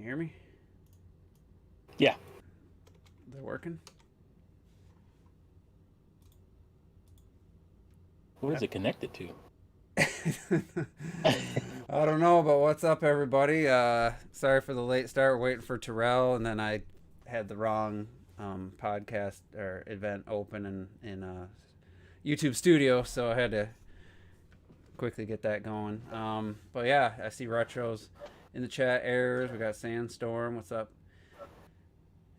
hear me? Yeah. They're working? What is it connected to? I don't know, but what's up, everybody? Sorry for the late start. Waiting for Terrell, and then I had the wrong podcast or event open in YouTube Studio, so I had to quickly get that going. But yeah, I see retros in the chat. Errors. We got Sandstorm. What's up?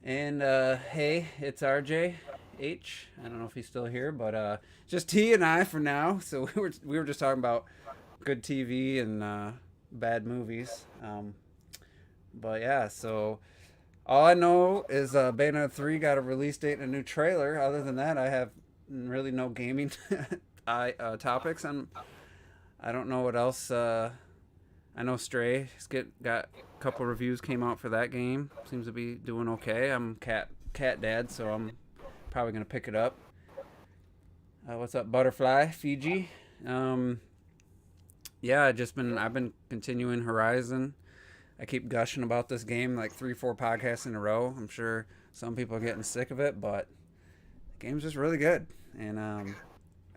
And hey, it's RJ H. I don't know if he's still here, but just T and I for now. So we were just talking about good TV and bad movies. But yeah, so all I know is Bayonetta 3 got a release date and a new trailer. Other than that, I have really no gaming topics. I don't know what else. I know Stray got a couple reviews came out for that game. Seems to be doing okay. I'm cat dad, so I'm probably gonna pick it up. What's up, Butterfly Fiji? Yeah, I've been continuing Horizon. I keep gushing about this game like 3-4 podcasts in a row. I'm sure some people are getting sick of it, but the game's just really good. And I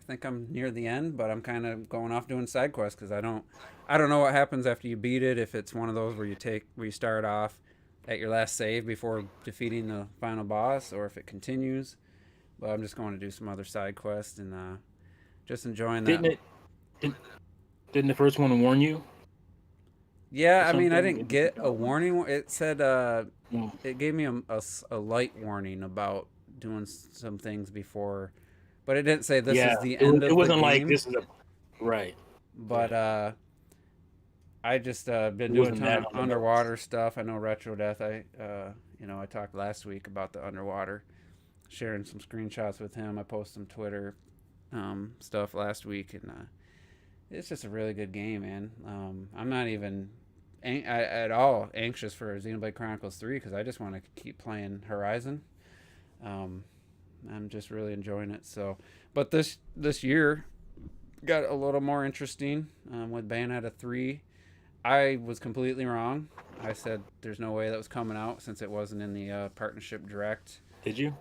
think I'm near the end, but I'm kind of going off doing side quests because I don't know what happens after you beat it. If it's one of those where you start off at your last save before defeating the final boss, or if it continues. But I'm just going to do some other side quests and just enjoying that. Didn't the first one warn you? Yeah, I mean, I didn't get a warning. It said it gave me a light warning about doing some things before, but it didn't say this is the end of the game. It wasn't like this is a right. But I just been doing a ton of underwater stuff. I know Retro Death. I talked last week about the underwater, sharing some screenshots with him. I posted some Twitter stuff last week, and it's just a really good game, man. I'm not even at all anxious for Xenoblade Chronicles 3 because I just want to keep playing Horizon. I'm just really enjoying it. So, but this year got a little more interesting with Bayonetta 3. I was completely wrong. I said there's no way that was coming out since it wasn't in the partnership direct. Did you?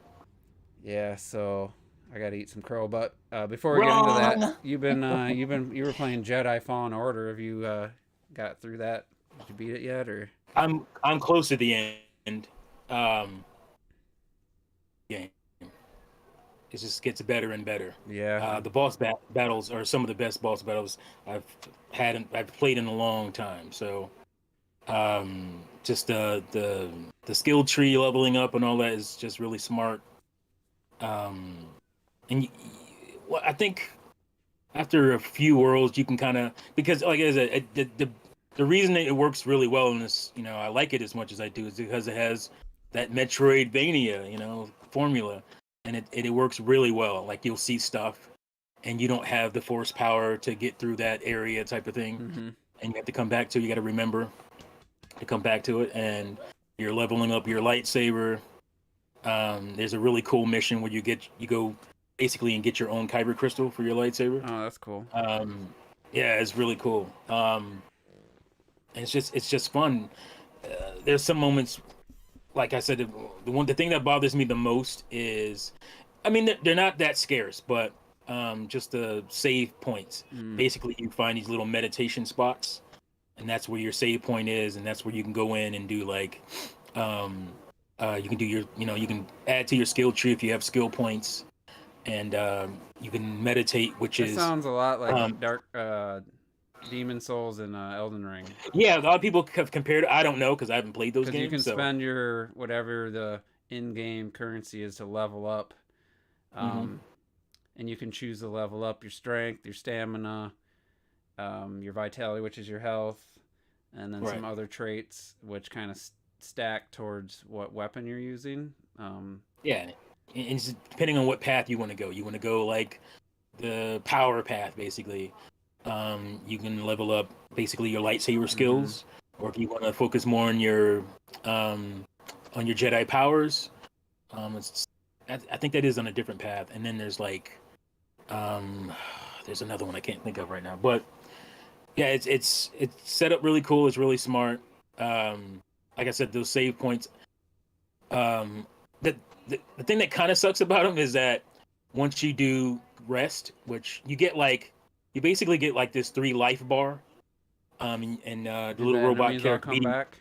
Yeah, so I got to eat some crow. But before we get into that, you were playing Jedi Fallen Order. Have you got through that? Did you beat it yet, or? I'm close to the end. Game. It just gets better and better. Yeah. The boss battles are some of the best boss battles I've played in a long time. So, just the skill tree leveling up and all that is just really smart. Well, I think after a few worlds, you can kind of, because like I said, the reason it works really well in this, I like it as much as I do, is because it has that Metroidvania, formula, and it works really well. Like you'll see stuff, and you don't have the force power to get through that area type of thing, and you have to come back to. You got to remember to come back to it, and you're leveling up your lightsaber. There's a really cool mission where you go basically and get your own kyber crystal for your lightsaber. Oh, that's cool. Yeah, it's really cool. And it's just fun. There's some moments, like I said, the thing that bothers me the most is, I mean, they're not that scarce, but just the save points. Basically, you find these little meditation spots, and that's where your save point is, and that's where you can go in and do like, you can do your, you can add to your skill tree if you have skill points, and you can meditate, which sounds a lot like Dark Demon Souls and Elden Ring. Yeah, a lot of people have compared. I don't know because I haven't played those games. Because you can spend your whatever the in-game currency is to level up, and you can choose to level up your strength, your stamina, your vitality, which is your health, and then some other traits which kind of stack towards what weapon you're using. Yeah, and depending on what path you want to go. You want to go like the power path, basically. You can level up basically your lightsaber skills, or if you want to focus more on your Jedi powers, I think that is on a different path. And then there's like there's another one I can't think of right now, but yeah, it's set up really cool. It's really smart. like I said, those save points. The thing that kind of sucks about them is that once you do rest, which you get you basically get like this 3 life bar, and the Do little the robot enemies all character come back?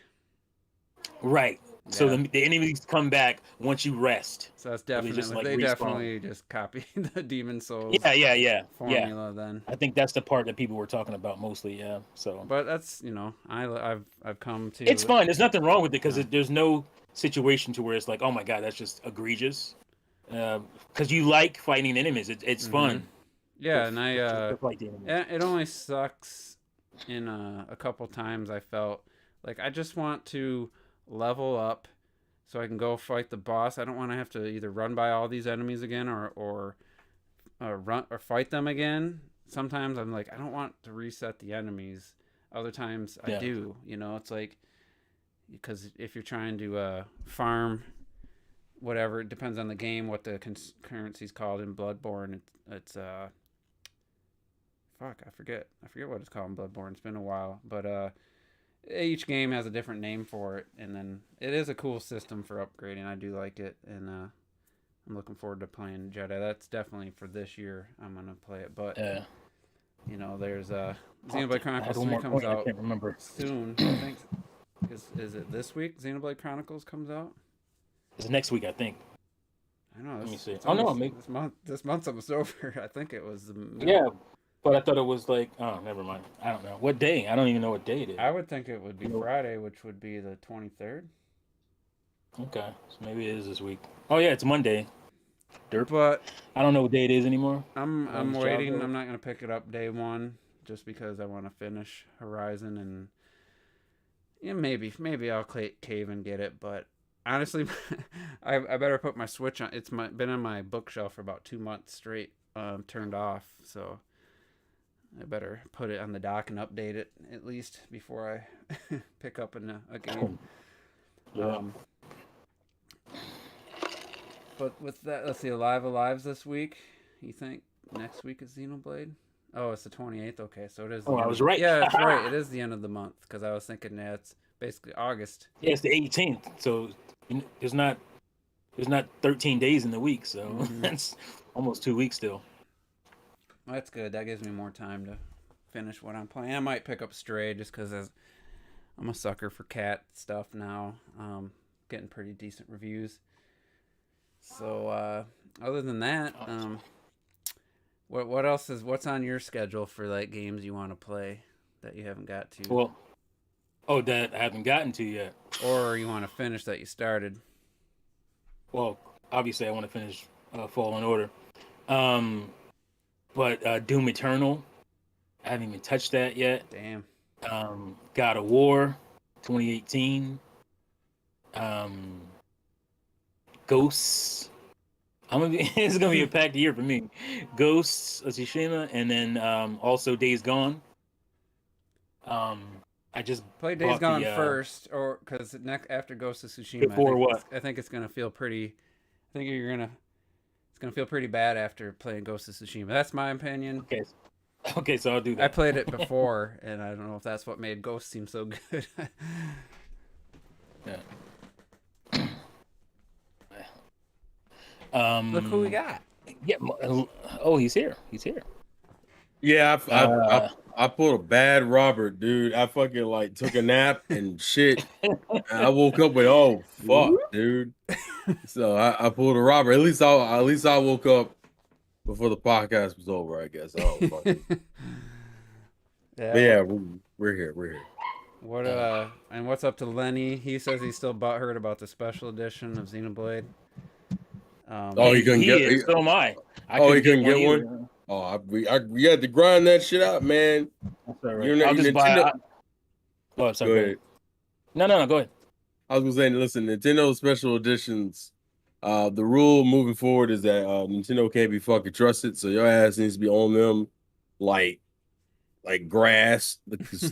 right. So Yeah. the enemies come back once you rest. So that's They just definitely like they respawn. definitely just copy the Demon Souls Yeah. formula then. I think that's the part that people were talking about mostly. Yeah. So But that's I've come it's to fine. There's nothing wrong with it because no. there's no situation to where it's like, oh my god, that's just egregious. Because you like fighting enemies. It's fun. Yeah, and To fight the enemies. it only sucks in a couple times I felt like I just want to level up so I can go fight the boss. I don't want to have to either run by all these enemies again or run or fight them again. Sometimes I'm like I don't want to reset the enemies. Other times I Yeah. do. It's like because if you're trying to farm whatever, it depends on the game what the currency's called in Bloodborne. It's fuck, I forget what it's called in Bloodborne. It's been a while, but each game has a different name for it, and then it is a cool system for upgrading. I do like it, and I'm looking forward to playing Jedi. That's definitely for this year. I'm gonna play it, but there's Xenoblade Chronicles 3 comes out I can't remember. soon. I think is it this week? Xenoblade Chronicles comes out. It's next week, I think. I know. Let me see. Oh no, maybe this month's almost over. I think it was yeah, but I thought it was like, oh, never mind. I don't know what day. I don't even know what day it is. I would think it would be Friday, which would be the 23rd. Okay, so maybe it is this week. Oh yeah, it's Monday. Derp. But I don't know what day it is anymore. I'm waiting. I'm not gonna pick it up day one just because I want to finish Horizon and maybe I'll cave and get it. But honestly, I better put my Switch on. It's been on my bookshelf for about 2 months straight, turned off. So I better put it on the dock and update it at least before I pick up a game. Yeah. But with that, let's see, Alives this week. You think next week is Xenoblade? Oh, it's the 28th. Okay, so it is. Oh, I was right. Yeah, that's right. It is the end of the month because I was thinking it's basically August. Yeah, it's the 18th. So there's not 13 days in the week, so that's almost 2 weeks still. Well, that's good. That gives me more time to finish what I'm playing. I might pick up Stray just because I'm a sucker for cat stuff now. Getting pretty decent reviews. So other than that, what else what's on your schedule for like games you want to play that you haven't got to? Well, that I haven't gotten to yet, or you want to finish that you started? Well, obviously I want to finish Fallen Order, but Doom Eternal, I haven't even touched that yet. Damn. God of War, 2018. Ghosts. It's gonna be a packed year for me. Ghosts of Tsushima, and then also Days Gone. I just play Days Gone first, or because after Ghost of Tsushima, I think it's gonna feel pretty. I think it's gonna feel pretty bad after playing Ghost of Tsushima. That's my opinion. Okay, so I'll do that. I played it before, and I don't know if that's what made Ghost seem so good. Yeah. Look who we got. Yeah. Oh, he's here. Yeah, I pulled a bad Robert, dude. I fucking took a nap and shit. I woke up with fuck, dude. So I pulled a Robert. At least I woke up before the podcast was over, I guess. Oh fuck. Yeah, we're here. What and what's up to Lenny? He says he's still butthurt about the special edition of Xenoblade. He couldn't get it. So am I. He couldn't get one. We had to grind that shit out, man. That's all right. I'll just buy. Oh, sorry. Go ahead. No. Go ahead. I was gonna say, listen, Nintendo special editions. The rule moving forward is that Nintendo can't be fucking trusted, so your ass needs to be on them like grass because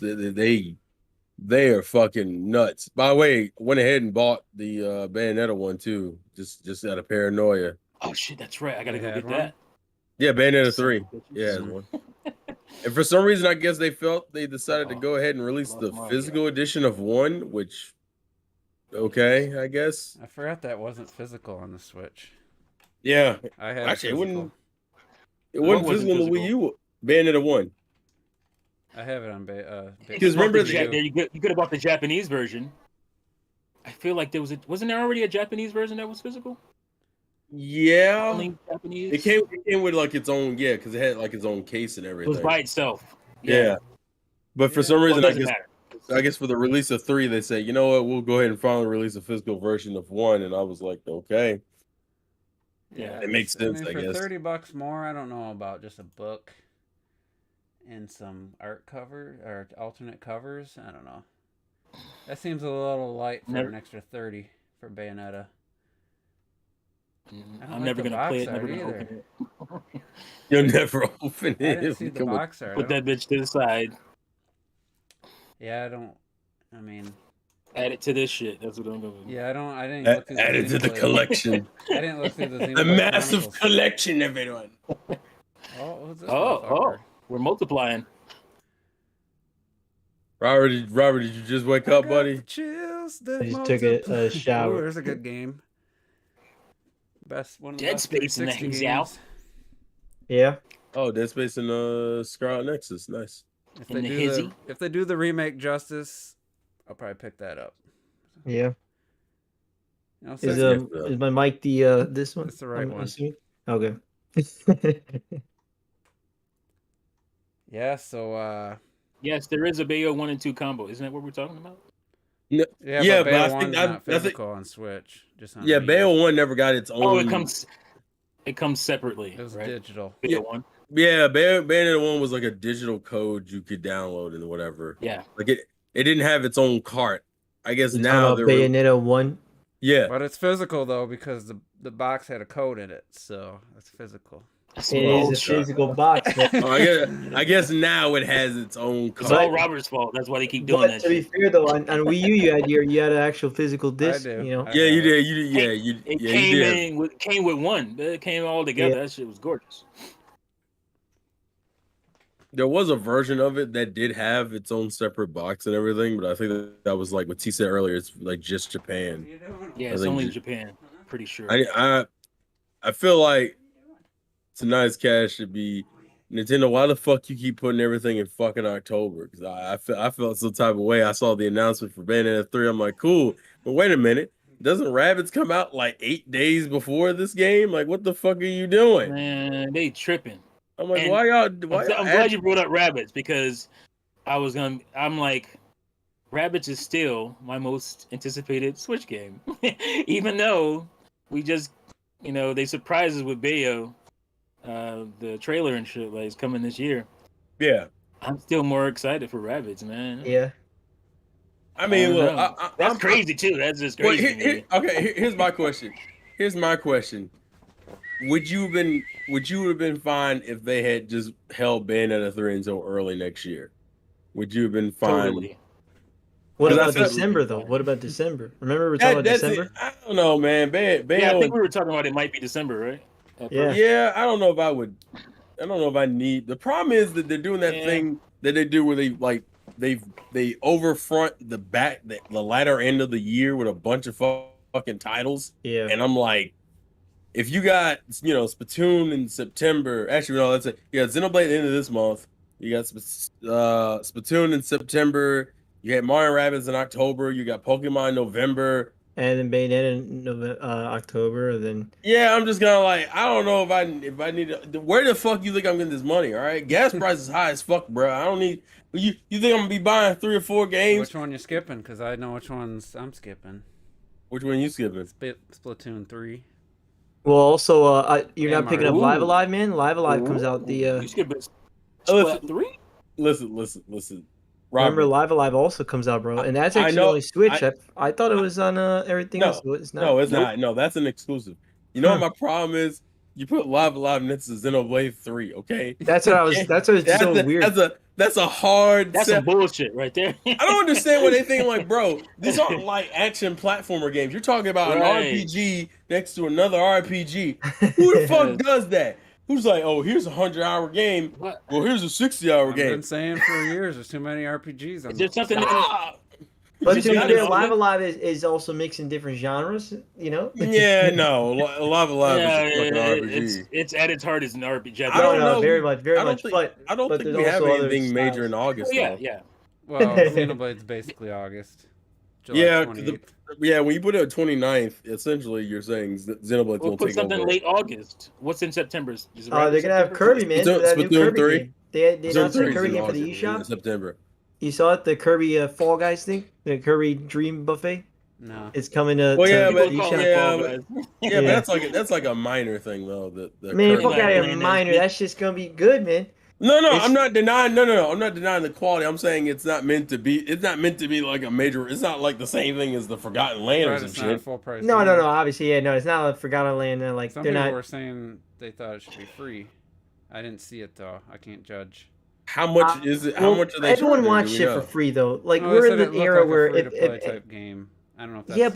they are fucking nuts. By the way, went ahead and bought the Bayonetta one too, just out of paranoia. Oh shit, that's right. I gotta go get that. Yeah, Bayonetta 3. Yeah, one. And for some reason, I guess they decided to go ahead and release the physical edition of 1, which okay, I guess. I forgot that wasn't physical on the Switch. Yeah, I had actually, physical. it What wasn't wasn't physical on the Wii physical? U. Bayonetta 1. I have it on You Because could have bought remember the you could have bought the Japanese version. I feel like wasn't there already a Japanese version that was physical? Yeah, Only Japanese. it came with like its own, yeah, because it had like its own case and It everything. was by itself. Yeah. But for some Well, reason, it doesn't matter. I guess for the release of 3, they say, you know what, we'll go ahead and finally release a physical version of 1, and I was like, okay, Yeah, it makes sense, I for guess. $30 more, I don't know about just a book and some art cover or alternate covers. I don't know. That seems a little light for an extra 30 for Bayonetta. I'm never gonna play it. Never gonna either. open it. You'll never open it. I didn't see the box art. Put that bitch to the side. Yeah, I don't. I mean, add it to this shit. That's what I'm doing. Yeah, I didn't look through add it to the collection. I didn't look through the Xenoblade The massive Chronicles. collection, everyone. Who's this Oh, motherfucker? we're multiplying. Robert, did you just wake up, buddy? Chills. I just took a shower. Ooh, there's a good game. One of the Dead best Space in the 360 Haze games. Yeah. Oh, Dead Space and Scarlet Nexus, nice. If they do the remake justice, I'll probably pick that up. Yeah. You know, Is my mic the this one? It's the right one. Assuming? Okay. Yeah. So. Yes, there is a Bayo 1 and 2 combo. Isn't that what we're talking about? No, yeah, but I Bayo think 1's not physical on Switch. Just on Wii U. Bayo 1 never got its own. Oh, it comes separately. It was right? digital. Bayo 1. Yeah, Bayonetta 1 was like a digital code you could download and whatever. Yeah. Like it didn't have its own cart. I guess You're now talking about Bayonetta 1. Yeah. But it's physical though because the box had a code in it, so it's physical. It is a physical box. I guess now it has its own code. It's all Robert's fault. That's why they keep doing that. To be fair though, on Wii U you had an actual physical disc. I do. You know. Yeah, you did. It came with one. It came all together. Yeah. That shit was gorgeous. There was a version of it that did have its own separate box and everything, but I think that was like what T said earlier. It's like just Japan. Yeah, it's only in Japan. Pretty sure. I feel like tonight's cash should be Nintendo. Why the fuck you keep putting everything in fucking October? Because I felt some type of way. I saw the announcement for Bayonetta 3. I'm like, cool, but wait a minute. Doesn't Rabbids come out like 8 days before this game? Like, what the fuck are you doing? Man, they tripping. I'm like, And why y'all? I'm glad you brought up Rabbids because I'm like, Rabbids is still my most anticipated Switch game, even though we just, they surprised us with Bayo, the trailer and shit, like it's coming this year. Yeah, I'm still more excited for Rabbids, man. Yeah. I mean, look, that's crazy too. That's just crazy. Here's my question. Would you have been fine if they had just held Bayonetta 3 until early next year? Would you have been fine? Totally. What about December though? What about December? Remember we were talking about December? I don't know, man. Yeah, I think we were talking about it might be December, right? Yeah. I don't know if I would. I don't know if I need. The problem is that they're doing that thing that they do where they overfront the latter end of the year with a bunch of fucking titles. Yeah. And I'm like, if you got Splatoon in September, actually no, that's it. You got Xenoblade at the end of this month. You got Splatoon in September. You had Mario Rabbids in October. You got Pokemon in November. And then Bayonetta in October. Then I'm just gonna like, I don't know if I need to. Where the fuck you think I'm getting this money? All right, gas price is high as fuck, bro. I don't need. You think I'm gonna be buying 3 or 4 games? Which one you skipping? Because I know which ones I'm skipping. Which one you skipping? Splatoon 3. well, also you're not picking up Ooh. Live Alive, man. Live Alive comes out the. You skipped Splat 3? Listen. Remember, Robert, Live Alive also comes out, bro, and that's actually only Switch. I thought it was on everything else. So it's not. No, it's not. No, that's an exclusive. You know what my problem is? You put Live Alive next to Xenoblade 3, okay? That's what I was. That's what it's so weird. That's a hard. That's some bullshit right there. I don't understand what they think. Like, bro, these aren't like action platformer games. You're talking about an RPG next to another RPG. Who the fuck does that? Who's like, oh, here's a 100-hour game. What? Well, here's a 60-hour game. I've been saying for years, there's too many RPGs. Is there something? But to be fair, Live Alive is also mixing different genres, you know? Yeah, no, Live Alive is a fucking RPG. It's at its heart is an RPG. I don't know. Very much. I don't think we have anything major in August. Yeah. Well, Xenoblade's basically August. July 28th. When you put it at 29th, essentially you're saying Xenoblade's We'll gonna put take something over. late August. What's in September? They're gonna have Kirby, man. That new Kirby 3? game. They announced the Kirby game for the eShop. September. You saw it, the Kirby Fall Guys thing, the Kirby Dream Buffet. No, it's coming to. Well, yeah, but that's like a minor thing though. Man, fuck out of here, minor. That's just gonna be good, man. No, I'm not denying. No, I'm not denying the quality. I'm saying it's not meant to be. It's not meant to be like a major. It's not like the same thing as the Forgotten Land or some shit. Full price. No. Obviously, yeah, no, it's not a Forgotten Land. Like some people were saying they thought it should be free. I didn't see it though. I can't judge. How much is it? How much are they? Everyone wants shit for free though. Like we're in the era where free-to-play type game. I don't know if that's... Yeah,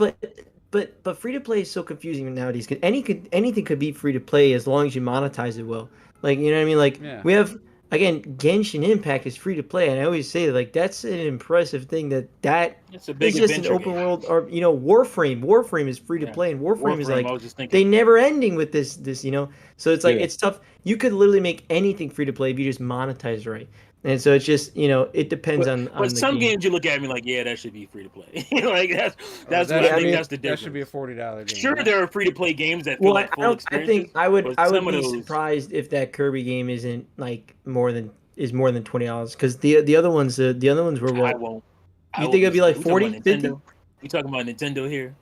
but free to play is so confusing nowadays. Anything could be free to play as long as you monetize it well. Like, you know what I mean? Like we have, again, Genshin Impact is free to play, and I always say like that's an impressive thing that it's just an open world. Or Warframe is free to play, and Warframe is like they never ending with this so it's like it's tough. You could literally make anything free to play if you just monetize right. And so it's just, it depends on But some games you look at me like, yeah, that should be free to play. Like that's what I think that's the difference. That should be a $40 game. Sure, there are free to play games that feel like full experiences. I would be surprised if that Kirby game isn't like more than $20 because the other ones were what? You think it'd be like 40, 50? We talking about Nintendo here.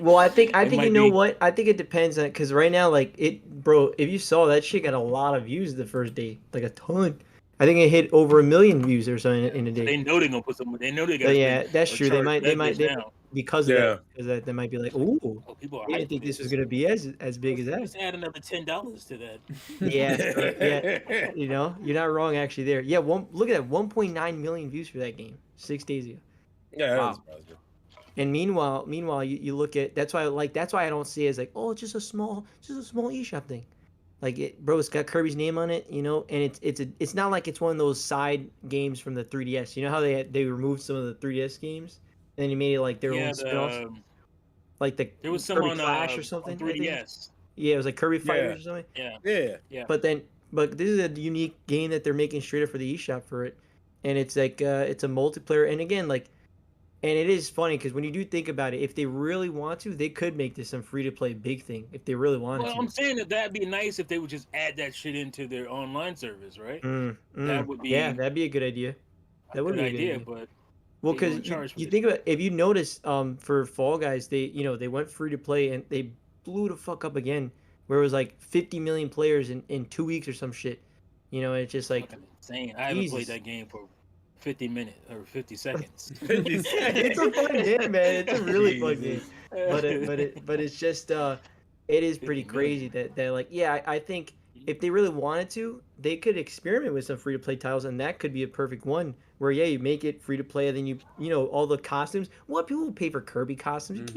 Well, I think you know what? I think it depends on because right now, like if you saw that shit got a lot of views the first day, like a ton. I think it hit over 1 million views or something in a day. They know they're gonna put some. They know they got. Yeah, that's true. They might because of that they might be like, ooh, I didn't think this was gonna be as big as that. Let's add another $10 to that. Yeah. You're not wrong actually there. Yeah, look at that, 1.9 million views for that game 6 days ago. Yeah, wow. And meanwhile, you look at that's why I don't see it as like, oh, it's just a small eShop thing. Like it's got Kirby's name on it, and it's not like it's one of those side games from the 3DS. You know how they removed some of the 3DS games and then you made it like their own spin-offs? Like there was Kirby Clash or something. On 3DS. Yeah, it was like Kirby Fighters or something. Yeah. But this is a unique game that they're making straight up for the eShop for it, and it's like it's a multiplayer. And again, like. And it is funny because when you do think about it, if they really want to, they could make this some free-to-play big thing if they really wanted to. Well, I'm saying that'd be nice if they would just add that shit into their online service, right? That would be that'd be a good idea. That would be a good idea. But because you think about if you notice, for Fall Guys, they went free-to-play and they blew the fuck up again, where it was like 50 million players in 2 weeks or some shit. It's just like insane. I haven't played that game for 50 minutes or 50 seconds. 50 seconds. It's a fun game, man. It's a really fun game. But it's just it is pretty crazy that like I think if they really wanted to, they could experiment with some free to play titles, and that could be a perfect one where you make it free to play, and then you all the costumes. What people will pay for Kirby costumes?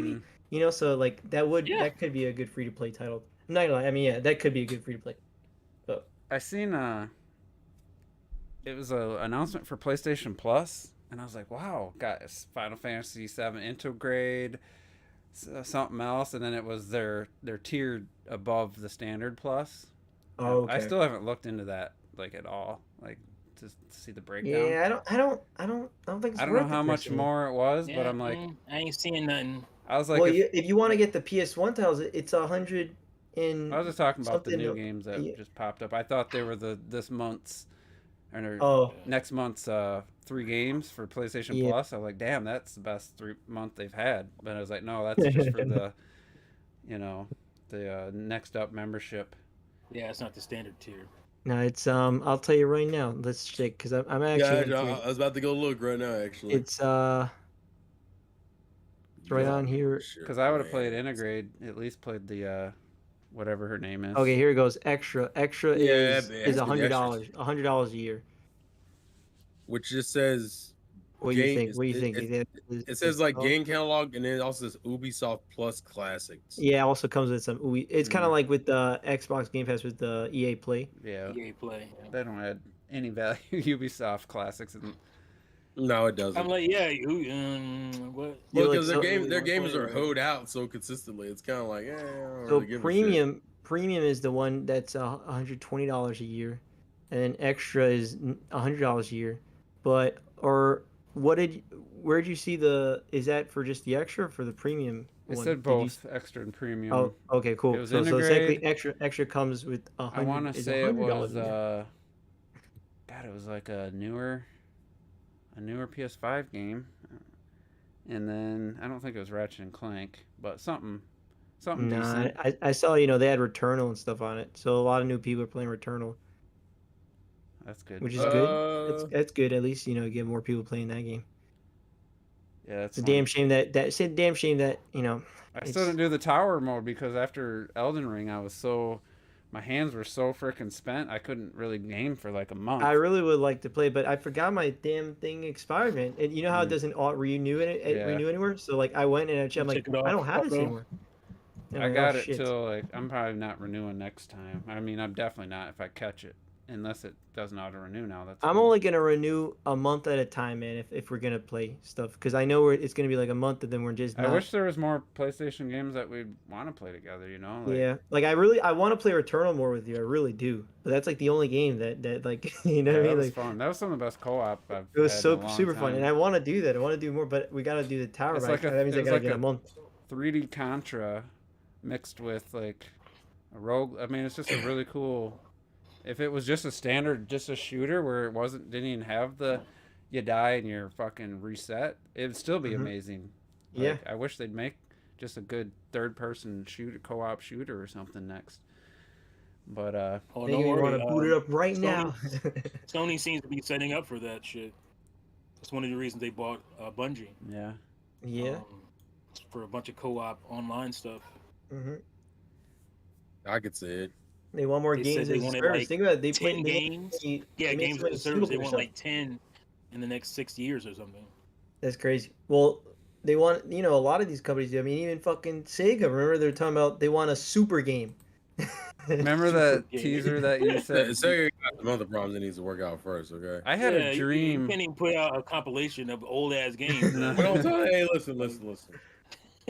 You so like that could be a good free to play title. I'm not gonna lie. I mean, that could be a good free to play. So I seen it was an announcement for PlayStation Plus, and I was like, wow, guys, Final Fantasy VII Intergrade, something else, and then it was their tiered above the standard plus. Oh, okay. I still haven't looked into that like at all, like to see the breakdown. Yeah, I don't think it's I don't know how much more it was, but I'm like, I ain't seeing nothing. I was like, well, if you want to get the PS1 titles, it's 100. I was just talking about the new games that just popped up. I thought they were this month's. Next month's 3 games for PlayStation Plus. I was like, damn, that's the best month they've had. But I was like, no, that's just for the, the next up membership. Yeah, it's not the standard tier. No, it's I'll tell you right now. Let's check because I'm actually. Yeah, I was about to go look right now. Actually, it's right on here. Because I would have played Intergrade. At least played the whatever her name is. Okay, here it goes. Extra is $100. $100 a year. Which just says. What do you think? What do you think? It says like game catalog, and then it also says Ubisoft Plus Classics. Yeah, it also comes with some. It's kind of like with the Xbox Game Pass with the EA Play. Yeah. EA Play. Yeah. They don't add any value. Ubisoft Classics and. No, it doesn't. I'm like, yeah, what? Well, like, because so, their games are hoed out so consistently. It's kind of like, I don't so really give a shit. premium is the one that's $120 a year, and then extra is $100 a year. But or what did where did you see the? Is that for just the extra or for the premium It one? said Did you? both extra and premium. Oh, okay, It cool. was So technically, integrated. extra comes with I want to is say it $100 was a year. God, it was like a newer PS5 game, and then I don't think it was Ratchet and Clank, but something Nah, decent. I saw they had Returnal and stuff on it, so a lot of new people are playing Returnal, That's good. which is good. That's good. At least get more people playing that game. Yeah, that's It's a fun. damn shame it's a damn shame that I still didn't do the tower mode because after Elden Ring, my hands were so freaking spent. I couldn't really game for like a month. I really would like to play, but I forgot my damn thing expired, man. And you know how it doesn't renew renew anywhere? So like I went and I'm like, I don't have this anymore. And I like, got oh, it shit. till like I'm probably not renewing next time. I mean, I'm definitely not if I catch it, unless it doesn't auto renew now. I'm cool. only gonna renew a month at a time, man. If we're gonna play stuff, because I know it's gonna be like a month, and then we're just. I wish there was more PlayStation games that we'd want to play together. Yeah, like I want to play Returnal more with you. I really do. But that's like the only game that like Yeah, what I mean. that was Like fun. That was some of the best co-op I've it was had so in a long super time. fun, and I want to do that. I want to do more, but we gotta do the tower. It's Right? That means I gotta get a month. 3D Contra mixed with like a rogue. I mean, it's just a really cool. If it was just a shooter where didn't even have the you die and you're fucking reset, it'd still be amazing. Like, Yeah. I wish they'd make just a good third person co-op shooter or something next. But don't worry, want to boot it up right now. Sony seems to be setting up for that shit. That's one of the reasons they bought Bungie. Yeah. Yeah. For a bunch of co-op online stuff. I could see it. They want more games as a service. Like think about it. They 10 play games. Games as a service. They want like 10 in the next 6 years or something. That's crazy. Well, they want a lot of these companies do. I mean, even fucking Sega. Remember they're talking about they want a super game. Remember the teaser that you said? Sega got some other problems that needs to work out first. Okay. I had a dream. You can't even put out a compilation of old ass games. Hey, listen.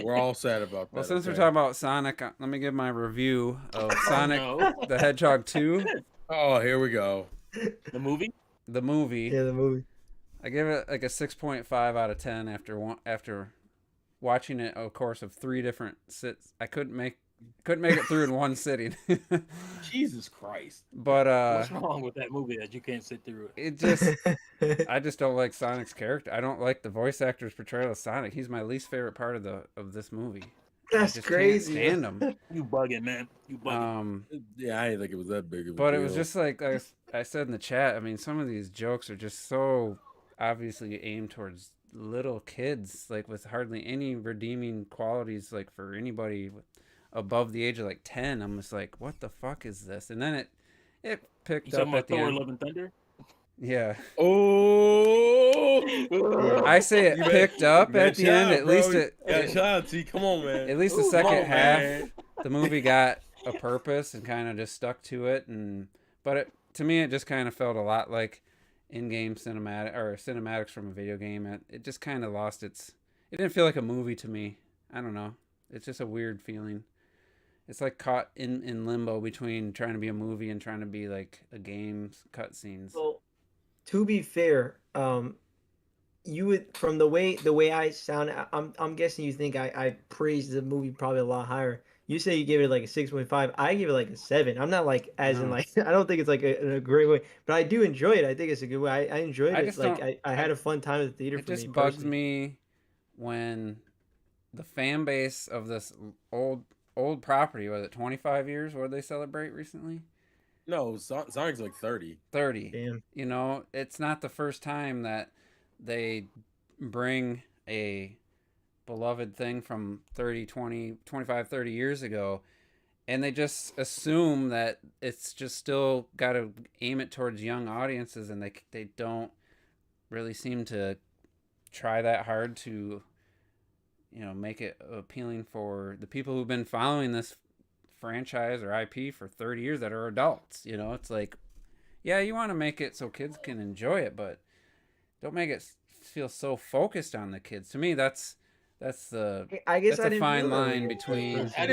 We're all sad about that. Well, since we're talking about Sonic, let me give my review of Sonic the Hedgehog 2. Oh, here we go. The movie? The movie. Yeah, the movie. I give it like a 6.5 out of 10 after watching it a course of 3 different sits. I couldn't make it through in one sitting. Jesus Christ. But what's wrong with that movie that you can't sit through it? I just don't like Sonic's character. I don't like the voice actor's portrayal of Sonic. He's my least favorite part of this movie. That's crazy. Can't stand him. You bugging, man. You bugging. Yeah, I didn't think it was that big of a But deal. it was just like I said in the chat. I mean, some of these jokes are just so obviously aimed towards little kids, like with hardly any redeeming qualities, like for anybody above the age of like 10. I'm just like, what the fuck is this? And then it picked up at the Thor, end. Love and Thunder? Yeah. Oh, I say it picked up at the end. At least shout out to you. Come on, man. At least the second half, the movie got a purpose and kind of just stuck to it. But to me, it just kind of felt a lot like in-game cinematics from a video game. It just kind of lost its. It didn't feel like a movie to me. I don't know. It's just a weird feeling. It's like caught in limbo between trying to be a movie and trying to be like a game's cutscenes. Well, to be fair, you would from the way I sound. I'm guessing you think I praised the movie probably a lot higher. You say you gave it like a 6.5. I give it like a 7. I'm not like in like I don't think it's like a great way, but I do enjoy it. I think it's a good way. I enjoyed it. Like I had a fun time at the theater. It just bugs me when the fan base of this old property, was it 25 years? What did they celebrate recently? No, Sonic's like 30. 30. Damn. You know, it's not the first time that they bring a beloved thing from 30, 20, 25, 30 years ago, and they just assume that it's just still got to aim it towards young audiences, and they don't really seem to try that hard to make it appealing for the people who've been following this franchise or IP for 30 years that are adults. It's like, yeah, you want to make it so kids can enjoy it, but don't make it feels so focused on the kids. To me, that's the I guess that's I a didn't fine feel that way. line between. I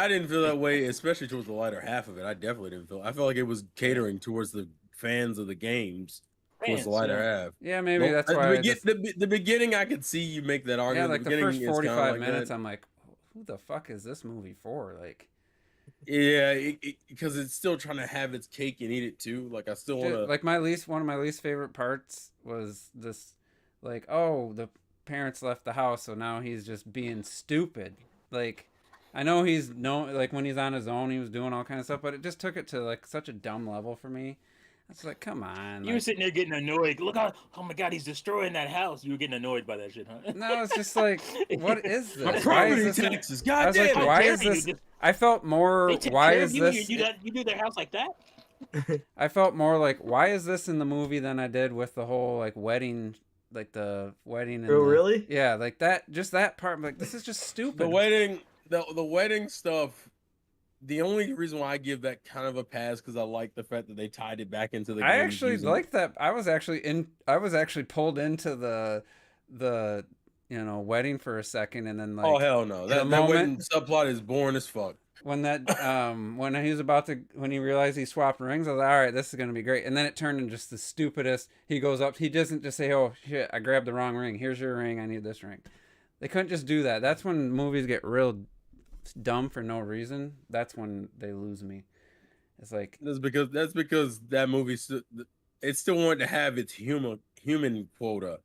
didn't feel that way, especially towards the latter half of it. I definitely didn't feel. I felt like it was catering towards the fans of the games towards the latter half. Yeah, maybe that's why the beginning I could see you make that argument. Yeah, like the beginning first 45 minutes, that. I'm like, who the fuck is this movie for? Like, yeah, because it's still trying to have its cake and eat it too. Like I still want to. Like one of my least favorite parts was this, like, oh, the parents left the house, so now he's just being stupid. Like, I know like when he's on his own, he was doing all kind of stuff, but it just took it to like such a dumb level for me. It's like, come on. You were sitting there getting annoyed. Look how, oh my God, he's destroying that house. You were getting annoyed by that shit, huh? No, it's just like, what is this? My property taxes, I was like, why is this? I felt more, why is this? You do their house like that? I felt more like, why is this in the movie than I did with the whole like wedding, like the wedding. Oh, really? Yeah, like that. Just that part. Like, this is just stupid. The wedding stuff. The only reason why I give that kind of a pass because I like the fact that they tied it back into the game. I actually like that. I was actually pulled into the wedding for a second, and then like, oh hell no, that wedding subplot is boring as fuck. When that when he realized he swapped rings, I was like, all right, this is gonna be great. And then it turned into just the stupidest. He goes up, he doesn't just say, oh shit, I grabbed the wrong ring. Here's your ring. I need this ring. They couldn't just do that. That's when movies get real dumb for no reason. That's when they lose me. It's like that's because that movie it still wanted to have its human quota,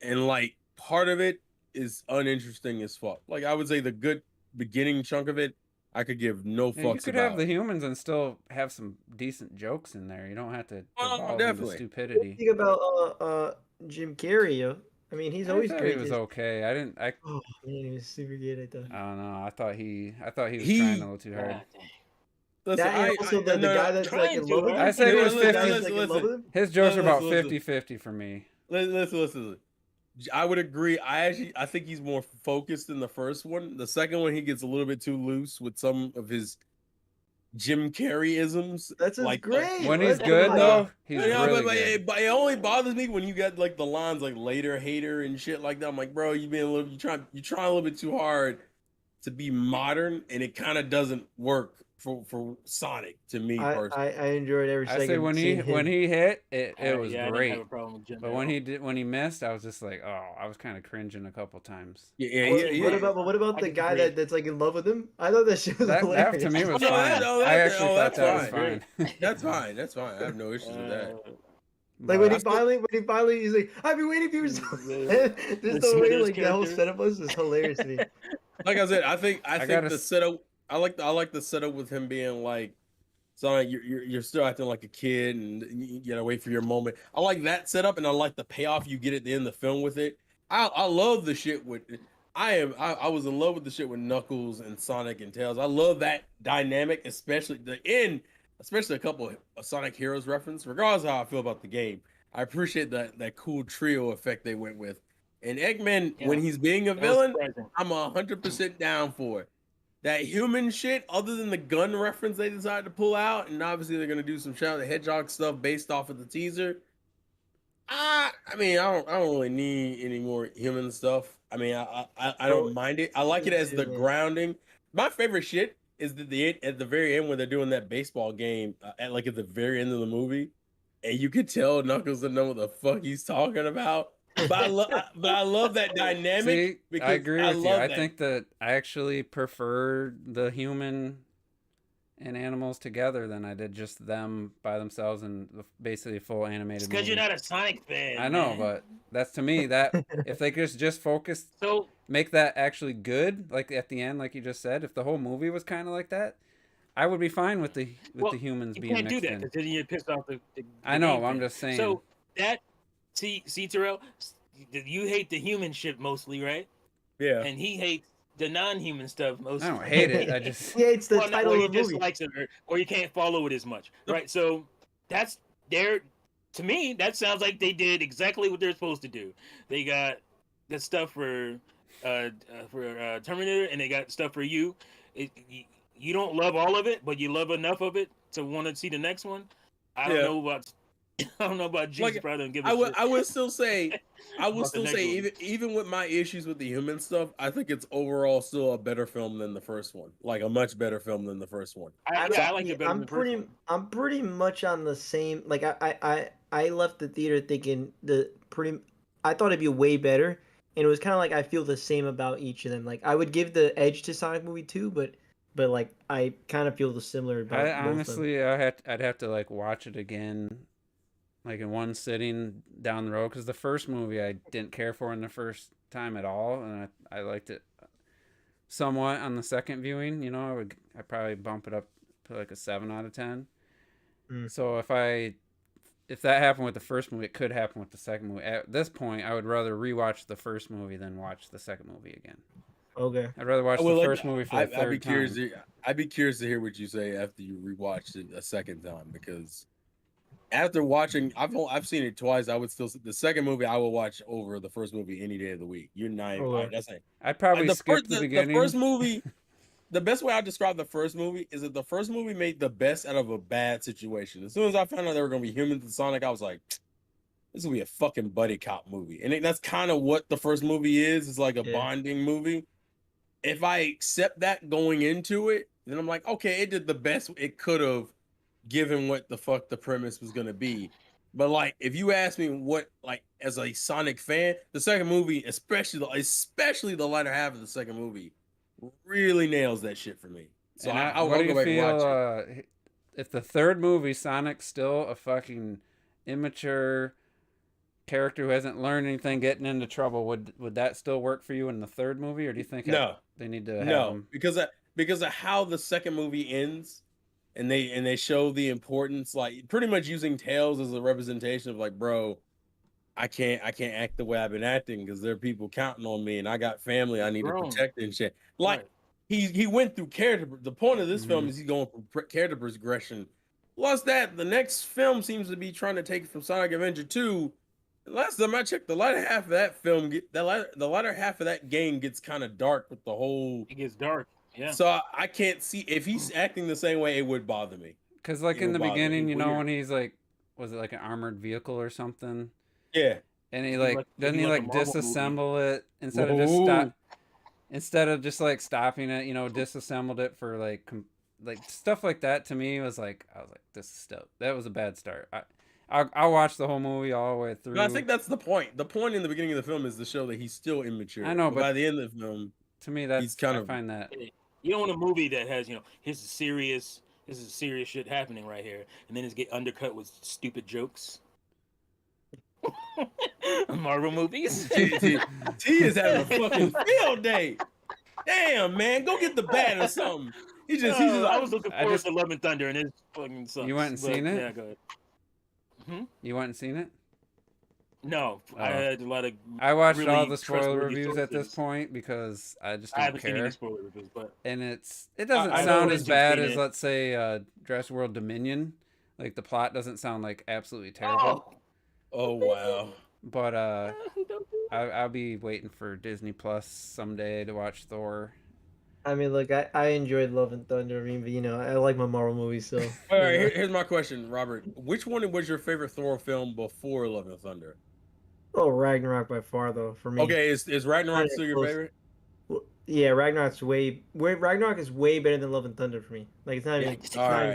and like part of it is uninteresting as fuck. Like I would say the good beginning chunk of it, I could give no fucks about. You could have the humans and still have some decent jokes in there. You don't have to devolve into stupidity. Think about Jim Carrey. I mean, he's always great. He was okay. Oh man, he was super good. I thought. I don't know. I thought he was trying a little too hard. Listen, the guy that's like in love with him. I said it was 50. His jokes are about 50-50 for me. Listen. I would agree. I think he's more focused in the first one. The second one, he gets a little bit too loose with some of his Jim Carrey-isms. That's like great. When he's good though, he's really good. But it only bothers me when you get like the lines like later hater and shit like that. I'm like, bro, you trying a little bit too hard to be modern, and it kind of doesn't work for Sonic to me personally. I enjoyed every second. I say when he hit it was great. I didn't have a problem with Jim but when he missed, I was just like, oh, I was kind of cringing a couple times. Yeah. What about the guy that's like in love with him? I thought that shit was hilarious. That to me was fine. I actually thought that was fine. That's fine. I have no issues with that. Like when he finally, he's like, I've been waiting for you. Just the way like the whole setup was hilarious to me. Like I said, I think the setup. I like the setup with him being like, Sonic, you're still acting like a kid, and you gotta wait for your moment. I like that setup, and I like the payoff you get at the end of the film with it. I love the shit with. I was in love with the shit with Knuckles and Sonic and Tails. I love that dynamic, especially the end, especially a couple of Sonic Heroes reference. Regardless of how I feel about the game, I appreciate that cool trio effect they went with. And Eggman, when he's being a villain, I'm 100% down for it. That human shit, other than the gun reference they decided to pull out, and obviously they're gonna do some Shadow the Hedgehog stuff based off of the teaser. I mean, I don't really need any more human stuff. I mean, I don't mind it. I like it as the grounding. My favorite shit is at the very end when they're doing that baseball game at the very end of the movie, and you could tell Knuckles doesn't know what the fuck he's talking about. But I love that dynamic. See, because I agree with you. I that. think that I actually prefer the human and animals together than I did just them by themselves and basically a full animated movie. Because you're not a Sonic fan. I know, but that's to me that if they could just focus, make that actually good, like at the end, like you just said, if the whole movie was kind of like that, I would be fine with the humans being mixed in. You can't do that because then you piss off the I know. I'm just saying. So that. See, Terrell, you hate the human shit mostly, right? Yeah. And he hates the non-human stuff mostly. I don't hate it. I just he hates the title of the movie. Dislikes it, or you can't follow it as much, right? So that's there. To me, that sounds like they did exactly what they're supposed to do. They got the stuff for Terminator, and they got stuff for you. You don't love all of it, but you love enough of it to want to see the next one. I don't know about I don't know about Jesus, Like, probably don't give a I shit. would still say, About the next one. even with my issues with the human stuff, I think it's overall still a better film than the first one. Like a much better film than the first one. I like it better than the first one. I'm pretty much on the same. Like I left the theater thinking I thought it'd be way better, and it was kind of like I feel the same about each of them. Like I would give the edge to Sonic movie 2, but like I kind of feel the similar about both honestly, I'd have to like watch it again, like in one sitting down the road, because the first movie I didn't care for in the first time at all, and I liked it somewhat on the second viewing. You know, I probably bump it up to like a 7 out of 10. So if that happened with the first movie, it could happen with the second movie. At this point, I would rather rewatch the first movie than watch the second movie again. Okay. I'd rather watch the first movie for the third time. I'd be curious to hear what you say after you rewatched it a second time, because after watching, I've seen it twice. I would still, the second movie I will watch over the first movie any day of the week. You're not. That's like, I'd probably skip the beginning. The first movie. The best way I describe the first movie is that the first movie made the best out of a bad situation. As soon as I found out there were going to be humans and Sonic, I was like, this will be a fucking buddy cop movie. And that's kind of what the first movie is. It's like a bonding movie. If I accept that going into it, then I'm like, okay, it did the best it could have given what the fuck the premise was going to be. But like, if you ask me what, like, as a Sonic fan, the second movie, especially the latter half of the second movie, really nails that shit for me. So I'll go back and watch it. If the third movie, Sonic's still a fucking immature character who hasn't learned anything, getting into trouble, would that still work for you in the third movie, or do you think they need to have him? because of how the second movie ends, and they show the importance, like pretty much using Tails as a representation of like, bro, I can't act the way I've been acting because there are people counting on me, and I got family I need to protect and shit. Like, he went through character. The point of this film is he's going through character progression. Plus that, the next film seems to be trying to take it from Sonic Adventure 2. Last time I checked, the latter half of that film, the latter half of that game gets kind of dark with the whole. It gets dark. Yeah. So I can't see if he's acting the same way, it would bother me. Because like in the beginning, you know, when he's like, was it like an armored vehicle or something? Yeah. And he like doesn't he like disassemble it instead of just like stopping it, you know, disassembled it for like stuff like that. To me was like, I was like, this is still, that was a bad start. I'll watch the whole movie all the way through. No, I think that's the point. The point in the beginning of the film is to show that he's still immature. I know, but by the end of the film, to me that's I find that you don't want a movie that has, you know, this is serious shit happening right here, and then it's get undercut with stupid jokes. Marvel movies. T is having a fucking field day. Damn, man, go get the bat or something. He's just. I was looking forward to Love and Thunder, and it's fucking sucks. You went and seen it? Yeah, go ahead. You went and seen it? No, I had a lot of. I watched really all the spoiler reviews at this point because I just don't haven't care. Seen any spoiler reviews, but and it doesn't sound as bad as let's say Jurassic World Dominion. Like the plot doesn't sound like absolutely terrible. Oh wow! But I'll be waiting for Disney Plus someday to watch Thor. I mean, look, I enjoyed Love and Thunder. I mean, but, you know, I like my Marvel movies, so. All right, here's my question, Robert. Which one was your favorite Thor film before Love and Thunder? Oh, Ragnarok by far, though, for me. Okay, is Ragnarok still your favorite? Well, yeah, Ragnarok is way better than Love and Thunder for me. Like, it's not even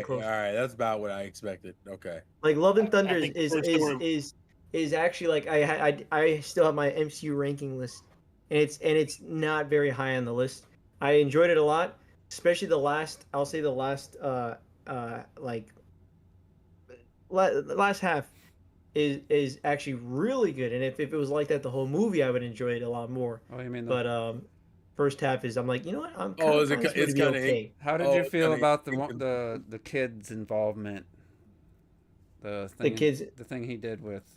close. All right, that's about what I expected. Okay. Like, Love and Thunder is actually like I still have my MCU ranking list, and it's not very high on the list. I enjoyed it a lot, especially the last last half is actually really good. And if it was like that the whole movie, I would enjoy it a lot more. Oh, you mean but first half is, I'm like, you know what? I'm kind of it's kind of okay. How did you feel about the kids' involvement? The thing he did with.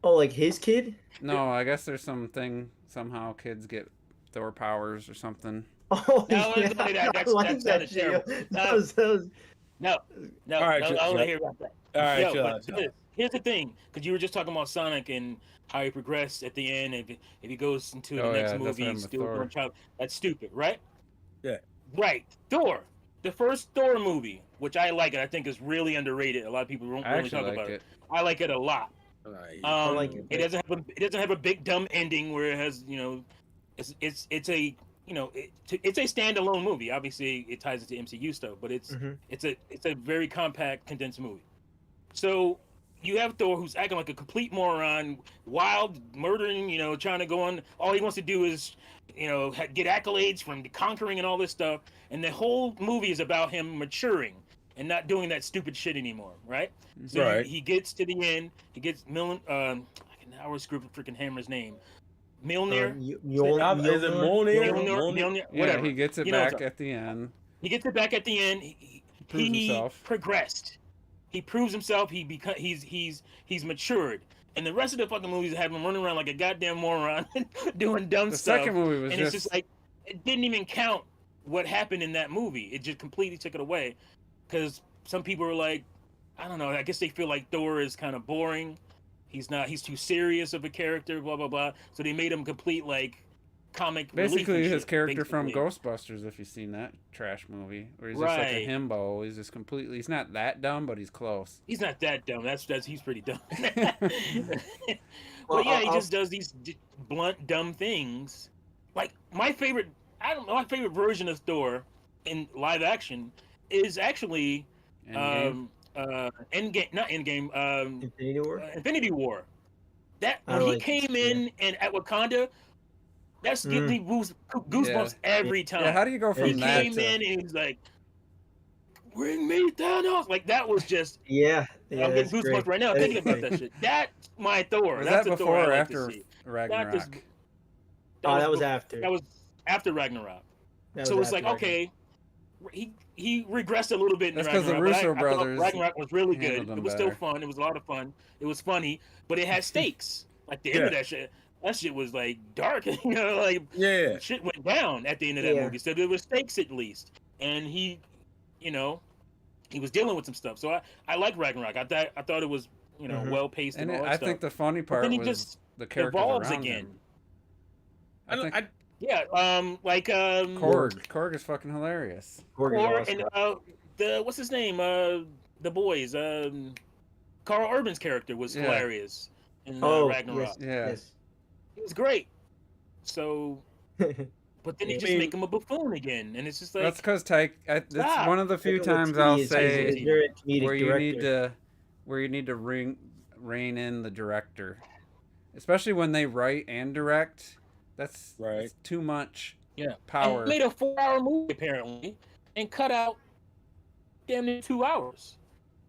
Oh, like his kid? No, I guess there's somehow kids get Thor powers or something. Oh, no, yeah. That's terrible. No. All right, I'll let hear about that. All right, here's the thing, because you were just talking about Sonic and how he progressed at the end. If he goes into the next movie, he's still going child. That's stupid, right? Yeah. Right. Thor. the first Thor movie, which I like it, I think is really underrated. A lot of people don't really talk about it. I like it a lot. I like it. It doesn't have a big dumb ending where it has, it's a it's a standalone movie. Obviously, it ties into MCU stuff, but it's a very compact, condensed movie. So you have Thor, who's acting like a complete moron, wild, murdering, trying to go on. All he wants to do is, get accolades from conquering and all this stuff. And the whole movie is about him maturing and not doing that stupid shit anymore, right? So he gets to the end. He gets I always screw freaking Hammer's name. Mjolnir. Is it Mjolnir? Whatever. Yeah, he gets it back at the end. He gets it back at the end. He progressed. He proves himself. He's matured. And the rest of the fucking movies have him running around like a goddamn moron, doing dumb stuff. The second movie was it's just like it didn't even count what happened in that movie. It just completely took it away. Because some people were like, I don't know. I guess they feel like Thor is kind of boring. He's too serious of a character. Blah blah blah. So they made him complete like comic. Basically, his character from Ghostbusters, if you've seen that trash movie, where he's just like a himbo. He's just completely. He's not that dumb, but he's close. He's not that dumb. He's pretty dumb. Well, yeah, he just does these blunt, dumb things. Like my favorite version of Thor in live action is actually Endgame, not Endgame. Infinity War. That when he came in and at Wakanda. That's gives me goosebumps every time. Yeah, how do you go from that? He came in and he was like, "Bring me Thanos!" Like that was just I'm getting goosebumps right now thinking about that shit. That's my Thor. Was that's that the before Thor or I like after to see. Ragnarok? That was after. That was after Ragnarok. So it's like okay, he regressed a little bit in Ragnarok. That's because the Russo brothers. Ragnarok was really good. It was still fun. It was a lot of fun. It was funny, but it had stakes. Like the end of that shit. That shit was like dark, shit went down at the end of that movie. So there were stakes at least, and he was dealing with some stuff. So I like Ragnarok. I thought it was well paced and all that I stuff. think the funny part was just the characters evolves around again. him. Korg is fucking hilarious. Korg awesome. And what's his name? The boys. Carl Urban's character was hilarious in Ragnarok. Yes. It was great. So, but then you just make him a buffoon again, and it's just like that's because it's one of the few times I'll say where you need to rein in the director, especially when they write and direct. That's too much power. And made a 4-hour movie apparently, and cut out damn near 2 hours.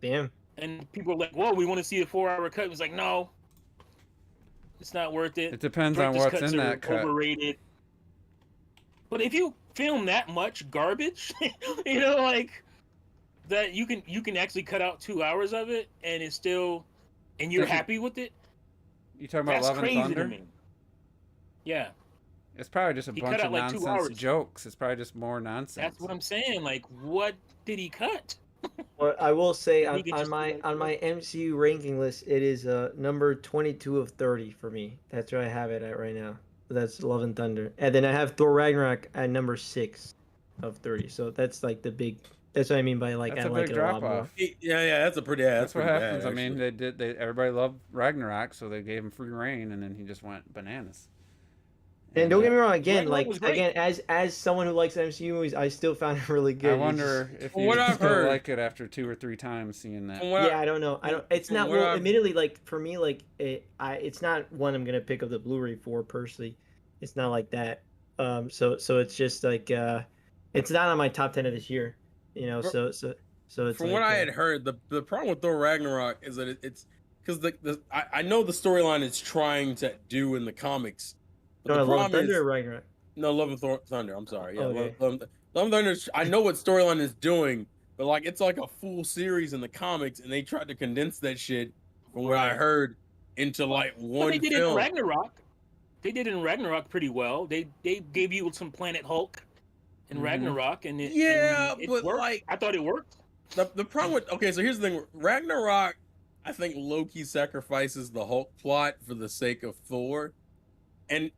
Damn. And people were like, "Whoa, we want to see a 4-hour cut." It was like, no. It's not worth it. It depends on what's in that cut. Overrated. But if you film that much garbage, like that, you can actually cut out 2 hours of it, and it's still, and you're happy with it. You talking about Love and Thunder? To me. Yeah. It's probably just a bunch of nonsense jokes. It's probably just more nonsense. That's what I'm saying. Like, what did he cut? Well, I will say on my MCU ranking list, it is number 22 of 30 for me. That's where I have it at right now. That's Love and Thunder, and then I have Thor Ragnarok at number 6 of 30. So that's like the big. That's what I mean by like that's I like it a lot more. Yeah, that's a pretty. That's what happens. Bad, I mean, everybody loved Ragnarok, so they gave him free reign, and then he just went bananas. And don't get me wrong, as someone who likes MCU movies, I still found it really good. I wonder if you still like it after 2 or 3 times seeing that. I don't know. It's not. Well, admittedly, like for me, like it's not one I'm gonna pick up the Blu-ray for personally. It's not like that. So it's just like it's not on my top 10 of this year. So it's. From what I had heard, the problem with Thor Ragnarok is that it's because I know the storyline it's trying to do in the comics. No, Love and Thunder or Ragnarok? No, Love and Thunder. I'm sorry. Yeah, okay. Love and Thunder. I know what storyline is doing, but like it's like a full series in the comics, and they tried to condense that shit from what I heard into like one. But they did it in Ragnarok. They did it in Ragnarok pretty well. They gave you some Planet Hulk in Ragnarok, and it but worked. like I thought it worked. The problem with so here's the thing. Ragnarok, I think Loki sacrifices the Hulk plot for the sake of Thor, and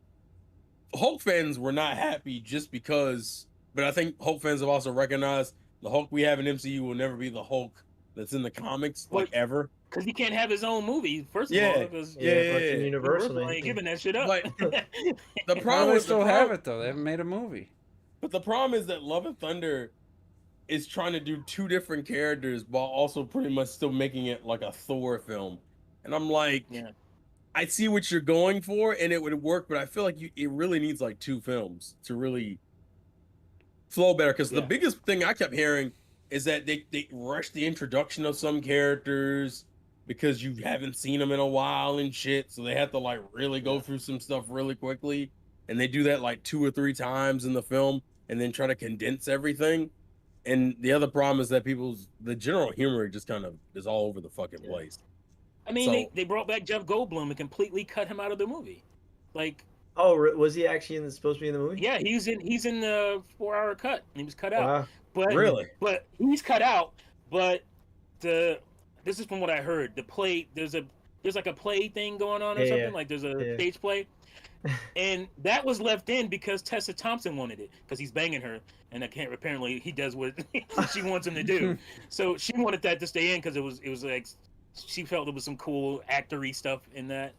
Hulk fans were not happy just because, but I think Hulk fans have also recognized The Hulk we have in MCU will never be the Hulk that's in the comics, like ever. Because he can't have his own movie, first of all. Because Universal ain't giving that shit up. But the How problem do they is still have it though? They haven't made a movie. But the problem is that Love and Thunder is trying to do two different characters while also pretty much still making it like a Thor film. And I'm like, I see what you're going for, and it would work, but I feel like it really needs like two films to really flow better. Because the biggest thing I kept hearing is that they rushed the introduction of some characters because you haven't seen them in a while and shit. So they have to like really go through some stuff really quickly. And they do that like 2 or 3 times in the film and then try to condense everything. And the other problem is that the general humor just kind of is all over the fucking place. I mean, they brought back Jeff Goldblum and completely cut him out of the movie. Like, oh, was he actually supposed to be in the movie? Yeah, he's in the 4-hour cut. He was cut out. Wow. But really, but he's cut out. But this is from what I heard. The play there's like a play thing going on or something. Like there's a stage play. And that was left in because Tessa Thompson wanted it because he's banging her, and apparently he does what she wants him to do. So she wanted that to stay in because it was like she felt there was some cool actory stuff in that.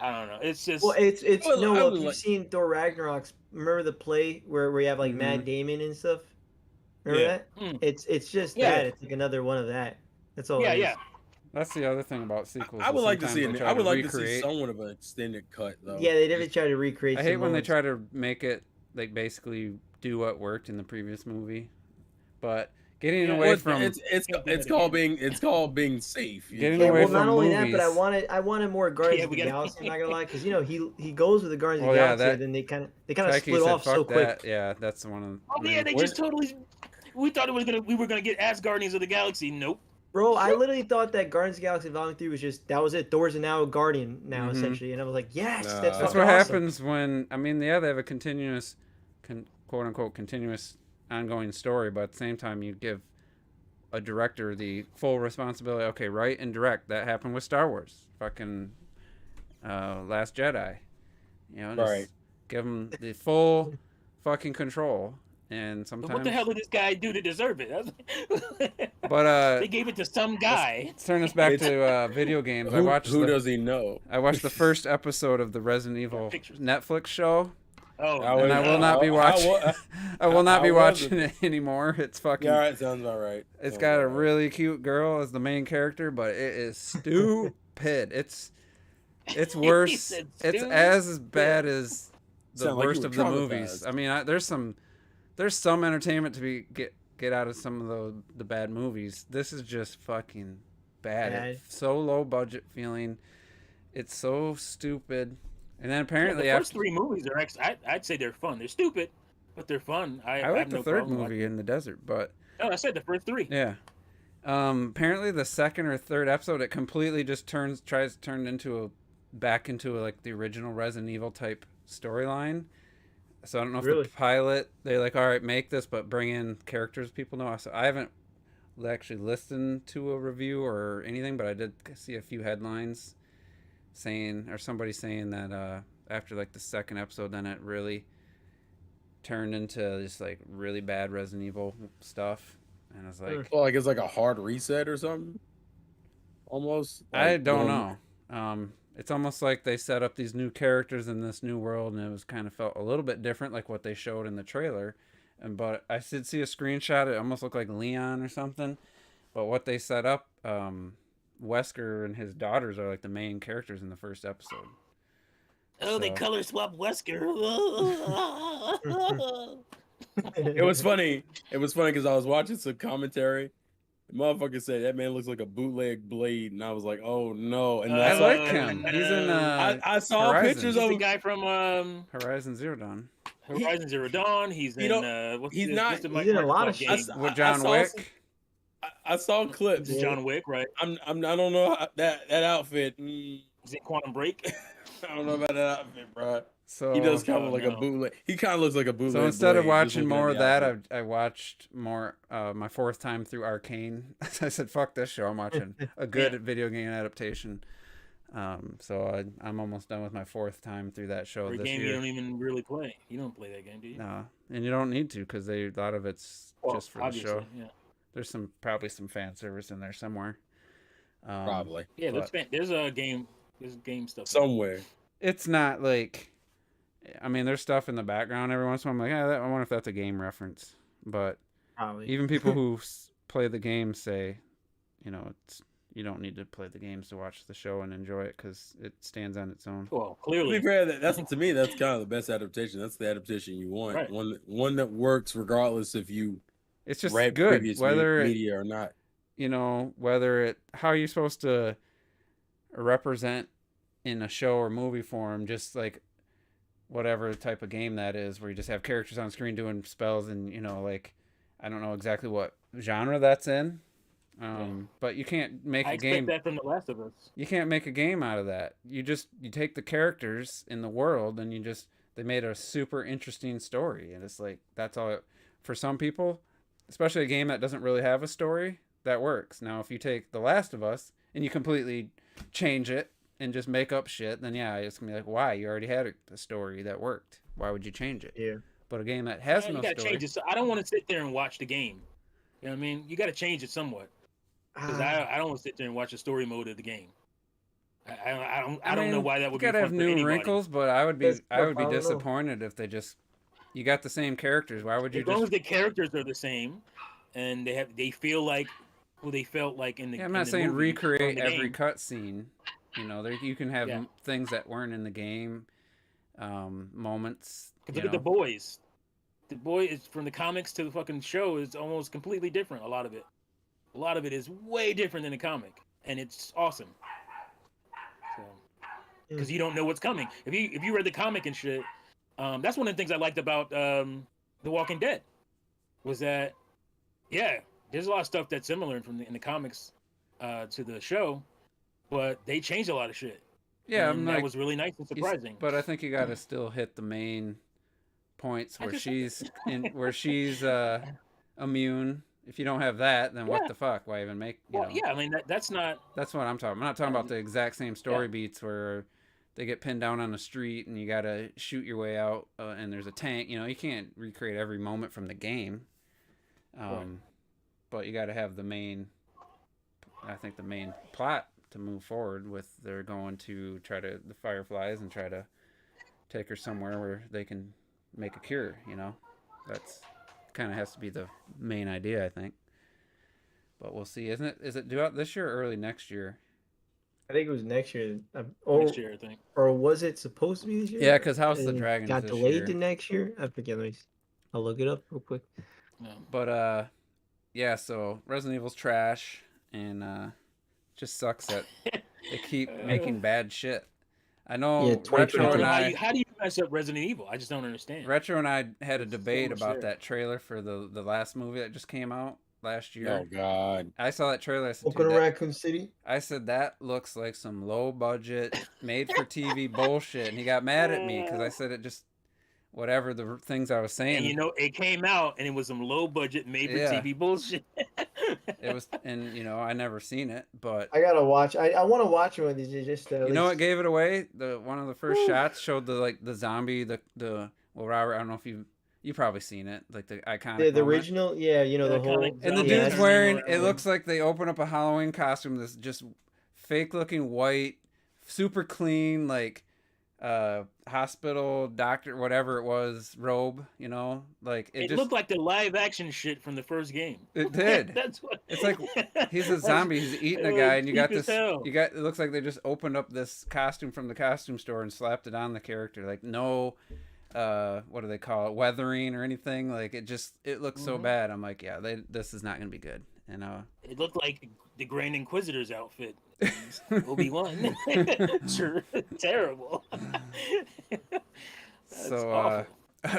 I don't know. It's just if you've seen Thor Ragnarok, remember the play where we have like Matt Damon and stuff. Remember that? It's just that. It's like another one of that. That's all. Yeah. That's the other thing about sequels. I would like to see it. I would like to see somewhat of an extended cut, though. Yeah, they never try to recreate. I hate when they try to make it like basically do what worked in the previous movie, but getting away from it's called being safe. Getting away from not only movies. that, but I wanted more Guardians of the Galaxy. I'm not gonna lie, because he goes with the Guardians of the Galaxy, and then they kind of split off so quick. Yeah, that's one of. Oh yeah, they just totally. We thought we were gonna get as Guardians of the Galaxy. Nope. Bro, I literally thought that Guardians of the Galaxy Volume 3 was just, that was it. Thor's now a Guardian now, essentially. And I was like, yes, that's what happens when, they have a continuous, quote-unquote, continuous ongoing story, but at the same time, you give a director the full responsibility. Okay, write and direct. That happened with Star Wars. Fucking Last Jedi. Just give them the full fucking control. And sometimes, what the hell did this guy do to deserve it? But they gave it to some guy. Let's turn this back to video games. Who does he know? I watched the first episode of the Resident Evil Netflix show. Oh, and I will not be watching. I will not be watching it anymore. It's fucking. Yeah, it sounds about right. It's got a really cute girl as the main character, but it is stupid. It's worse. It's as bad as the worst of the movies. I mean, there's some entertainment to get out of some of the bad movies. This is just fucking bad. It's so low budget feeling. It's so stupid. And then apparently the first 3 movies are I'd say they're fun. They're stupid, but they're fun. I like the third movie in the desert, but no, I said the first 3. Yeah. Apparently the second or third episode it completely just tries to turn back into like the original Resident Evil type storyline. So I don't know if the pilot, they're like, all right, make this, but bring in characters people know. So I haven't actually listened to a review or anything, but I did see a few headlines somebody saying that after like the second episode, then it really turned into this like really bad Resident Evil stuff. And I was like, well, like it's like a hard reset or something. Almost. Like, I don't know. It's almost like they set up these new characters in this new world, and it was kind of felt a little bit different, like what they showed in the trailer. But I did see a screenshot; it almost looked like Leon or something. But what they set up, Wesker and his daughters are like the main characters in the first episode. Oh, they color swap Wesker. It was funny. It was funny because I was watching some commentary. The motherfucker said that man looks like a bootleg Blade, and I was like, "Oh no!" And I like him. He's in. I saw Horizon. pictures of the guy from Horizon Zero Dawn. Horizon Zero Dawn. He's in. He's in a lot of shit. With John Wick. I saw clips. John Wick, right? I don't know that outfit. He's in Quantum Break. I don't know about that outfit, bro. So he does kind of like a bootleg. He kind of looks like a bootleg. So instead of watching more of that, I watched more. My 4th time through Arcane. I said, "Fuck this show." I'm watching a good video game adaptation. So I'm almost done with my 4th time through that show. A game you don't even really play. You don't play that game, do you? No, and you don't need to because a lot of it's just for the show. Yeah. there's probably some fan service in there somewhere. Probably. Yeah, there's a game. There's game stuff somewhere. It's not like, I mean, there's stuff in the background every once in a while. I'm like, I wonder if that's a game reference. But Probably. even people who play the game say, you know, you don't need to play the games to watch the show and enjoy it because it stands on its own. Well, clearly, to be fair, to me, that's kind of the best adaptation. That's the adaptation you want. Right. One that works regardless if you it's just read good previous whether media or not. You know, how you're supposed to represent in a show or movie form, just like whatever type of game that is, where you just have characters on screen doing spells, and you know, like, I don't know exactly what genre that's in. But you can't make a game. I expect that from The Last of Us. You can't make a game out of that. You take the characters in the world and they made a super interesting story, and it's like that's all. For some people, especially a game that doesn't really have a story, that works. Now, if you take The Last of Us and you completely change it and just make up shit, then yeah, it's gonna be like, why? You already had a story that worked. Why would you change it? Yeah. But a game that has no you gotta story. change it. So I don't want to sit there and watch the game. You know what I mean? You got to change it somewhat. Because I don't want to sit there and watch the story mode of the game. I don't know why that would be. You gotta have new wrinkles, but I would be don't disappointed if they just. You got the same characters. Why would you as long as the characters are the same, and they feel like who they felt like in the. Yeah, I'm not saying recreate every cutscene. You know, you can have things that weren't in the game, moments. Look at the boys. The boy is from the comics to the fucking show is almost completely different. A lot of it is way different than the comic, and it's awesome. So, because you don't know what's coming. If you read the comic and shit, that's one of the things I liked about The Walking Dead, was that there's a lot of stuff that's similar in the comics to the show, but they changed a lot of shit. Yeah, and that was really nice and surprising. But I think you got to still hit the main points where she's immune. If you don't have that, then what the fuck? Why even make? You know? I mean that's not. That's what I'm talking. I'm not talking about the exact same story beats where they get pinned down on the street and you gotta shoot your way out, and there's a tank. You know, you can't recreate every moment from the game. But you got to have the main. I think the main plot to move forward with. They're going to the Fireflies and try to take her somewhere where they can make a cure. You know, that's. Kind of has to be the main idea, I think. But we'll see. Is it due out this year or early next year? I think it was next year. Next year, I think. Or was it supposed to be this year? Yeah, because House of the Dragon got delayed to next year. I forget. I'll look it up real quick. Yeah. But so Resident Evil's trash, and just sucks that they keep making bad shit. I know Retro and I. How do you mess up Resident Evil? I just don't understand. Retro and I had a debate about that trailer for the last movie that just came out last year. Oh God! I saw that trailer. I said, Welcome to Raccoon City. I said that looks like some low budget, made for TV bullshit, and he got mad at me because I said it just whatever the things I was saying. And you know, it came out and it was some low budget, made for TV bullshit. It was, and you know, I never seen it, but I gotta watch. I want to watch one of these. Just you know what gave it away? One of the first shots showed the zombie, Robert. I don't know if you probably seen it, like the iconic. The original, yeah, you know the whole. And the dude's wearing. It looks like they open up a Halloween costume. This just fake looking white, super clean, like hospital doctor, whatever it was, robe, you know, like it looked like the live action shit from the first game. It did. That's what it's like. He's a zombie. He's eating a guy, and you got this. It looks like they just opened up this costume from the costume store and slapped it on the character. Like no, what do they call it? Weathering or anything. Like it looks so bad. I'm like, yeah, this is not gonna be good. And it looked like the Grand Inquisitor's outfit. Obi-Wan. Terrible. So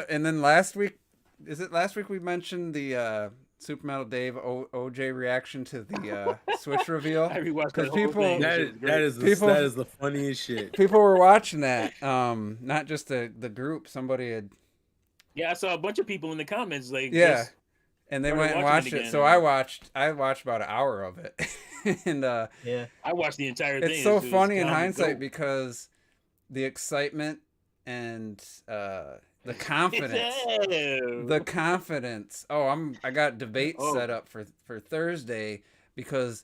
and then last week we mentioned the Super Metal Dave OJ reaction to the Switch reveal? I rewatched that people that is the funniest shit. People were watching that, not just the group. Somebody had. Yeah, I saw a bunch of people in the comments like. Yeah. And they went and watched it. So I watched about an hour of it. And I watched the entire thing. It's so funny in hindsight because the excitement and the confidence. Oh, I got debates set up for Thursday because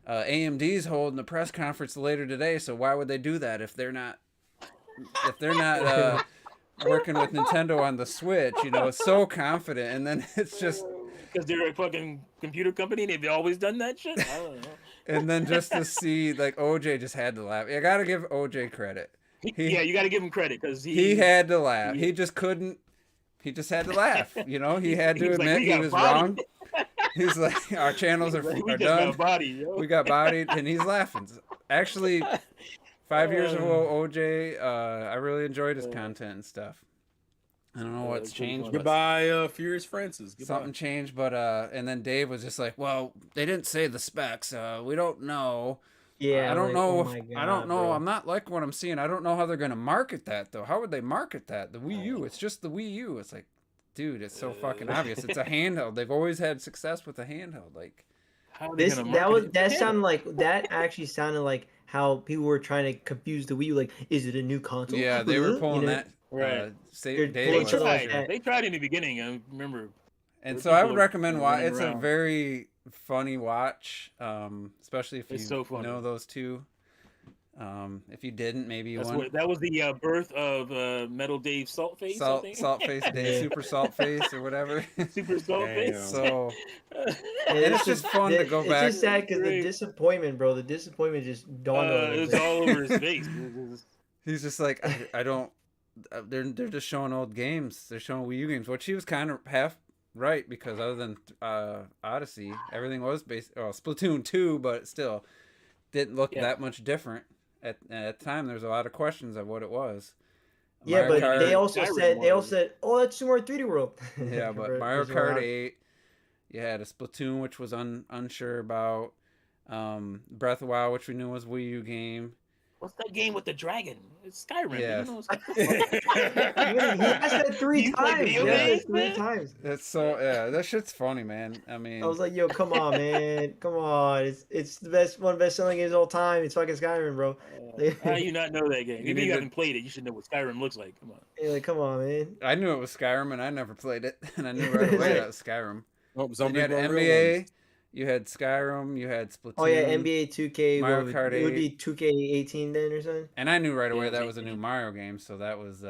AMD's holding the press conference later today. So why would they do that if they're not working with Nintendo on the Switch? You know, so confident, and then it's just because they're a fucking computer company and they've always done that shit. I don't know. And then just to see, like, OJ just had to laugh. I gotta give OJ credit. You gotta give him credit because he had to laugh. He just couldn't. He just had to laugh. You know, he had to admit he was wrong. He's like, our channels are done. We got bodied, and he's laughing. Actually, 5 years ago, OJ, I really enjoyed his content and stuff. I don't know what's changed. Goodbye, Furious Francis. Goodbye. Something changed, but and then Dave was just like, "Well, they didn't say the specs. We don't know. Yeah, I don't know. Oh God, I don't know. bro. I'm not liking what I'm seeing. I don't know how they're gonna market that though. How would they market that? The Wii U. It's just the Wii U. It's like, dude, it's so fucking obvious. It's a handheld. They've always had success with a handheld. Like, that actually sounded like how people were trying to confuse the Wii U. Like, is it a new console? Yeah, they were pulling that. Right. They tried in the beginning. I remember. And so I would recommend why it's a very funny watch, especially if you know those two. If you didn't, maybe you want. That was the birth of Metal Dave Saltface. Saltface Dave, Super Saltface or whatever. Super Saltface. So and it's just fun to go back. It's just sad because the disappointment, bro. The disappointment just dawned on him. It was all over his face. He's just like, I don't. They're just showing old games. They're showing Wii U games, which he was kind of half right because other than Odyssey, everything was based. Oh, Splatoon 2, but still didn't look that much different. At the time, there was a lot of questions of what it was. Yeah, Mario Kart, they also said, "Oh, that's Super Mario 3D World." Yeah, but Mario Kart 8, you had a Splatoon, which was unsure about. Breath of the Wild, which we knew was Wii U game. What's that game with the dragon? It's Skyrim. Yeah. You know, he asked that three times. That's so that shit's funny, man. I mean, I was like, yo, come on, man, come on. It's the one of the best selling games of all time. It's fucking Skyrim, bro. How do you not know that game? If you haven't played it, you should know what Skyrim looks like. Come on. Yeah, like, come on, man. I knew it was Skyrim, and I never played it, and I knew right away that was Skyrim. Oh, you had NBA. You had Skyrim, you had Splatoon. Oh yeah, NBA 2K. Mario Kart 8. It would be 2K18 then or something. And I knew right away that was a new Mario game, so that was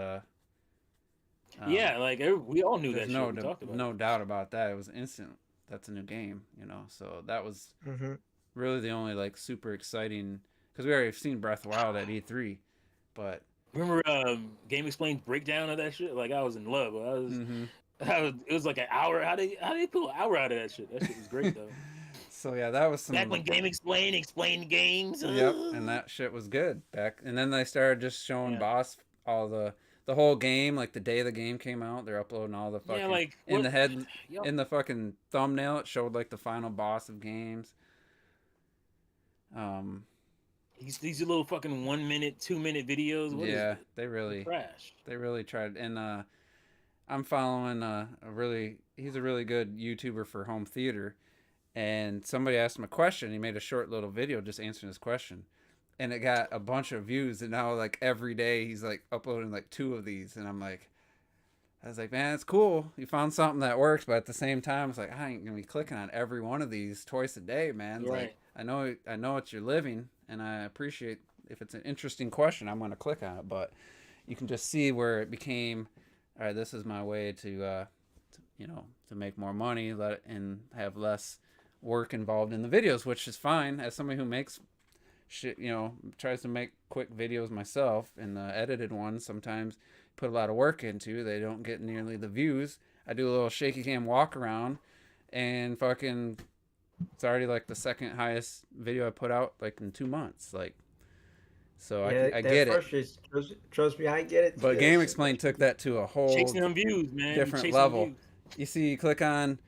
yeah, like we all knew that. No doubt about that. It was instant. That's a new game, you know. So that was really the only like super exciting because we already seen Breath of the Wild at E3, but remember Game Explained breakdown of that shit? Like I was in love. It was like an hour. How they pull an hour out of that shit? That shit was great though. So yeah, that was some. Back when Game explained games. Yep, and that shit was good back. And then they started just showing boss all the whole game. Like the day the game came out, they're uploading all the fucking in the fucking thumbnail. It showed like the final boss of games. These little fucking 1 minute, 2 minute videos. They really trash. They really tried. And I'm following he's a really good YouTuber for home theater. And somebody asked him a question. He made a short little video just answering his question. And it got a bunch of views. And now, like, every day he's, like, uploading, like, 2 of these. And I was like, man, it's cool. You found something that works. But at the same time, it's like, I ain't going to be clicking on every one of these twice a day, man. Right. Like, I know it's your living. And I appreciate if it's an interesting question, I'm going to click on it. But you can just see where it became, all right, this is my way to make more money and have less work involved in the videos, which is fine as somebody who makes shit, tries to make quick videos myself, and the edited ones sometimes put a lot of work into. They don't get nearly the views. I do a little shaky cam walk around and fucking it's already like the second highest video I put out like in 2 months. Like, so I get it. Trust me, I get it. But Game Explained took that to a whole chasing them views, man. different level. You see, you click on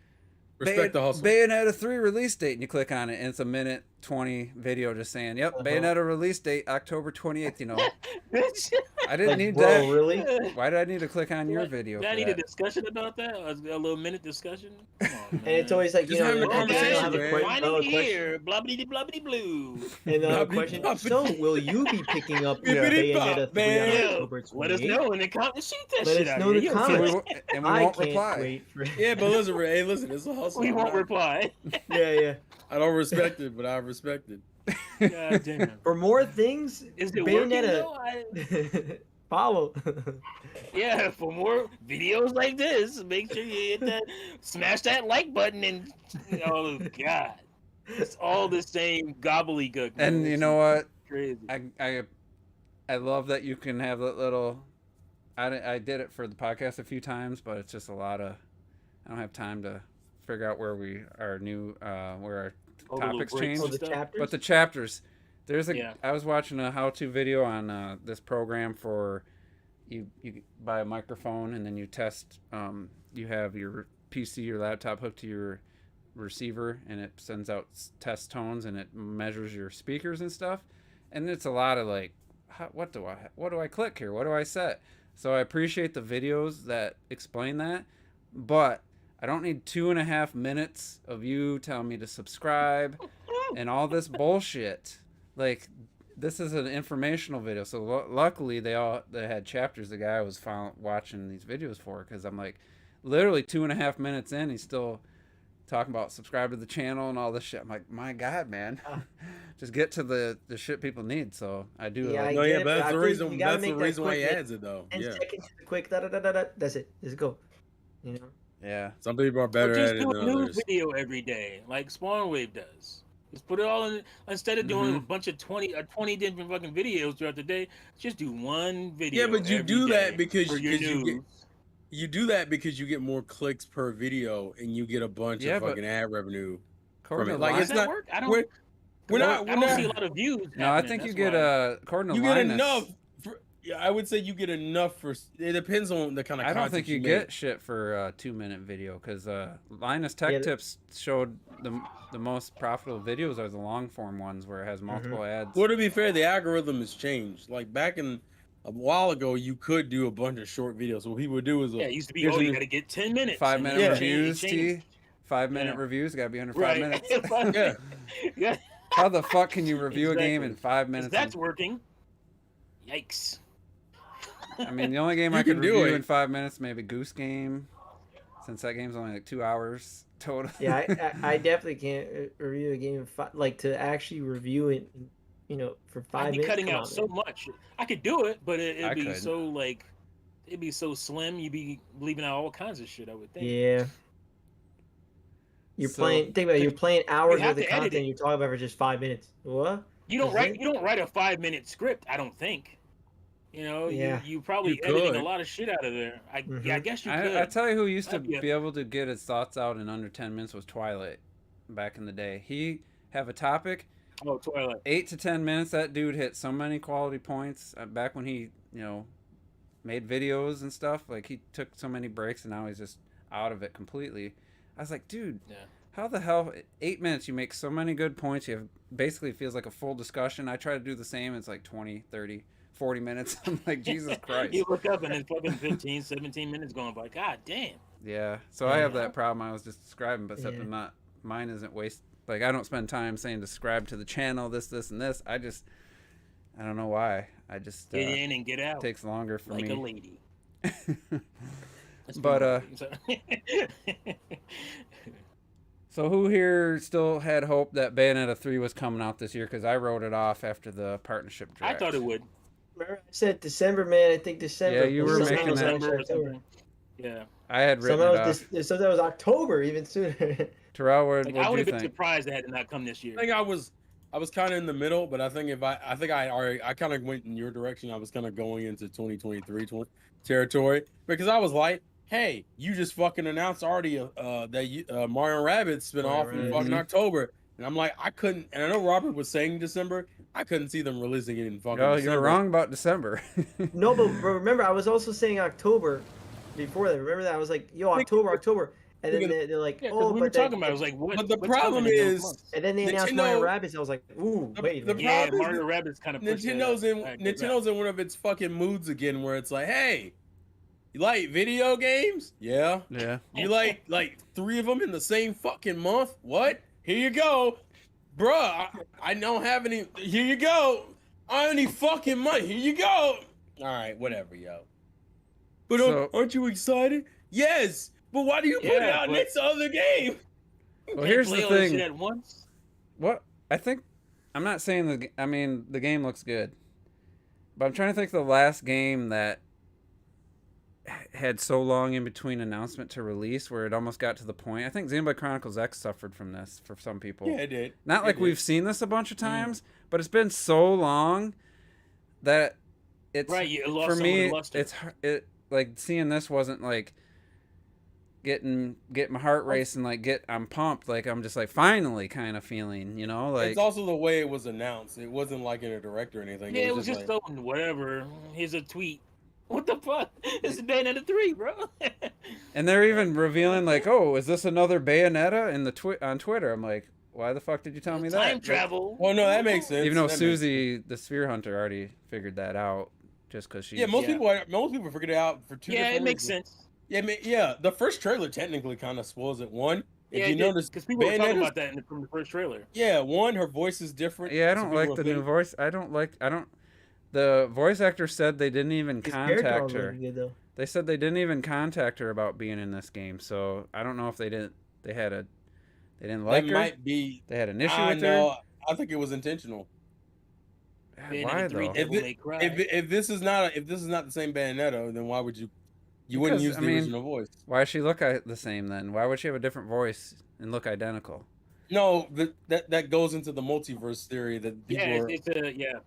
Respect the hustle. Bayonetta 3 release date, and you click on it, and it's 1 minute 20 video just saying, "Yep, Bayonetta release date October 28th." You know, I didn't Like, need bro, that. really? Why did I need to click on your video? Do I for need that? a discussion about that? A little minute discussion? Come on, man. And it's always like, Just having a conversation, have a man. question. Finally here, blubbity blubbity blue. And the Blubbity question, blubbity. so will you be picking up Yeah. Bayonetta 3 on Man. October 28th? Let us know in the comments. Shoot that Let shit us out know in here. the You don't So feel we comments. like- and we I won't can't reply. wait for Yeah, but listen, hey, listen, it's a hustle. We won't reply. yeah. I don't respect it, but I respect it. God damn. For more things, Is it working Bayonetta. though? Follow. Yeah, for more videos like this, make sure you hit that, smash that like button, and oh god, it's all the same gobbledygook. Man. And you It's know what? Crazy. I love that you can have that little. I did it for the podcast a few times, but it's just a lot of. I don't have time to figure out where our All the little topics breaks change. and the stuff. chapters. But the chapters, Yeah. I was watching a how-to video on this program for you buy a microphone and then you test. You have your PC or laptop hooked to your receiver and it sends out test tones and it measures your speakers and stuff. And it's a lot of like, what do I click here? What do I set? So I appreciate the videos that explain that, but I don't need 2.5 minutes of you telling me to subscribe and all this bullshit. Like, this is an informational video. So luckily they had chapters the guy was watching these videos for, because I'm like, literally 2.5 minutes in, he's still talking about subscribe to the channel and all this shit. I'm like, my God, man, just get to the shit people need. So I do. Yeah, like, No, get yeah, it, but that's I the think reason. you gotta That's the make that reason why he quick, adds it, though. 10 Yeah. seconds, quick, that's it. Let's go. You know? yeah. Some people are better Or at just it do than a news others. video every day, like Spawn Wave does. Just put it all in. Instead of doing Mhm. a bunch of 20 different fucking videos throughout the day, just do one video. Yeah, but you every do that day because for your you get news. you do that because you get more clicks per video and you get a bunch Yeah, of but fucking ad revenue from According it. to Like, Linus- it's Does that not. work? I don't. We're not. I We're don't not. see a lot of views. no, I happening, think you that's get why. according to You get Linus, enough. Yeah, I would say you get enough for. It depends on the kind of. I don't content think you make. get shit for a 2-minute video, because Linus Tech Yeah, Tips showed the most profitable videos are the long form ones where it has multiple ads. Well, to be fair, the algorithm has changed. Like back in a while ago, you could do a bunch of short videos. What people would do is, Yeah, it used to be. here's Oh, a you new- got to get 10 minutes. 5-minute Yeah. reviews, It T. changed. 5-minute Yeah. reviews got to be under 5 Right. minutes. Yeah. Yeah. How the fuck can you review a game in Exactly. 5 If minutes? that's working. Yikes. I mean, the only game You I could can do review it. in 5 minutes, maybe Goose Game, since that game's only like 2 hours total. Yeah, I definitely can't review a game like to actually review it, you know, for 5 I'd be minutes. cutting Come out on, so man. much. I could do it, but I it'd be couldn't. so like, it'd be so slim. You'd be leaving out all kinds of shit. I would think. Yeah. You're So- playing. Think about it. You're playing hours have worth of to edit content. it. You're talking about for just 5 minutes. What? You don't Is write. it? You don't write a 5-minute script. I don't think. You know. Yeah. You probably You editing could. a lot of shit out of there. Yeah, I Mhm. guess you could. I tell you who used to That'd be a- be able to get his thoughts out in under 10 minutes was Twilight back in the day. He have a topic, Oh, Twilight. 8 to 10 minutes. That dude hit so many quality points back when he, made videos and stuff. Like, he took so many breaks and now he's just out of it completely. I was like, dude, Yeah. how the hell 8 minutes you make so many good points. You have basically feels like a full discussion. I try to do the same. It's like 20, 30, 40 minutes. I'm like, Jesus Christ. You look up and it's fucking 15, 17 minutes going by. God damn. Yeah, so I have Yeah. that problem I was just describing, but except Yeah. mine isn't waste. Like, I don't spend time saying subscribe to the channel, this, and this. I don't know why. I just Get in and get out. takes longer for like me. a lady. That's But, pretty much- So who here still had hope that Bayonetta 3 was coming out this year? Because I wrote it off after the partnership I direct. thought it would. Remember I said December, man. I think December. Yeah, you were Sometimes making it was that- December or October. something. Yeah. I had written Sometimes it off. sometimes it was October, even sooner. Terrell, what Like, do I would you have been think? surprised that had not come this year. I think I was kind of in the middle, but I think I kind of went in your direction. I was kind of going into 2023 territory because I was like, hey, you just fucking announced already that Mario Rabbids spin off in Rabbids. fucking October, and I'm like, I couldn't. And I know Robert was saying December. I couldn't see them releasing it in fucking. No, December. you're wrong about December. No, but remember, I was also saying October before that. Remember that? I was like, yo, October. and then they're like, yeah, oh, we but were talking about. I was like, what? But the what's problem coming in those is, months? and then they announced Mario Rabbids. I was like, ooh, wait a minute. Yeah, problem is Mario Rabbids kind of pushed Nintendo's in one of its fucking moods again, where it's like, hey, you like video games? Yeah. Yeah. You like 3 of them in the same fucking month? What? Here you go, bruh. I don't have any. Here you go. I don't need fucking money. Here you go. All right, whatever, yo. But So- aren't you excited? Yes. But why do you put it out next to other game? Well, here's the Play all this thing. shit at once. What I think, I'm not saying I mean, the game looks good, but I'm trying to think of the last game that had so long in between announcement to release where it almost got to the point. I think Xenoblade Chronicles X suffered from this for some people. Yeah, it did. Not like we've seen this a bunch of times, but it's been so long that it's Right, you lost for some of me. the luster. It like seeing this wasn't like getting my heart racing, like I'm pumped, like I'm just like finally kind of feeling, you know, like it's also the way it was announced. It wasn't like in a direct or anything. Yeah, it was just like, so whatever. Here's a tweet. What the fuck? This is Bayonetta 3, bro. and they're even revealing like, oh, is this another Bayonetta in the on Twitter? I'm like, why the fuck did you tell me that? Time travel. Well, no, that makes sense. Even though That makes Susie, the Sphere Hunter, already figured that out, just because she. Yeah, most people figured it out for 2 different Yeah, it makes reasons. sense. Yeah, the first trailer technically kind of spoils it. One, if you notice, because people were talking Bayonetta's- about that from the first trailer. Yeah, one, her voice is different. Yeah, I so don't people like the think- new voice. I don't. The voice actor said they didn't even His character contact was her. looking good, though. They said they didn't even contact her about being in this game. So I don't know if they didn't. They didn't like That her. might be. They had an issue I with know. I think it was intentional. her. Bayonetta Why 3 though? Devil May Cry. If this is not the same Bayonetta, then why would you wouldn't use Because, the original voice? Why does she look the same then? Why would she have a different voice and look identical? No, that goes into the multiverse theory that people yeah, are.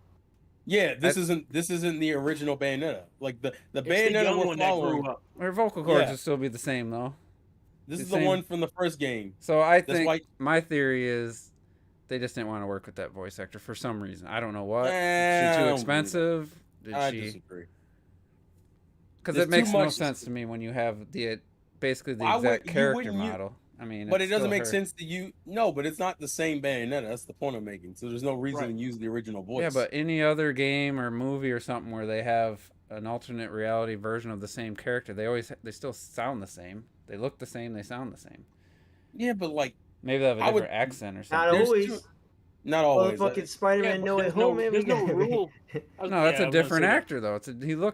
yeah. This isn't the original Bayonetta. Like the It's Bayonetta young we're one that following. grew up. Her vocal cords Yeah. would still be the same though. This is the the same- one from the first game. So I That's think why- my theory is they just didn't want to work with that voice actor for some reason. I don't know what. I Is she don't too believe expensive? Did I she? disagree. Because There's it makes too no much- sense to me when you have basically the Why would- exact you character wouldn't use- model. I mean, But it it's doesn't still make her. sense to you. No, but it's not the same Bayonetta. That's the point I'm making. So there's no reason Right. to use the original voice. Yeah, but any other game or movie or something where they have an alternate reality version of the same character, they still sound the same. They look the same. They sound the same. yeah, but like Maybe they have a I would- different accent or Not something. There's always. two- not always. Fucking Spider-Man No Way Home, man. There's no rule. No, that's a different actor though.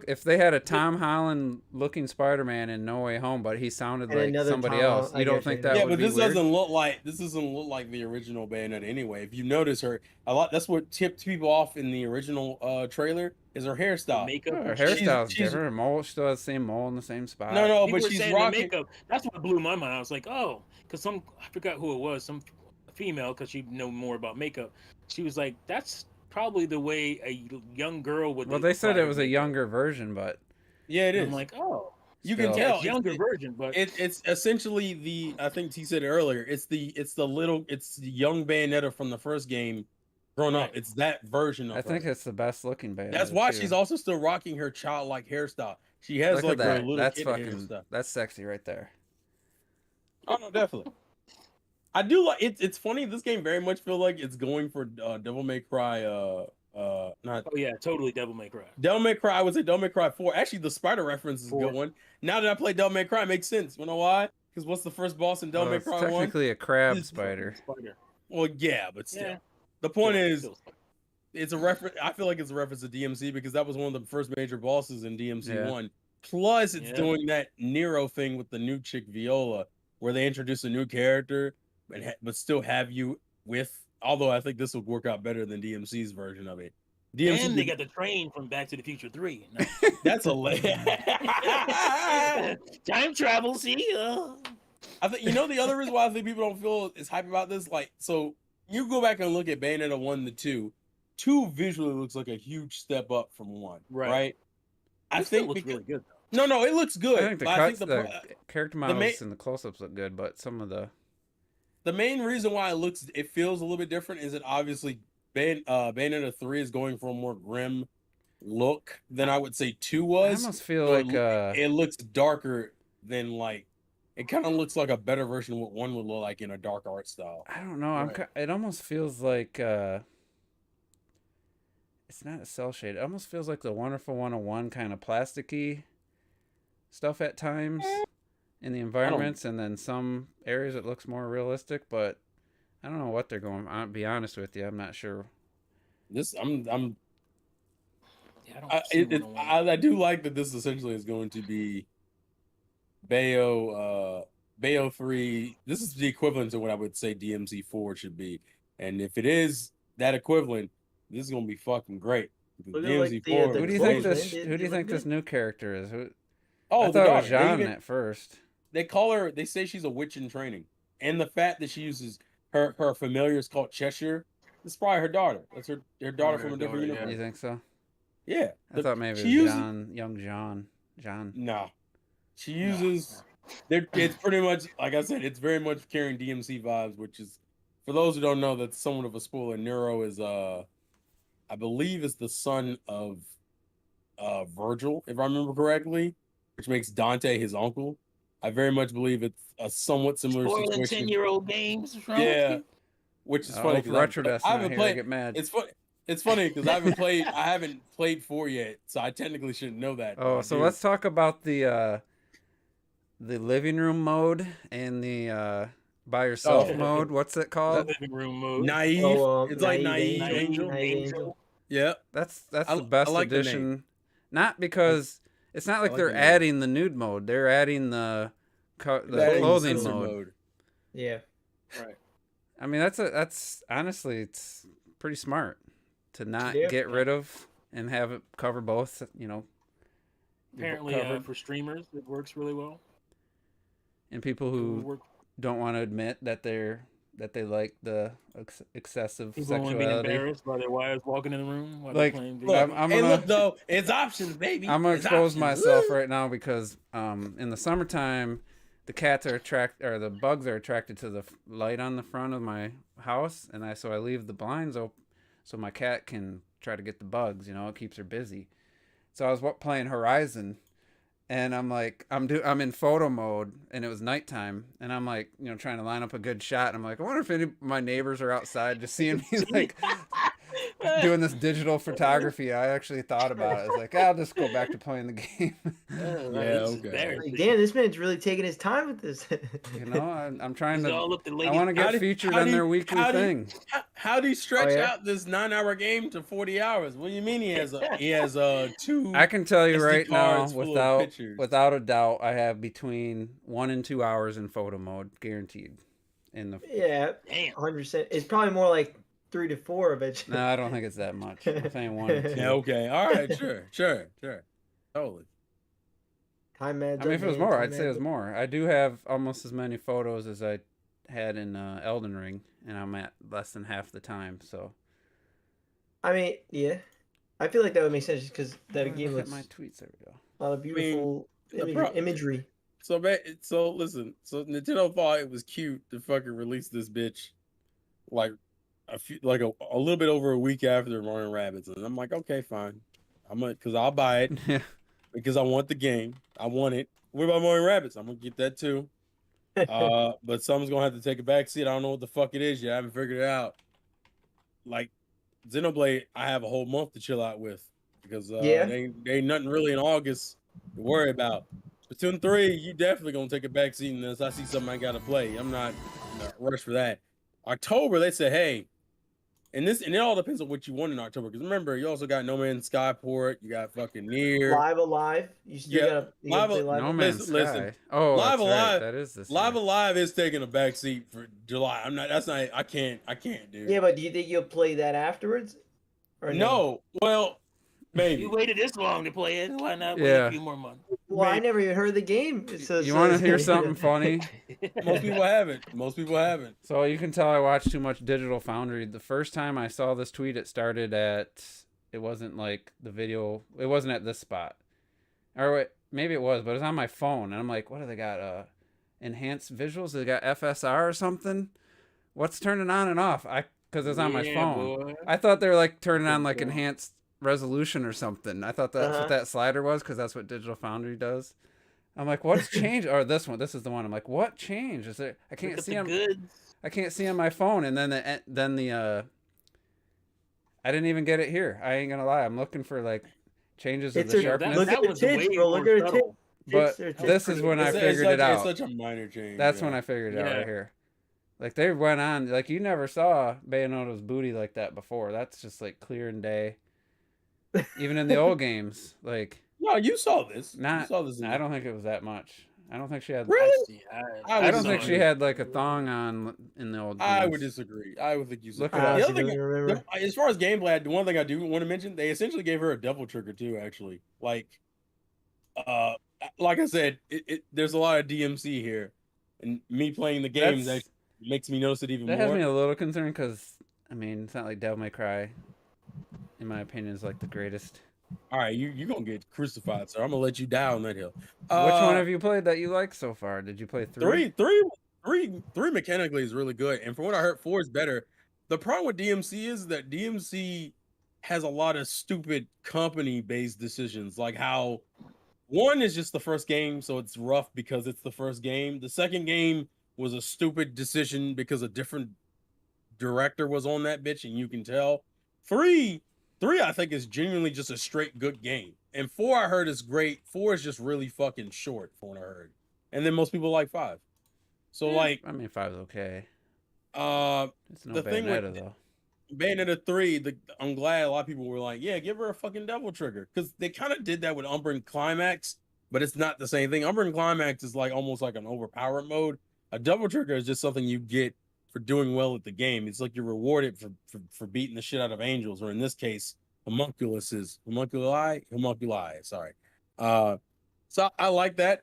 If they had a Tom Holland looking Spider-Man in No Way Home, but he sounded And like another somebody Tom else, Holland- I you don't get think you. that Yeah, would but be this weird? doesn't look like the original Bayonetta anyway. If you notice her a lot, that's what tipped people off in the original trailer is her hairstyle. Makeup. Her She's- hairstyle's she's- different. Her mole, she still has the same mole in the same spot. No, People but were she's saying the rocking. makeup. That's what blew my mind. I was like, oh, because I forgot who it was, some female, because she know more about makeup. She was like, that's probably the way a young girl would. Well, they said apply it her was a makeup. younger version, but Yeah, it And is. I'm like, oh, You can still- tell it's younger version, but it's essentially I think T said it earlier. It's the young Bayonetta from the first game grown up. Right. It's that version of I think her. it's the best looking band. That's why she's also still rocking her childlike hairstyle. She has Look at like her that. little That's kid fucking. hairstyle. That's sexy right there. Oh no, definitely. I do like it's funny. This game very much feel like it's going for Devil May Cry. Not oh yeah, totally Devil May Cry. Devil May Cry. I would say Devil May Cry 4. Actually, the spider reference is a 4. good one. Now that I play Devil May Cry, it makes sense. You know why? Because what's the first boss in Devil May It's Cry 1? technically a crab This- spider. Spider. Well, yeah, but still. Yeah. The point is, Still- it's a reference. I feel like it's a reference to DMC because that was one of the first major bosses in DMC Yeah. 1. Plus, it's Yeah. doing that Nero thing with the new chick Viola, where they introduce a new character, but still have you with. Although I think this will work out better than DMC's version of it. DMC, and they got the train from Back to the Future 3. that's hilarious. Time travel, see? I think the other reason why I think people don't feel as hype about this, like, so you go back and look at Bayonetta 1 to 2. 2 visually looks like a huge step up from 1, right? I It still think looks because, really good. Though. no, it looks good. I think the but cuts, the the character models ma- and the close-ups look good, but some of the main reason why it feels a little bit different is that obviously Bayonetta 3 is going for a more grim look than I would say 2 I was. almost feel So like it looks darker than like it kind of looks like a better version of what one would look like in a dark art style. I don't know. Right. It almost feels like it's not a cell shade. It almost feels like the Wonderful 101 kind of plasticky stuff at times in the environments, and then some areas it looks more realistic. But I don't know what they're going. I'll be honest with you, I'm not sure. I'm. Yeah, I do like that this essentially is going to be Bayo 3. This is the equivalent to what I would say DMC 4 should be. And if it is that equivalent, this is gonna be fucking great. DMC 4. Who do you think this new character is? I thought it was Jean at first. They call her. They say she's a witch in training, and the fact that she uses her familiar is called Cheshire. This is probably her daughter. That's her daughter from a different universe. You think so? Yeah. I thought maybe it was young John. Nah. She uses. It's pretty much like I said. It's very much carrying DMC vibes, which is, for those who don't know, that's somewhat of a spoiler. Nero is I believe is the son of Virgil, if I remember correctly, which makes Dante his uncle. I very much believe it's a somewhat similar situation. 10-year-old games. Yeah, which is funny because I haven't played. Get mad. It's funny because I haven't played 4 yet, so I technically shouldn't know that. Oh, so let's talk about the living room mode and the by yourself mode. What's it called? The living room mode. Naive. It's like Naive Angel. Yeah, that's the best addition. Not because it's not like they're adding the nude mode. They're adding the clothing mode. Yeah. Right. I mean, that's honestly, it's pretty smart to not get rid of and have it cover both. Apparently, for streamers, it works really well. And people who don't want to admit that they like the excessive people sexuality. People being embarrassed by their wives walking in the room while like, they're playing video. Look though, it's options, baby. I'm gonna expose myself right now because in the summertime, the bugs are attracted to the light on the front of my house, and I leave the blinds open so my cat can try to get the bugs. It keeps her busy. So I was playing Horizon. And I'm like, I'm in photo mode, and it was nighttime, and I'm like, trying to line up a good shot. And I'm like, I wonder if any of my neighbors are outside just seeing me like doing this digital photography. I actually thought about it. I was like, I'll just go back to playing the game. Okay. Like, damn, this man's really taking his time with this. I'm trying to. I want to get featured on their weekly thing. How do you stretch out this 9-hour game to 40 hours? What do you mean he has 2? I can tell you SD right now, cards without a doubt, I have between 1 and 2 hours in photo mode, guaranteed. Yeah, 100%. It's probably more like 3 to 4 eventually. No, I don't think it's that much. I'm saying 1 and 2. Yeah, okay, all right, sure, totally. Time man. I mean, if it was more, I'd say it was more. I do have almost as many photos as I had in Elden Ring, and I'm at less than half the time. So, I mean, yeah, I feel like that would make sense because that game looks. My tweets. There we go. A lot of beautiful imagery. So listen. So Nintendo thought it was cute to fucking release this bitch, like a little bit over a week after Mario Rabbids, and I'm like, okay, fine, because I'll buy it. Yeah. Because I want the game. I want it. What about Mario Rabbids? I'm gonna get that too. But someone's gonna have to take a back seat. I don't know what the fuck it is yet. I haven't figured it out. Like Xenoblade, I have a whole month to chill out with because there ain't nothing really in August to worry about. Splatoon 3, you definitely gonna take a back seat unless I see something I gotta play. I'm not in a rush for that. October, they said, hey, and it all depends on what you want in October. Because remember, you also got No Man's Sky port. You got fucking Nier. Live Alive. You still gotta play Live No Man's Sky. Listen. Oh, Live Alive. Right. That is this. Live Alive is taking a back seat for July. I can't, dude. Yeah, but do you think you'll play that afterwards? Or no? Well, maybe. You waited this long to play it. Why not wait a few more months? Well, I never even heard the game. You want to hear something funny? Most people haven't. So you can tell I watched too much Digital Foundry. The first time I saw this tweet, it wasn't like the video. It wasn't at this spot. Or wait, maybe it was, but it was on my phone. And I'm like, what do they got? Enhanced visuals? They got FSR or something? What's turning on and off? Because it's on my phone. Boy. I thought they were like turning on like enhanced resolution or something. I thought that's what that slider was because that's what Digital Foundry does. I'm like, what's changed? Or this one, this is the one. I'm like, what changed? Is it? I can't see I can't see on my phone. And then I didn't even get it here. I ain't gonna lie. I'm looking for like changes of the sharpness. Look at the tits, bro. Look at the tits. But this is when I figured it out. It's such a minor change. That's when I figured it out right here. Like they went on, like you never saw Bayonetta's booty like that before. That's just like clear and day. Even in the old games, like. No, you saw this. You saw this. I don't think it was that much. I don't think she had. Really? I don't think she had like a thong on in the old games. I would disagree. I would think you. Look at the other thing, as far as gameplay, the one thing I do want to mention, they essentially gave her a devil trigger too. Actually, like I said, there's a lot of DMC here, and me playing the games that makes me notice it even more. That has me a little concerned because I mean, it's not like Devil May Cry, in my opinion, is like the greatest. All right, you're gonna get crucified, so I'm gonna let you die on that hill. Which one have you played that you like so far? Did you play 3? Three mechanically is really good, and from what I heard, 4 is better. The problem with DMC is that DMC has a lot of stupid company-based decisions, like how 1 is just the first game, so it's rough because it's the first game. The second game was a stupid decision because a different director was on that bitch, and you can tell. 3, I think, is genuinely just a straight good game. And 4, I heard, is great. 4 is just really fucking short, from what I heard. And then most people like 5. So, like... I mean, 5 is okay. It's no Bayonetta, though. Bayonetta 3, I'm glad a lot of people were like, yeah, give her a fucking devil trigger. Because they kind of did that with Umber and Climax, but it's not the same thing. Umber and Climax is like almost like an overpowered mode. A devil trigger is just something you get for doing well at the game. It's like you're rewarded for beating the shit out of angels, or in this case, homunculi. Sorry. So I like that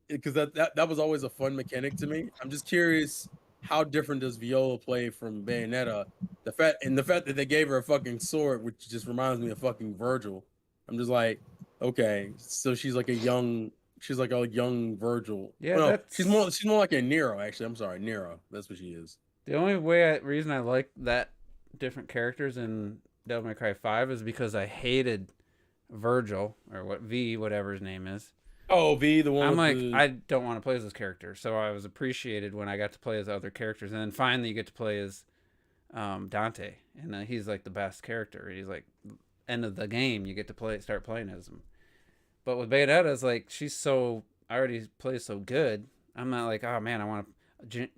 because that was always a fun mechanic to me. I'm just curious, how different does Viola play from Bayonetta? The fact that they gave her a fucking sword, which just reminds me of fucking Virgil. I'm just like, okay, so she's like a young Virgil. Yeah, no, she's more like a Nero, actually. I'm sorry, Nero. That's what she is. The only reason I like that different characters in Devil May Cry 5 is because I hated Virgil, or whatever his name is. Oh, V, the one. I'm like, I don't want to play as this character, so I was appreciated when I got to play as other characters, and then finally you get to play as Dante, and he's like the best character. He's like end of the game, you get to start playing as him. But with Bayonetta, it's like I already play so good. I'm not like, oh man, I want to.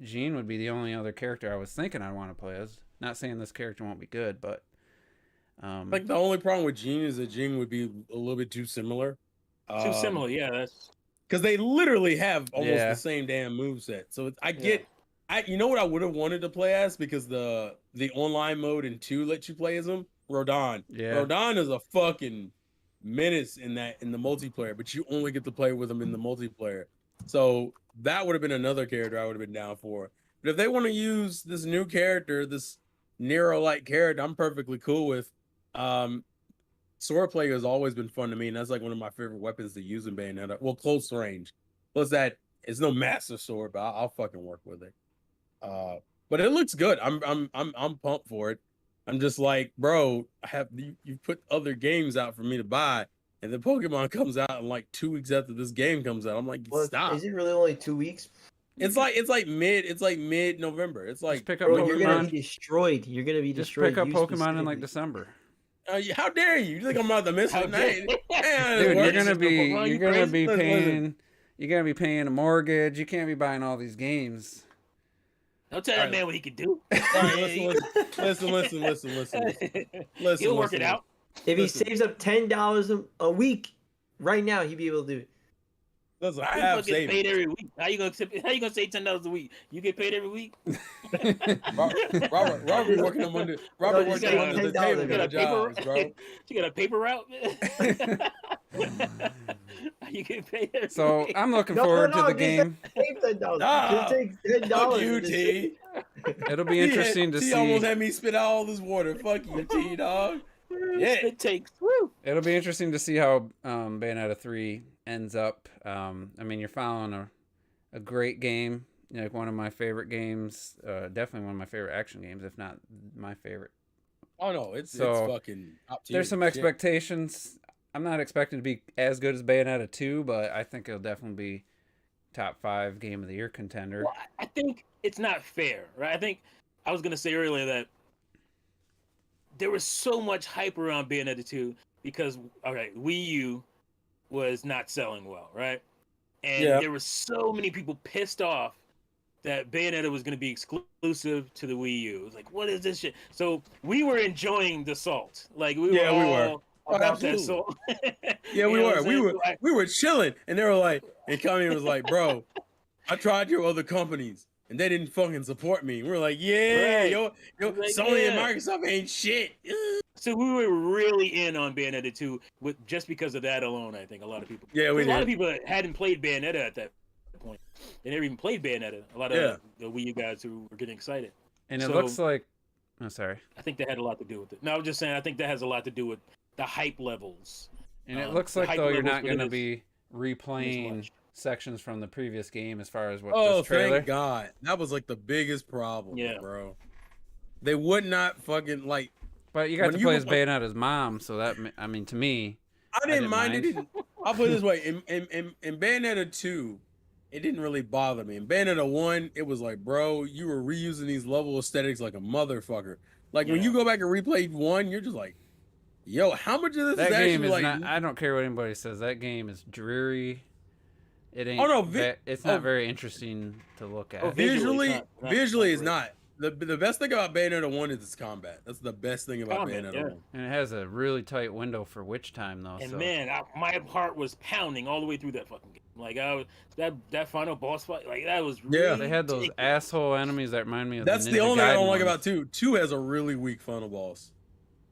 Jean would be the only other character I was thinking I want to play as. Not saying this character won't be good, but like the only problem with Jean is that Jean would be a little bit too similar. Too similar, yeah. That's because they literally have almost the same damn moveset. So you know what I would have wanted to play as, because the online mode in 2 lets you play as him, Rodon. Yeah, Rodon is a fucking menace in the multiplayer, but you only get to play with him in the multiplayer. So that would have been another character I would have been down for. But if they want to use this new character, this Nero-like character, I'm perfectly cool with. Sword play has always been fun to me, and that's like one of my favorite weapons to use in Bayonetta. Well, close range. Plus that it's no master sword, but I'll fucking work with it. But it looks good. I'm pumped for it. I'm just like, bro, you put other games out for me to buy, and then Pokemon comes out in like 2 weeks after this game comes out. I'm like, stop. Is it really only 2 weeks? It's like mid November. It's like, just pick up bro, Pokemon. You're gonna be destroyed. Just pick up Pokemon in like December. How dare you? You think I'm about to miss the night? Dude, you're gonna be paying a mortgage. You can't be buying all these games. Don't tell that man what he can do. Listen. He'll work it out. If he saves up $10 a week right now, he'd be able to do it. Listen, I have saved paid every week. How you gonna save $10 a week? You get paid every week. Robert working on under the table. You got a paper route. You get paid every so week. I'm looking forward to the game. It takes $10. You, T. It'll be interesting to see. T almost had me spit out all this water. Fuck you, T, dog. Yeah, it takes. Woo. It'll be interesting to see how Bayonetta 3 ends up. I mean, you're following a great game, like one of my favorite games, definitely one of my favorite action games, if not my favorite. Oh no, it's fucking top tier. There's some expectations. I'm not expecting to be as good as Bayonetta 2, but I think it'll definitely be top 5 game of the year contender. Well, I think it's not fair, right? I think I was gonna say earlier that there was so much hype around Bayonetta 2 because Wii U was not selling well, right? And there were so many people pissed off that Bayonetta was going to be exclusive to the Wii U. It was like, what is this shit? So we were enjoying the salt. Like we were all about that salt. Yeah, we were. We were chilling, and they were like, and Kanye was like, bro, I tried your other companies, and they didn't fucking support me. We were like, yo, like, Sony and Microsoft ain't shit. So we were really in on Bayonetta 2 just because of that alone. I think a lot of people. Yeah, a lot of people hadn't played Bayonetta at that point. They never even played Bayonetta. A lot of the Wii U guys who were getting excited. And it looks like, oh, sorry. I think that had a lot to do with it. No, I was just saying. I think that has a lot to do with the hype levels. And it looks like though you're not going to be replaying sections from the previous game as far as what this trailer. Thank God. That was like the biggest problem, bro. They would not fucking like. But you got to play as Bayonetta's mom, so that, I mean, to me, I didn't mind it. I'll put it this way: in Bayonetta 2, it didn't really bother me. In Bayonetta 1, it was like, bro, you were reusing these level aesthetics like a motherfucker. Like when you go back and replay 1, you're just like, yo, how much of this that is game actually is like? Not, I don't care what anybody says. That game is dreary. It ain't. Oh no, it's not very interesting to look at. Visually, it's not. The best thing about Bayonetta 1 is its combat. That's the best thing about Bayonetta 1. And it has a really tight window for witch time, though. And man, my heart was pounding all the way through that fucking game. Like that final boss fight, like that was really They had those asshole enemies that remind me of. That's the only thing I don't like about 2. 2 has a really weak final boss.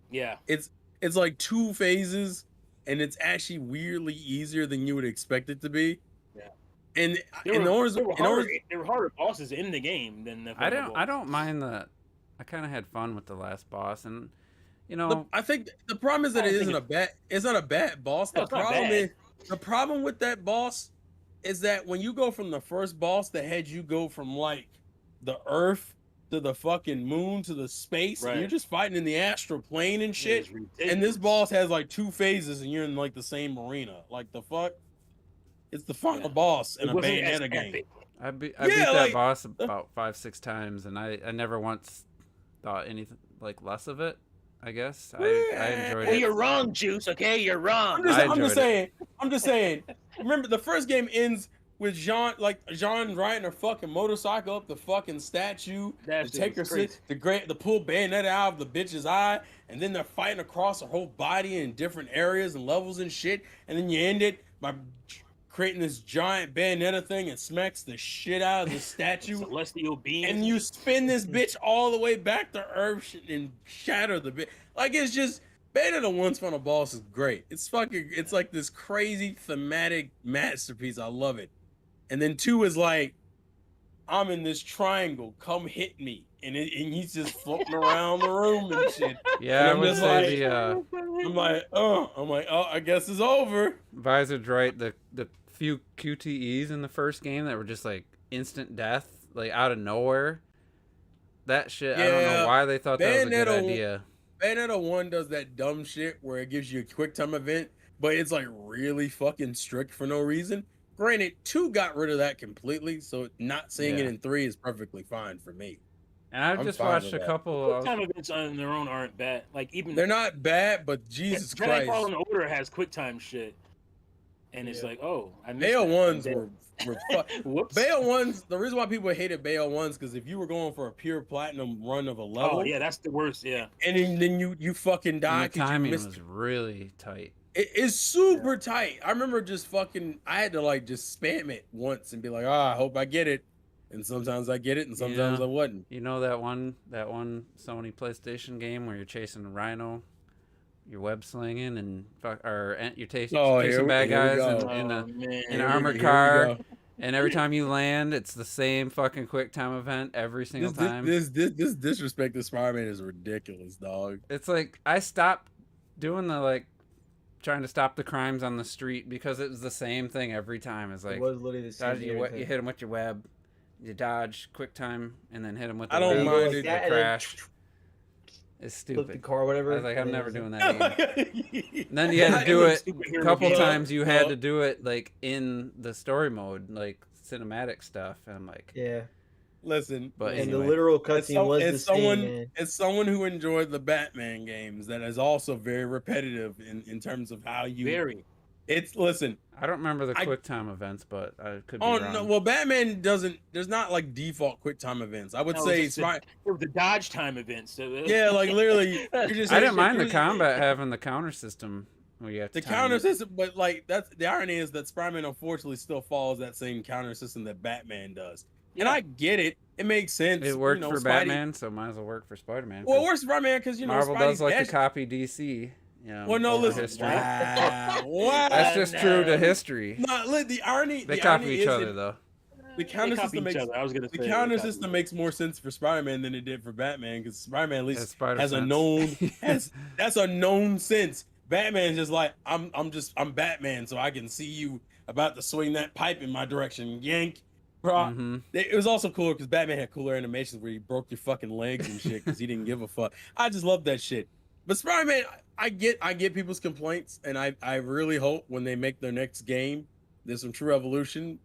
Yeah, it's like 2 phases, and it's actually weirdly easier than you would expect it to be. And there were harder bosses in the game than the I don't mind that. I kind of had fun with the last boss, and you know, I think the problem is that it's not a bad boss. The problem with that boss is that when you go from the first boss that had you go from like the Earth to the fucking moon to the space, and you're just fighting in the astral plane and shit. And this boss has like 2 phases, and you're in like the same arena. Like the fuck. It's the final boss in a Bayonetta game. I beat that boss about 5-6 times, and I never once thought anything like less of it. I guess I enjoyed it. You're wrong, Juice. Okay, you're wrong. I'm just saying. Remember, the first game ends with Jean riding a fucking motorcycle up the fucking statue to take her to pull Bayonetta out of the bitch's eye, and then they're fighting across her whole body in different areas and levels and shit, and then you end it by creating this giant Bayonetta thing and smacks the shit out of the statue. Celestial beam. And you spin this bitch all the way back to Earth and shatter the bitch. Like, it's just, Bayonetta 1's final boss is great. It's like this crazy thematic masterpiece. I love it. And then 2 is like, I'm in this triangle, come hit me. And he's just floating around the room and shit. Yeah, I would say I'm like, oh, I guess it's over. Visor's right. The few QTEs in the first game that were just like instant death, like out of nowhere. That shit, I don't know why they thought that was a good idea. Bayonetta 1 does that dumb shit where it gives you a quick time event, but it's like really fucking strict for no reason. Granted, 2 got rid of that completely, so not seeing it in 3 is perfectly fine for me. And I've just watched a couple of time events on their own aren't bad. Like even they're not bad, but Jesus Christ, Jedi Fallen Order has quick time shit, and it's like, oh, I missed Bayo ones were whoops. Bayo ones. The reason why people hated Bayo ones because if you were going for a pure platinum run of a level, that's the worst, and then you fucking die. The timing was really tight. It is super tight. I remember just fucking. I had to like just spam it once and be like, I hope I get it. And sometimes I get it, and sometimes I wouldn't. You know that one Sony PlayStation game where you're chasing a rhino, you're web slinging, and you're chasing bad guys in an armored car, and every time you land, it's the same fucking quick time event every single time. This disrespect to Spider-Man is ridiculous, dog. It's like I stopped doing the trying to stop the crimes on the street because it was the same thing every time. It's like it was literally the same. You hit him with your web. You dodge, quick time, and then hit him with the I don't mind crash. is flip the stupid. car, or whatever. I was like, I'm and never it's doing like- that again. And then you had to do it a couple game. times. You had to do it like in the story mode, like cinematic stuff. And I'm like, Yeah. Listen, But And the anyway. literal as, cutscene was the same, man. as someone who enjoyed the Batman games, that is also very repetitive in terms of how you. Very. It's listen. I don't remember the I- quick time events, but I could be Oh wrong. no! Well, Batman doesn't. There's not like default quick time events. I would No, say it's just the dodge time events. So, yeah, like literally. You're just, I didn't mind you're the just- combat having the counter system where you have to The time counter it. system, but like that's the irony is that Spider-Man unfortunately still follows that same counter system that Batman does. And Yeah. I get it; it makes sense. It worked you know, for Spidey- Batman, so might as well work for Spider-Man. Well, it 'cause works for Batman because you know Marvel Spidey's does like dash- to copy DC. You know, Well, no, over listen. history. Wow. That's just true to history. No, look, the irony. They the copy irony each is other that though. The counter They copy system each makes other. I was gonna the say counter they copy system each makes more sense for Spider-Man than it did for Batman because Spider-Man at Has least spider has a sense. known that's a known sense. Batman's just like I'm Batman, so I can see you about to swing that pipe in my direction, yank. Bro, Mm-hmm. it was also cool because Batman had cooler animations where he broke your fucking legs and shit because he didn't give a fuck. I just love that shit. But Spider-Man, I get people's complaints, and I really hope when they make their next game, there's some true evolution.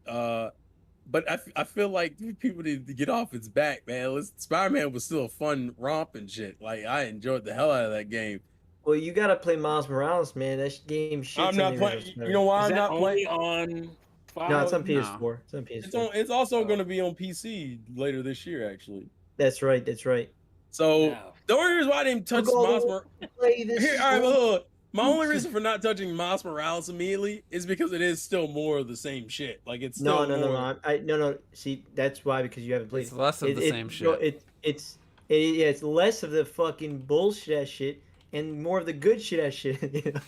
But I feel like people need to get off its back, man. Spider-Man was still a fun romp and shit. Like I enjoyed the hell out of that game. Well, you gotta play Miles Morales, man. That game shits I'm on not the playing. original You know why Is I'm that not only playing? on? No, it's on No. PS4. It's on PS4. It's also going to be on PC later this year, actually. That's right. That's right. So Yeah. the only reason why I didn't touch Look all Miles the- Morales. Play this. Here, all right, look. My only reason for not touching Miles Morales immediately is because it is still more of the same shit. Like it's still No. No. See, that's why, because you haven't played. It's less of the same shit. It's less of the fucking bullshit ass shit and more of the good shit ass shit. You know?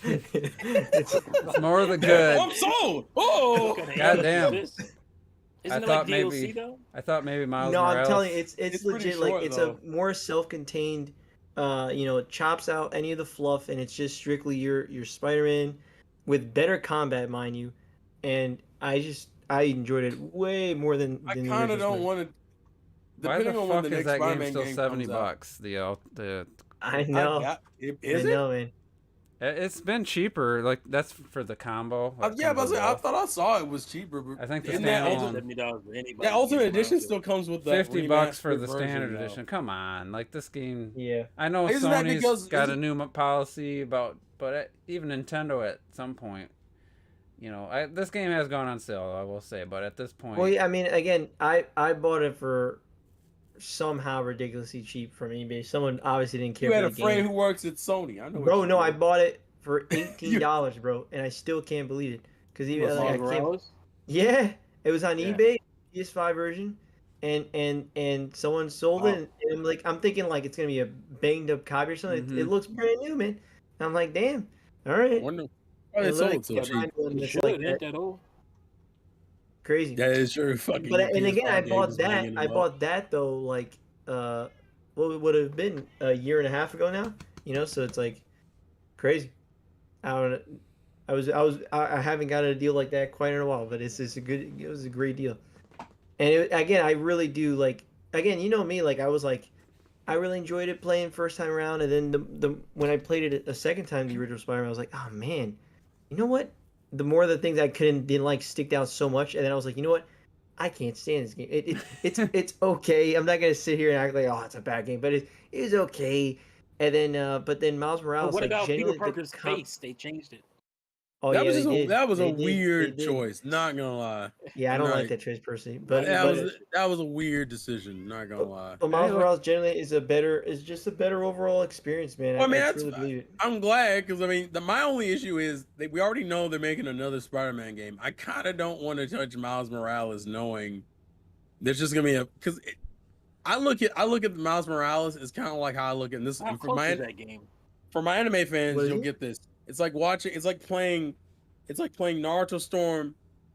It's more of the Oh, good. I'm sold. Oh, What kind of God hell damn. is this? I Isn't it thought like DLC maybe- though? I thought maybe Miles No, Morales. I'm telling you, it's It's pretty legit. short, Like it's though. a more self-contained. It chops out any of the fluff, and it's just strictly your Spider-Man with better combat, mind you. And I enjoyed it way more than. I the kind of original don't Spider-Man. want to. Why the Depending on when fuck the is next that game Spider-Man still game $70? comes out. The I know. Is I it? know, man. it's been cheaper. Like that's for the combo. Yeah, but comes I with thought I saw it was cheaper. But I think the isn't that standalone- Ultimate, $70 for anybody. that Ultimate to get Edition around still to. comes with that $50 for remastered the version, standard though. edition. Come on, like this game. Yeah. I know Isn't that Sony's because- got a isn't- new policy about, but even Nintendo at some point, this game has gone on sale. I will say, but at this point, Well, yeah, I mean, again, I bought it for somehow ridiculously cheap from eBay. Someone obviously didn't care You had for a the friend game. who works at Sony. I know. Bro, what you no, I did. bought it for $18, bro, and I still can't believe it. Because even Miles like, I can't. Morales? Yeah, it was on Yeah. eBay, PS5 version, and someone sold Wow. it, and I'm thinking like it's gonna be a banged up copy or something. Mhm. It looks brand new, man. And I'm like, damn, all I right. wonder why they And sold literally it so can't cheap. find one It that's should, like ain't that. that old? Crazy. That is true. Fucking. But and again, I PS5 bought games that. banging I them up. bought that though, like what would have been a year and a half ago now. So it's like crazy. I don't know. I haven't got a deal like that quite in a while, but it was a great deal. And again, I really do like. Again, you know me, like I was like, I really enjoyed it playing first time around, and then the when I played it a second time, the original Spider-Man, I was like, oh man, you know what? The more of the things I didn't like stick out so much, and then I was like, you know what? I can't stand this game. It's okay. I'm not gonna sit here and act like, oh, it's a bad game, but it is okay. And then, but then Miles Morales, But what like, about Peter genuinely, Parker's face? They changed it. Oh That yeah, was they just did. that was They a did. They weird did. choice. Not gonna lie. Yeah, I don't Right. like that choice personally, but That was a weird decision. Not gonna lie. but Miles Hey, look- Morales generally is just a better overall experience, man. Well, I mean, I that's truly believe it. I'm glad because I mean, my only issue is that we already know they're making another Spider-Man game. I kind of don't want to touch Miles Morales, knowing there's just gonna be because I look at Miles Morales as kind of like how I look at this How for close is that game? anime fans. What is You'll it? get this. It's like playing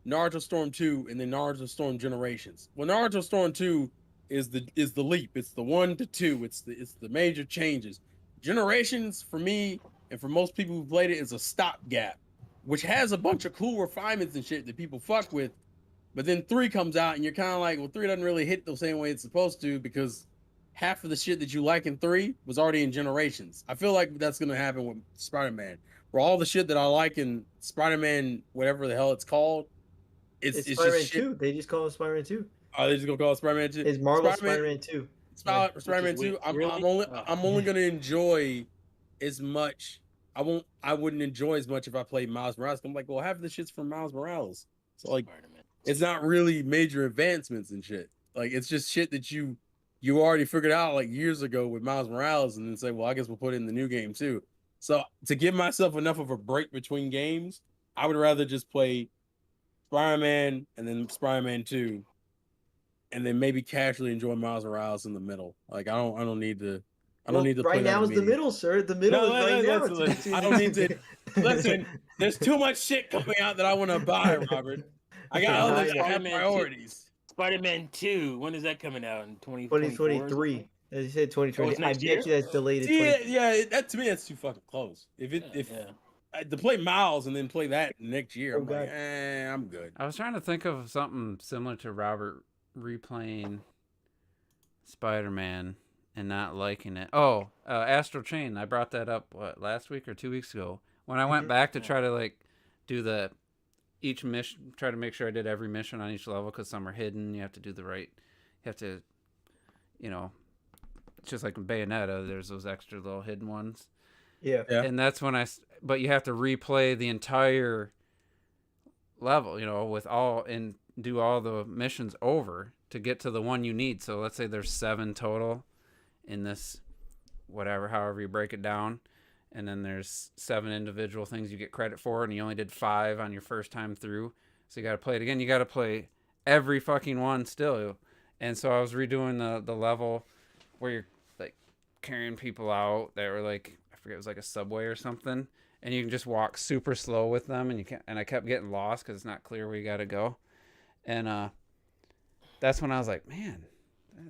Naruto Storm 2, and then Naruto Storm Generations. Well, Naruto Storm 2 is the leap. It's the 1 to 2. It's the major changes. Generations for me and for most people who played it is a stopgap, which has a bunch of cool refinements and shit that people fuck with. But then 3 comes out and you're kind of like, well, 3 doesn't really hit the same way it's supposed to because half of the shit that you like in 3 was already in Generations. I feel like that's gonna happen with Spider-Man, where all the shit that I like in Spider-Man, whatever the hell it's called, it's Spider-Man just shit. 2. They just call it Spider-Man 2. Are they just gonna call it Spider-Man 2? It's Marvel Spider-Man, Spider-Man 2. Yeah. Spider-Man 2. Really? I'm only gonna enjoy as much. I wouldn't enjoy as much if I played Miles Morales. I'm like, well, half of the shit's from Miles Morales. So like, it's not really major advancements and shit. Like, it's just shit that you already figured out like years ago with Miles Morales, and then say, well, I guess we'll put it in the new game too. So to give myself enough of a break between games, I would rather just play Spider-Man and then Spider-Man 2, and then maybe casually enjoy Miles Morales in the middle. Like, I don't need to. I don't need to right play now that is the middle, sir. The middle is right now. Listen, I don't need to. Listen, there's too much shit coming out that I want to buy, Robert. I got others that have priorities. Spider-Man 2, when is that coming out? In 2023. As you said, 2020. I bet you that's delayed. That to me, that's too fucking close. To play Miles and then play that next year, I'm like, I'm good. I was trying to think of something similar to Robert replaying Spider-Man and not liking it. Astral Chain. I brought that up last week or 2 weeks ago when I went back to try to like do each mission, try to make sure I did every mission on each level because some are hidden. You have to do the right. You have to, it's just like in Bayonetta. There's those extra little hidden ones. Yeah. And that's when but you have to replay the entire level, with and do all the missions over to get to the one you need. So let's say there's 7 total in this, however you break it down. And then there's 7 individual things you get credit for, and you only did 5 on your first time through. So you got to play it again. You got to play every fucking one still. And so I was redoing the level where you're like carrying people out that were like, I forget, it was like a subway or something. And you can just walk super slow with them, and I kept getting lost because it's not clear where you got to go. And that's when I was like, man,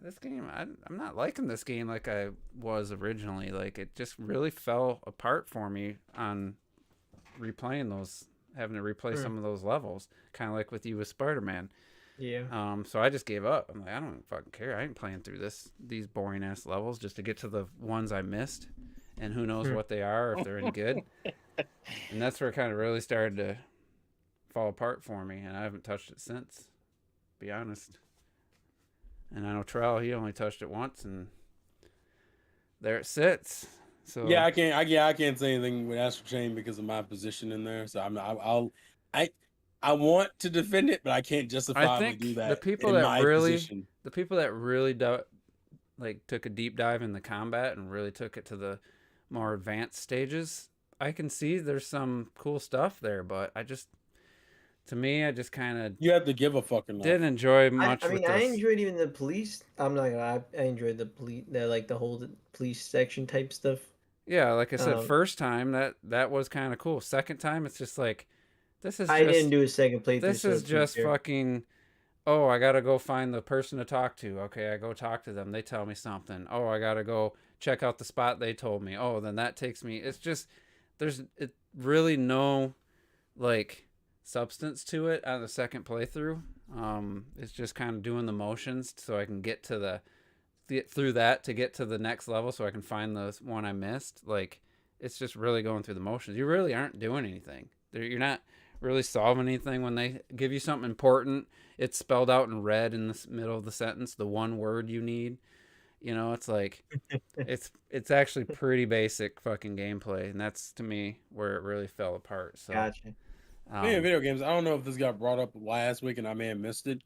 this game, I'm not liking this game like I was originally. Like, it just really fell apart for me on replaying those, having to replay some of those levels, kind of like with you with Spider-Man. Yeah. So I just gave up. I'm like, I don't fucking care. I ain't playing through these boring ass levels just to get to the ones I missed, and who knows what they are, or if they're any good. And that's where it kind of really started to fall apart for me, and I haven't touched it since, to be honest. And I know Trell, he only touched it once, and there it sits. So I can't say anything with Astral Chain because of my position in there. So I want to defend it, but I can't justifiably do that. The people that really took a deep dive in the combat and really took it to the more advanced stages, I can see there's some cool stuff there, but I just kind of, you have to give a fucking didn't enjoy much. I enjoyed even the police. I'm not gonna. I enjoyed the police, the whole police section type stuff. Yeah, like I said, first time that was kind of cool. Second time, it's just like, I didn't do a second playthrough. This is just fucking. Oh, I gotta go find the person to talk to. Okay, I go talk to them. They tell me something. Oh, I gotta go check out the spot they told me. Oh, then that takes me. It's just there's really no like substance to it on the second playthrough. It's just kind of doing the motions so I can get through that to get to the next level so I can find the one I missed. Like, it's just really going through the motions. You really aren't doing anything. You're not really solving anything. When they give you something important, it's spelled out in red in the middle of the sentence, the one word you need. It's like it's actually pretty basic fucking gameplay, and that's to me where it really fell apart. So gotcha. Video games, I don't know if this got brought up last week and I may have missed it.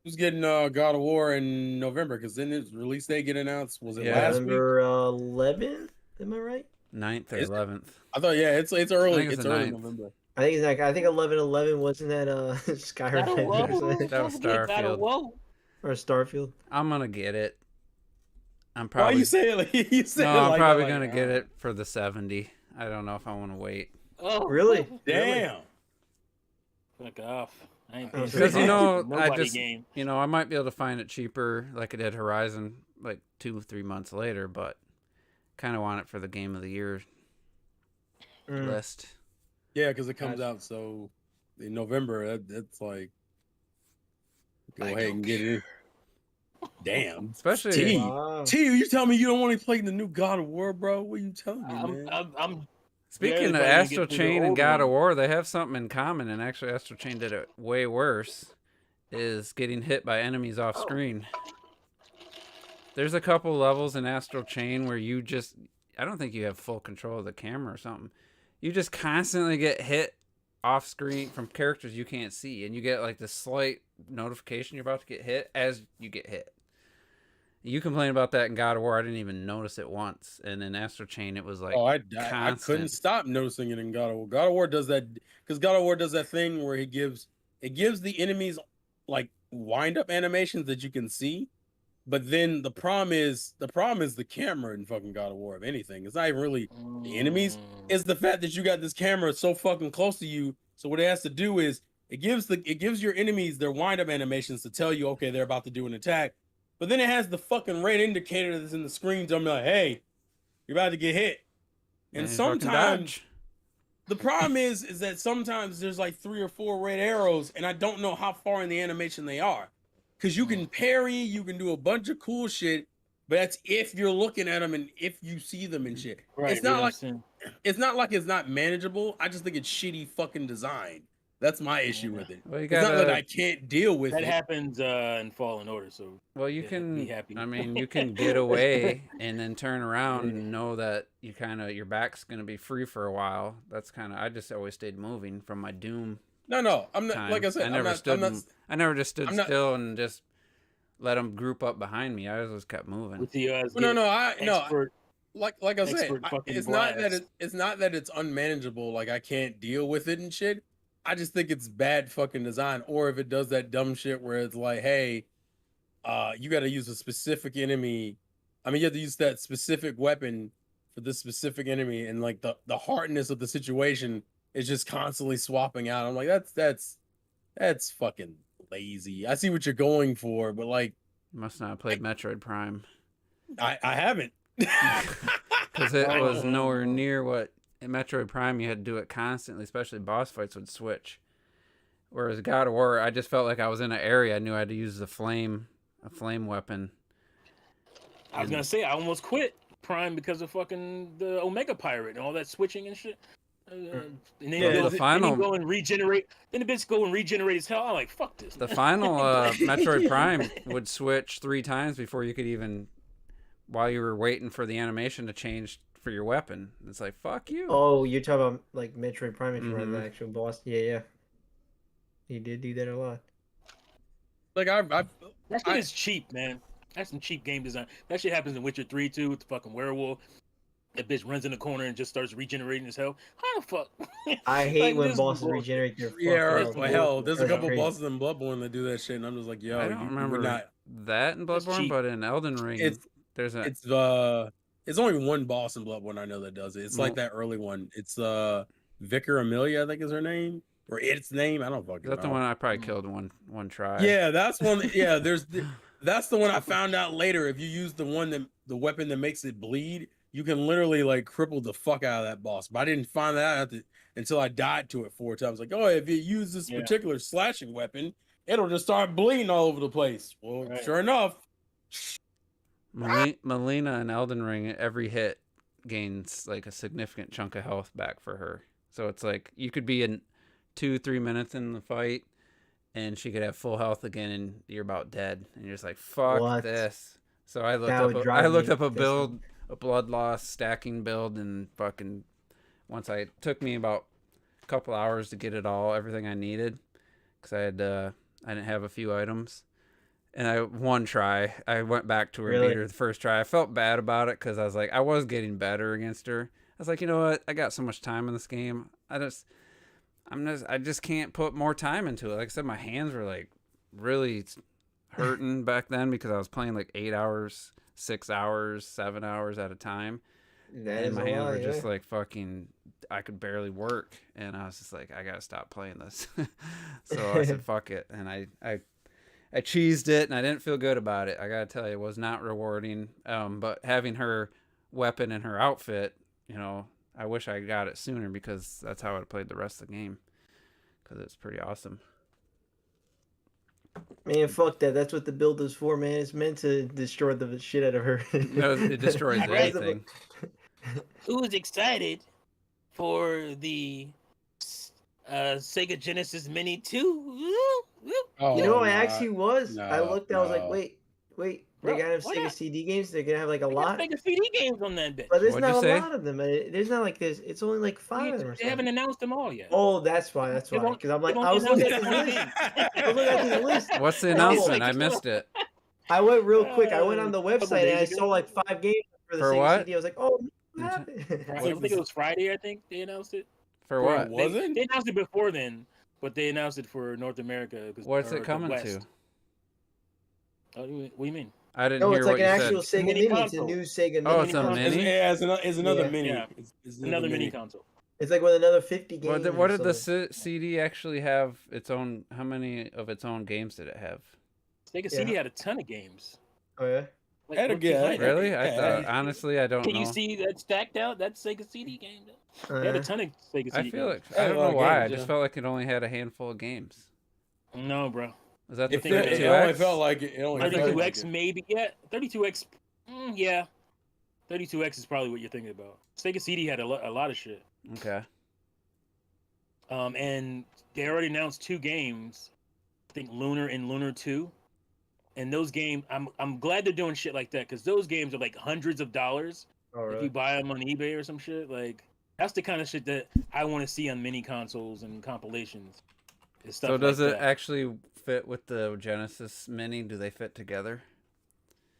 Who's getting God of War in November? Because then its release date get announced. Was it last week? November 11th? Am I right? 9th or 11th. I thought, it's early. It's early 9th. November. I think it's like 11/11 wasn't that Skyrim? That was Starfield. Or Starfield. I'm gonna get it. I'm probably. Why you say it? Like, you say no, it I'm like probably gonna get it for the 70. I don't know if I want to wait. Oh, really? Damn. Fuck off. Because I might be able to find it cheaper, like I did Horizon, like 2-3 months later, but kind of want it for the Game of the Year list. Yeah, because it comes out so in November. That's like go ahead and get it. Damn. Especially T, you tell me you don't want to play the new God of War, bro? What are you telling me, man? I'm speaking of Astral Chain and God of War, they have something in common, and actually Astral Chain did it way worse, is getting hit by enemies off screen. There's a couple levels in Astral Chain where you just, I don't think you have full control of the camera or something. You just constantly get hit off screen from characters you can't see, and you get like this slight notification you're about to get hit as you get hit. You complain about that in God of War. I didn't even notice it once, and in Astral Chain it was like I couldn't stop noticing it in God of War. God of War does that because God of War does that thing where it gives the enemies like wind up animations that you can see. But then the problem is the camera in fucking God of War. If anything, it's not even really the enemies. It's the fact that you got this camera so fucking close to you. So what it has to do is it gives your enemies their wind up animations to tell you, okay, they're about to do an attack. But then it has the fucking red indicator that's in the screen telling me like, hey, you're about to get hit. And sometimes the problem is that sometimes there's like 3 or 4 red arrows, and I don't know how far in the animation they are. Because you can parry, you can do a bunch of cool shit, but that's if you're looking at them and if you see them and shit. Right, it's not like it's not manageable. I just think it's shitty fucking design. That's my issue with it. Well, it's not that I can't deal with it. That happens in Fallen Order, so you can be happy. I mean, you can get away and then turn around and know that you your back's gonna be free for a while. That's I just always stayed moving from my Doom. No, I'm not. Like I said, I never just stood still and just let them group up behind me. I always kept moving. With the, like I said, it's not that it's unmanageable. Like I can't deal with it and shit. I just think it's bad fucking design. Or if it does that dumb shit where it's like, hey, you got to use a specific enemy. I mean, you have to use that specific weapon for this specific enemy, and like the hardness of the situation is just constantly swapping out. I'm like, that's fucking lazy. I see what you're going for, but like, you must not have played Metroid Prime. I haven't. Because it was nowhere near what in Metroid Prime you had to do it constantly, especially boss fights would switch. Whereas God of War, I just felt like I was in an area. I knew I had to use a flame weapon. I was gonna say I almost quit Prime because of fucking the Omega Pirate and all that switching and shit. And then the final then go and regenerate. Then the bitch go and regenerate as hell. I'm like, fuck this. The final Metroid Prime would switch 3 times before you could even, while you were waiting for the animation to change for your weapon. It's like, fuck you. Oh, you're talking about like Metroid Prime if you run the actual boss. Yeah. He did do that a lot. Like that shit is cheap, man. That's some cheap game design. That shit happens in Witcher 3 too with the fucking werewolf. That bitch runs in the corner and just starts regenerating as hell. How the fuck? I hate when bosses regenerate their hell, there's a couple bosses in Bloodborne that do that shit, and I'm just like, yo, I don't remember that in Bloodborne, but in Elden Ring, it's only one boss in Bloodborne I know that does it. It's like that early one. It's Vicar Amelia, I think is her name. Or its name. I don't fucking know. That's the one I probably killed one try. Yeah, that's one. Yeah, that's the one I found out later. If you use the weapon that makes it bleed, you can literally like cripple the fuck out of that boss. But I didn't find that out until I died to it 4 times. Like, oh, if you use this particular slashing weapon, it'll just start bleeding all over the place. Well, sure enough. Melina in Elden Ring, every hit gains like a significant chunk of health back for her. So it's like you could be in 2-3 minutes in the fight, and she could have full health again, and you're about dead, and you're just like, fuck this. So I looked up a build, a blood loss stacking build, and fucking it took me about a couple hours to get everything I needed, because I didn't have a few items, and one try I went back to her and beat her the first try. I felt bad about it because I was like, I was getting better against her. I was like, you know what, I got so much time in this game, I just can't put more time into it. Like I said, my hands were like really hurting back then because I was playing like 8 hours, 6 hours, 7 hours at a time. And my hands were just like fucking, I could barely work. And I was just like, I gotta stop playing this. So I said, fuck it. And I cheesed it, and I didn't feel good about it. I gotta tell you, it was not rewarding. But having her weapon and her outfit, I wish I got it sooner, because that's how I played the rest of the game, because it's pretty awesome. Man, fuck that. That's what the build is for, man. It's meant to destroy the shit out of her. No, it destroys anything. Who's excited for the Sega Genesis Mini 2? Oh, You know, I actually was. I no, looked. I was like, no. wait. Bro, They're gonna have why Sega not? CD games. They're gonna have like a They got lot. Sega CD games on that bitch. But there's What'd not you a say? lot of them. There's not like this. It's only like 5 of them or They haven't something. announced them all yet. Oh, that's why. That's They've why. only- Because I'm they've like, only I was looking at announced this 20 list. games. I was looking at this list. What's the Oh, announcement? like, I missed it. I went real quick. I went on the couple website and days I ago. saw like 5 games for the For Sega what? CD. I was like, oh, what Ninte- happened? I like think it was Friday. I think they announced it. For For what? what? Was it? They announced it before then, but they announced it for North America. What's or it the coming West. to? Oh, what do you mean? I didn't No, hear it's like what an you actual said. Sega Mini Mini. It's a console. new Sega Mini. Oh, it's a console. mini? It's another Yeah. mini. Yeah. It's Another mini console. It's like with another 50 games. What or did the something. CD actually have? Its own? How many of its own games did it have? Sega CD had a ton of games. Oh yeah. Like, Had a look good- behind it. Really? I Yeah. thought. Honestly, I don't Can know. you see that stacked out? That's Sega CD game. They had a ton of Sega CD I feel games. like I don't a lot know of why. games, I just yeah. felt like it only had a handful of games. No, bro. Was that the It, think it, it's it only 32X? felt like it. It only felt 32X like it. maybe. Yeah, 32X. Yeah. 32X is probably what you're thinking about. Sega CD had a lot of shit. Okay. And they already announced 2 games. I think Lunar and Lunar 2. And those games, I'm glad they're doing shit like that because those games are like hundreds of dollars Oh, if you buy them on eBay or some shit. Like that's the kind of shit that I want to see on mini consoles and compilations. Is stuff So does like it that. actually fit with the Genesis Mini? Do they fit together?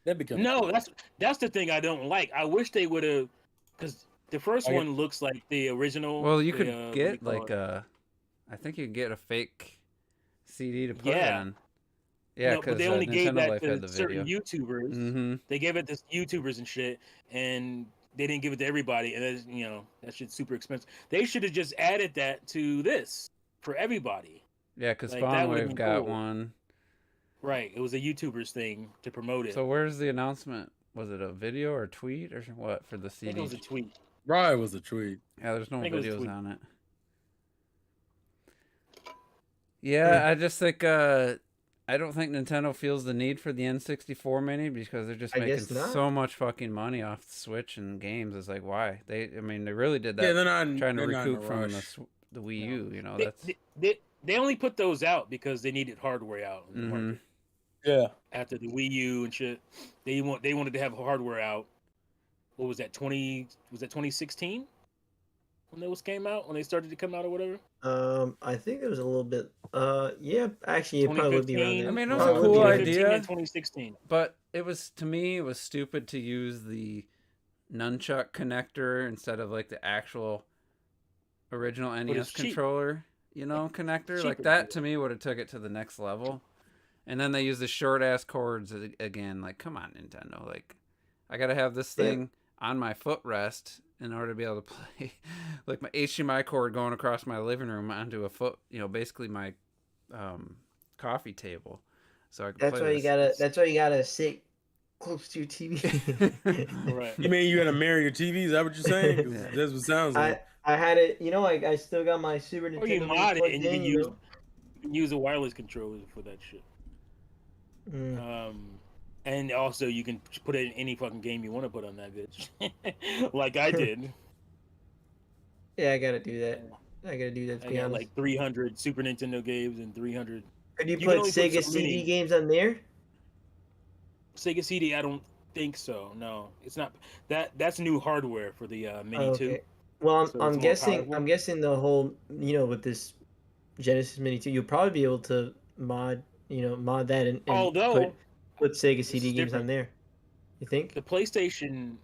That becomes No, that's the thing I don't like. I wish they would have, because the first Okay. one looks like the original. Well, you the, could what do you get call like it? I think you could get a fake CD to put Yeah. it on. Yeah, No, but because they only gave Nintendo that Life had to the certain video. YouTubers. Mm-hmm. They gave it to YouTubers and shit, and they didn't give it to everybody. And that's, that shit's super expensive. They should have just added that to this for everybody. Yeah, because Like, that would've Spawnwave been got cool. one. Right. It was a YouTubers thing to promote it. So where's the announcement? Was it a video or a tweet or what for the I think CD? it was a tweet. Right, was a tweet. Yeah, there's no I think it was a videos tweet. on it. Yeah, I just think I don't think Nintendo feels the need for the N64 Mini because they're just I making guess not. so much fucking money off the Switch and games. It's like why they really did that Yeah, they're not trying to they're not in a recoup from rush. the Wii U. You know, They only put those out because they needed hardware out in the Mhm. market. Yeah. After the Wii U and shit. They wanted to have hardware out. What was that, 2016? When those came out? When they started to come out or whatever? I think it was a little bit. Yeah, actually, it probably would be around 2015. there. I mean, it was a Probably would cool be around there. 2015 idea. and 2016. but it was to me it was stupid to use the nunchuck connector instead of like the actual original NES it's cheap. controller, connector. Like cheaper. that to me would have took it to the next level. And then they use the short ass cords again. Like, come on, Nintendo. Like, I gotta have this Yeah. thing on my footrest in order to be able to play. Like my HDMI cord going across my living room onto a basically my coffee table. So I can That's play why you this. gotta. That's why you gotta sit close to your TV. Right. You mean you gotta marry your TV? Is that what you're saying? 'Cause Yeah. That's what it sounds like. I had it. I still got my Super Nintendo. Or you Mini mod it plugged and you can in, use use a wireless controller for that shit. Mm. And also you can put it in any fucking game you want to put on that bitch, like I did. Yeah, I gotta do that. I gotta do that. To I be got honest. like 300 Super Nintendo games and 300 Could you you put can only put Sega so CD many. games on there? Sega CD. I don't think so. No, it's not. That's new hardware for the Mini Oh, 2. okay. Well, So I'm it's more guessing. powerful. I'm guessing the whole. With this Genesis Mini 2, you'll probably be able to mod that and Although put Sega this CD is games different. on there. You think? The PlayStation,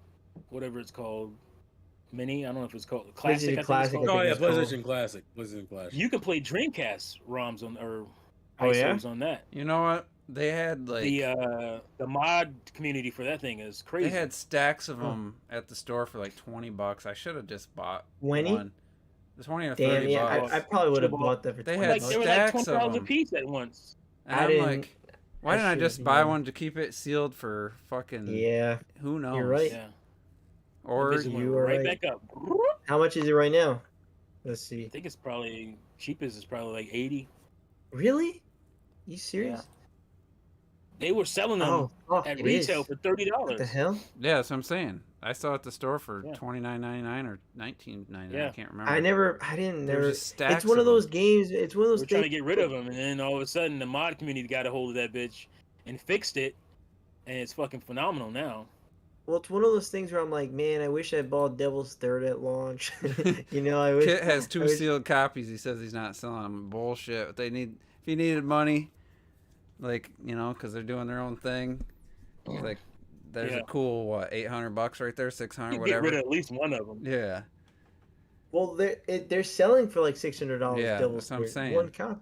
whatever it's called, Mini. I don't know if it's called Classic. I think it's Classic, called. I Oh think yeah, it's called. PlayStation Classic. PlayStation Classic. You can play Dreamcast ROMs on or Oh, yeah? ISOs on that. You know what? They had like The mod community for that thing is crazy. they had stacks of them at the store for like $20. I should have just bought 20? one. It's 20 or Damn, 30 yeah, bucks. I probably would have Should've bought that for They 20 had like bucks. they were like stacks of $20 a them. piece at once. And I I'm didn't- like, why I didn't I should've, just buy yeah. one to keep it sealed for fucking Yeah, who knows? you're right. Yeah. Or Bitch went you are right right. back up. How much is it right now? Let's I see. think it's probably cheapest is probably like 80. Really? You serious? They were selling them at retail for $30. What the hell? Yeah, that's what I'm saying. I saw it at the store for $29.99 or $19.99. Yeah. I can't remember. I didn't never. Just stacks It's one of those games. It's one of those. We're trying to get rid of them, and then all of a sudden, the mod community got a hold of that bitch and fixed it, and it's fucking phenomenal now. Well, it's one of those things where I'm like, man, I wish I bought Devil's Third at launch. You know, I wish. Kit has 2 sealed copies. He says he's not selling them. Bullshit. They need. If he needed money, like, you know, because they're doing their own thing. Like, there's a cool what, $800 right there, $600, whatever. Get rid of at least one of them. Yeah. Well, they're selling for like $600. Yeah, Devil's that's what I'm Third. saying. One copy.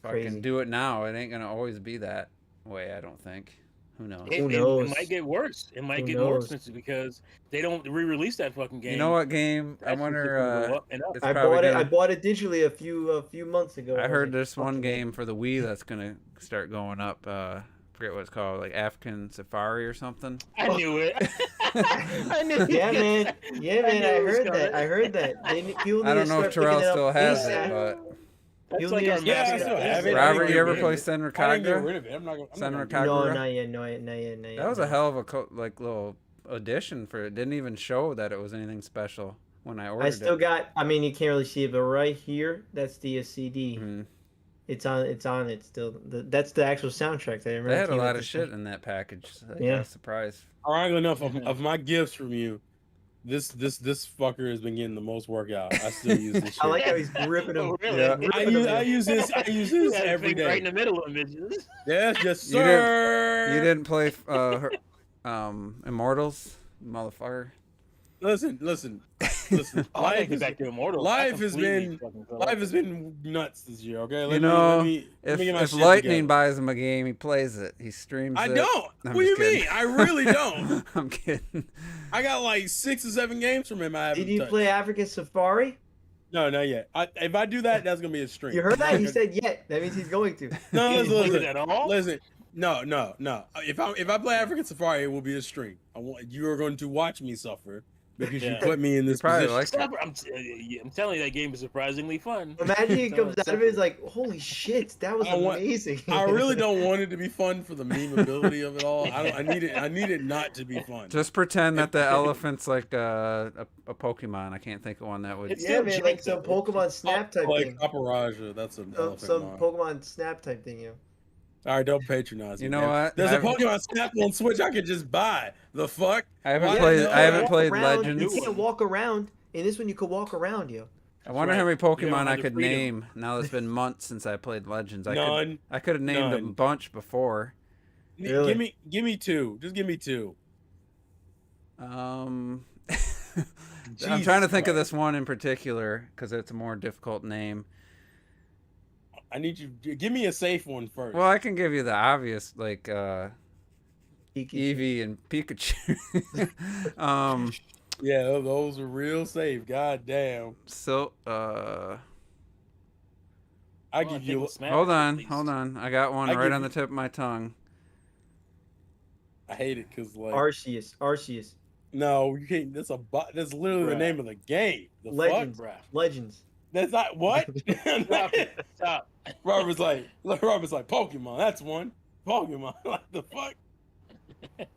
If I can do it now, it ain't gonna always be that way. I don't think. Who knows? Who knows? It might get worse. It might get more expensive because they don't re-release that fucking game. You know what game? I wonder. I bought it digitally a few months ago. I heard there's one game for the Wii that's gonna start going up. Forget what it's called, like African Safari or something. I knew it. I knew it. Yeah, man. Yeah, man. I heard that. I don't know if Terrell still has it, but. That's like our I still have it. Robert, you ever play Senra Kagura? I didn't get rid of it. I'm not Senra gonna. Kagura? No, not yet. That was a hell of a little addition for it. Didn't even show that it was anything special when I ordered it. I still got. I mean, you can't really see it, but right here, that's the CD. Mm-hmm. It's on it still. That's the actual soundtrack. That I remember they had a lot of shit in that package. I was surprised. Ironically enough, of my gifts from you, this fucker has been getting the most workout. I still use this shit. I like how he's gripping him. Really? Yeah. I use this every day. Right in the middle of it. Yes, sir. You didn't play Immortals, motherfucker. Listen. Life has been nuts this year. Okay, if Lightning buys him a game, he plays it. He streams it. I don't. What do you mean? I really don't. I'm kidding. I got like 6 or 7 games from him. Did you play African Safari? No, not yet. If I do that, that's gonna be a stream. You heard that? He said yet. That means he's going to. No, listen. No. If I play African Safari, it will be a stream. You are going to watch me suffer. Because you put me in this position. I'm telling you, that game is surprisingly fun. Imagine he comes out of it, it's like, holy shit, that was amazing. I really don't want it to be fun for the memeability of it all. I need it not to be fun. Just pretend that the elephant's like a Pokemon. I can't think of one that would. Yeah, man, like some Pokemon Snap type thing. Like Paparaja, that's an elephant. Some Pokemon Snap type thing, yeah. All right, don't patronize me. You know what? There's a Pokemon Snap on Switch I could just buy. The fuck? I haven't played Legends. You can't walk around. In this one, you could walk around, yo. I wonder how many Pokemon I could name. Now it's been months since I played Legends. None. I could have named a bunch before. Really? Give me 2. Just give me 2. I'm trying to think of this one in particular because it's a more difficult name. I need you. Give me a safe one first. Well, I can give you the obvious, like Eevee and Pikachu. Yeah, those are real safe. God damn. So, I give you. Hold on. I got one right on the tip of my tongue. I hate it because like Arceus. No, you can't. That's literally the name of the game. Legends. That's not what. Stop. Robert's like Pokemon. That's one. Pokemon. Like the fuck.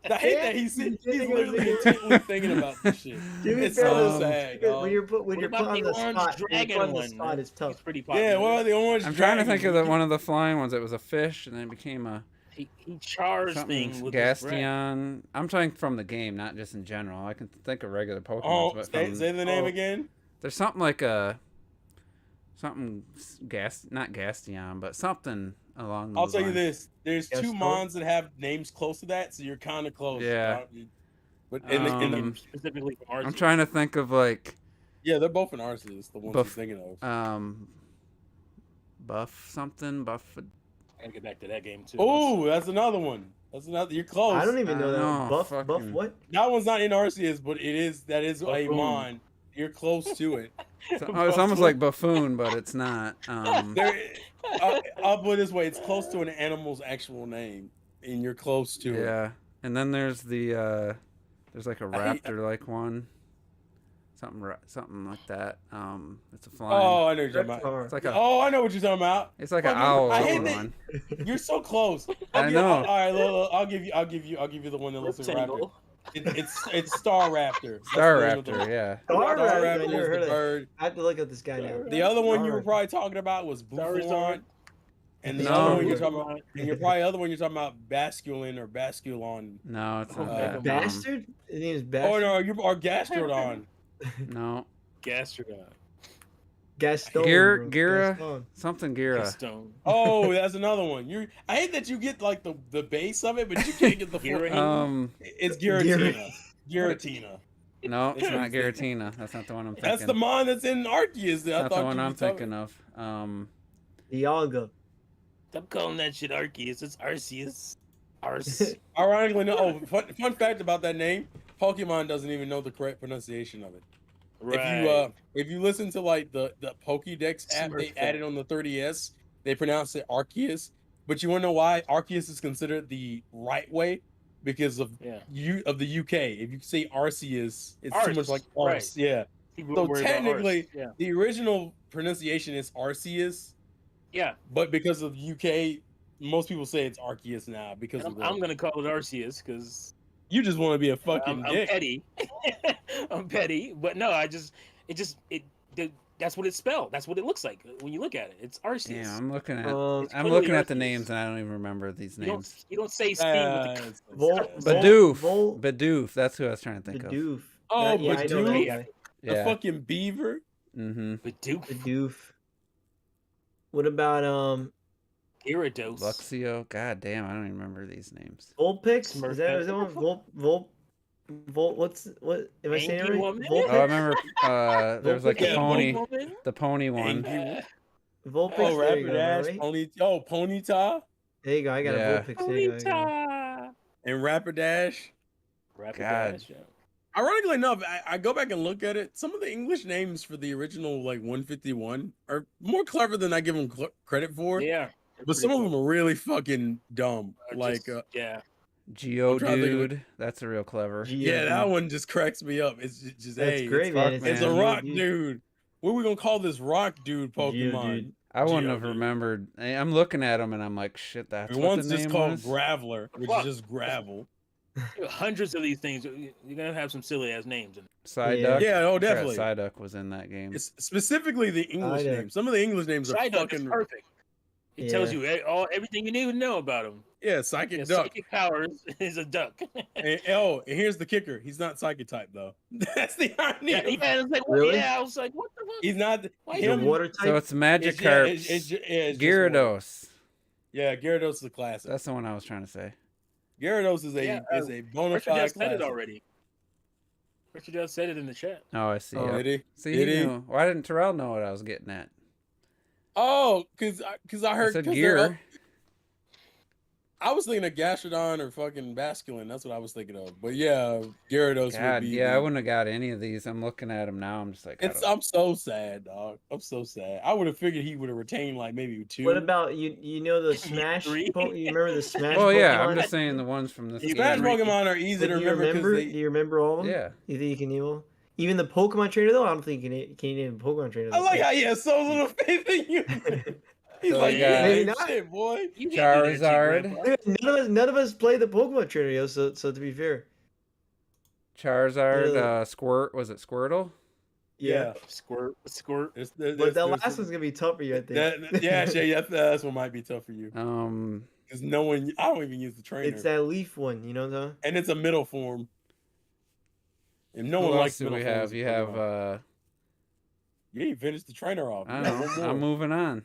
I hate that he's literally intently thinking about this shit. It's so sad. When you're put on the spot, it's tough. It's pretty popular. Yeah, what are the orange? I'm trying to think of one of the flying ones. It was a fish, and then it became a. He charged things with Gastion. I'm talking from the game, not just in general. I can think of regular Pokemon. But say the name again. There's something like not Gastion, but something along those I'll tell lines. you this: there's 2 Mons that have names close to that, so you're kind of close. Yeah. But specifically from Arceus. I'm trying to think of like. Yeah, they're both in Arceus. The ones you're thinking of. Buff. I gotta get back to that game too. Oh, that's another one. You're close. I don't even know that. Buff what? That one's not in Arceus, but that is a Mon. You're close to it. It's almost like Buffoon, but it's not. I'll put it this way: it's close to an animal's actual name, and you're close to it. Yeah, and then there's the there's like a raptor-like one. something like that. It's a flying. Oh, I know what you're talking about. It's like a. Oh, I know what you're talking about. It's like an owl I hate looking that. one. You're so close. I know. All right, look, I'll give you the one that looks like a raptor. It's Star Raptor. Star Raptor, yeah. Star Raptor, is the bird. I have to look at this guy now. The other one you were probably talking about was Buffalon. And the No. other one you're talking about, and you're probably other one you're talking about Basculin or Basculon. No, it's not that. Bastard? His name is Bastard. Oh no, you are Gastrodon. No. Gastrodon. Gaston. Gira, something Gira. Gaston. Oh, that's another one. I hate that you get like the base of it, but you can't get the full. It's Giratina. Giratina. No, it's not Giratina. That's not the one I'm thinking. That's the mon that's in Arceus. That's not the one I'm thinking of. Dialga. Stop calling that shit Arceus. It's Arceus. Arce. Ironically, no. Oh, fun fact about that name: Pokemon doesn't even know the correct pronunciation of it. Right. If you listen to like the Pokédex app they added on the 30S, they pronounce it Arceus. But you want to know why Arceus is considered the right way? Because of the UK. If you say Arceus, it's too much like Arce. Right. Yeah. So technically, the original pronunciation is Arceus. Yeah. But because of UK, most people say it's Arceus now because I'm gonna call it Arceus because you just want to be a fucking dick. I'm petty. I'm petty, but no, that's what it's spelled. That's what it looks like when you look at it. It's Arceus. Yeah, I'm looking at the names and I don't even remember these names. You don't say speed with the Bidoof. That's who I was trying to think of. Bidoof. Oh, Bidoof. Yeah. The fucking beaver. Mm-hmm. Bidoof. What about Gyarados? Luxio. God damn, I don't even remember these names. Vulpix? Is that one? What am I saying it right? Oh, I remember there was like the pony one. Vulpix. Oh, Rapidash, right? Ponyta. There you go, I got a Vulpix. Ponyta. And Rapidash. God. Ironically enough, I go back and look at it. Some of the English names for the original like 151 are more clever than I give them credit for. Yeah. But some of them are really fucking dumb. Geodude. That's a real clever. Yeah, that one just cracks me up. It's just that's great, man. It's a rock dude. What are we gonna call this rock dude Pokemon? I wouldn't have remembered. I'm looking at him and I'm like, shit, that's what the name just called was? Graveler, which is just gravel. Hundreds of these things. You're gonna have some silly ass names in it. Psyduck. Yeah, oh definitely. Psyduck was in that game. It's specifically the English names. Some of the English names are fucking perfect. It tells you everything you need to know about him. Yeah, psychic duck. Psychic powers is a duck. and here's the kicker: he's not psychic type though. That's the irony. Yeah, it's like, really? Yeah, I was like, what the fuck? He's not. Him, water type. So it's Magikarp. Gyarados. Yeah, Gyarados is a classic. That's the one I was trying to say. Gyarados is a bona fide classic. Said it already. Richard just said it in the chat. Oh, I see. Did he? See, he knew. Why didn't Terrell know what I was getting at? Oh, because I heard. I said gear. I was thinking of Gastrodon or fucking Basculin. That's what I was thinking of. But yeah, Gyarados would be. I wouldn't have got any of these. I'm looking at them now. I'm just like, I'm so sad, dog. I'm so sad. I would have figured he would have retained like maybe 2. What about you know the Smash? You remember the Smash? Oh yeah, Pokemon? I'm just saying the ones from this. Smash Pokemon are easy to remember. Do you remember all of them? Yeah. You think you can name them? Even the Pokemon trainer though, I don't think you can name a Pokemon trainer. I like how he has so little faith in you. He's like, maybe not. Shit, boy. Charizard. None of us played the Pokemon trainer, yo. So to be fair, Charizard, Squirt. Was it Squirtle? Yeah. Squirt. But that last one's gonna be tough for you, I think. That one might be tough for you. Because I don't even use the trainer. It's that leaf one, you know though. And it's a middle form. And no one likes middle forms. You have You ain't finished the trainer off. I know. I'm moving on.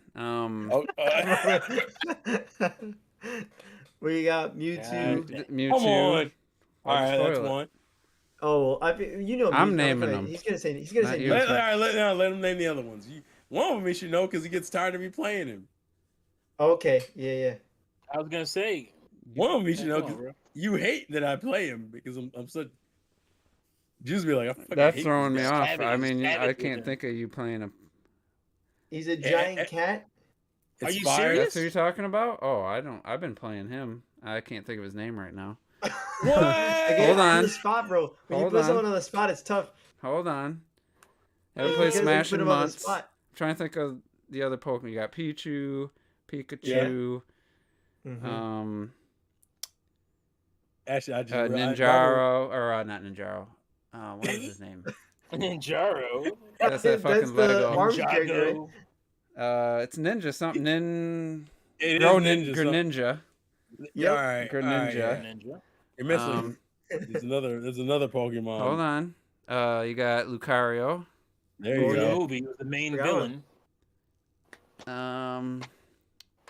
We got Mewtwo. Mewtwo. Come on. All right, that's one. Oh, you know. I'm naming them. He's gonna say. Let him name the other ones. One of them he should know because he gets tired of me playing him. Okay. Yeah. I was gonna say. One of them he should know because you hate that I play him because I'm such. Just be like, that's throwing me off. I mean, I can't think of you playing a. He's a giant cat. Are you serious? That's who you're talking about? Oh, I don't. I've been playing him. I can't think of his name right now. What? Again, Hold on. The spot, bro. When you put someone on the spot, it's tough. Hold on. Haven't It's played because Smash they put in him on the months. spot. Trying to think of the other Pokemon. You got Pichu, Pikachu, Actually, I just Ninjaro, or not Ninjaro. What is his name? Ninjaro. That's that fucking the Lego. army character, right? It's Ninja something. It Grow is Ninja. Greninja. Yeah, all right. Greninja. Yeah. Ninja. You're missing. There's another Pokemon. Hold on. You got Lucario. There you The go. movie was the main Forgot villain.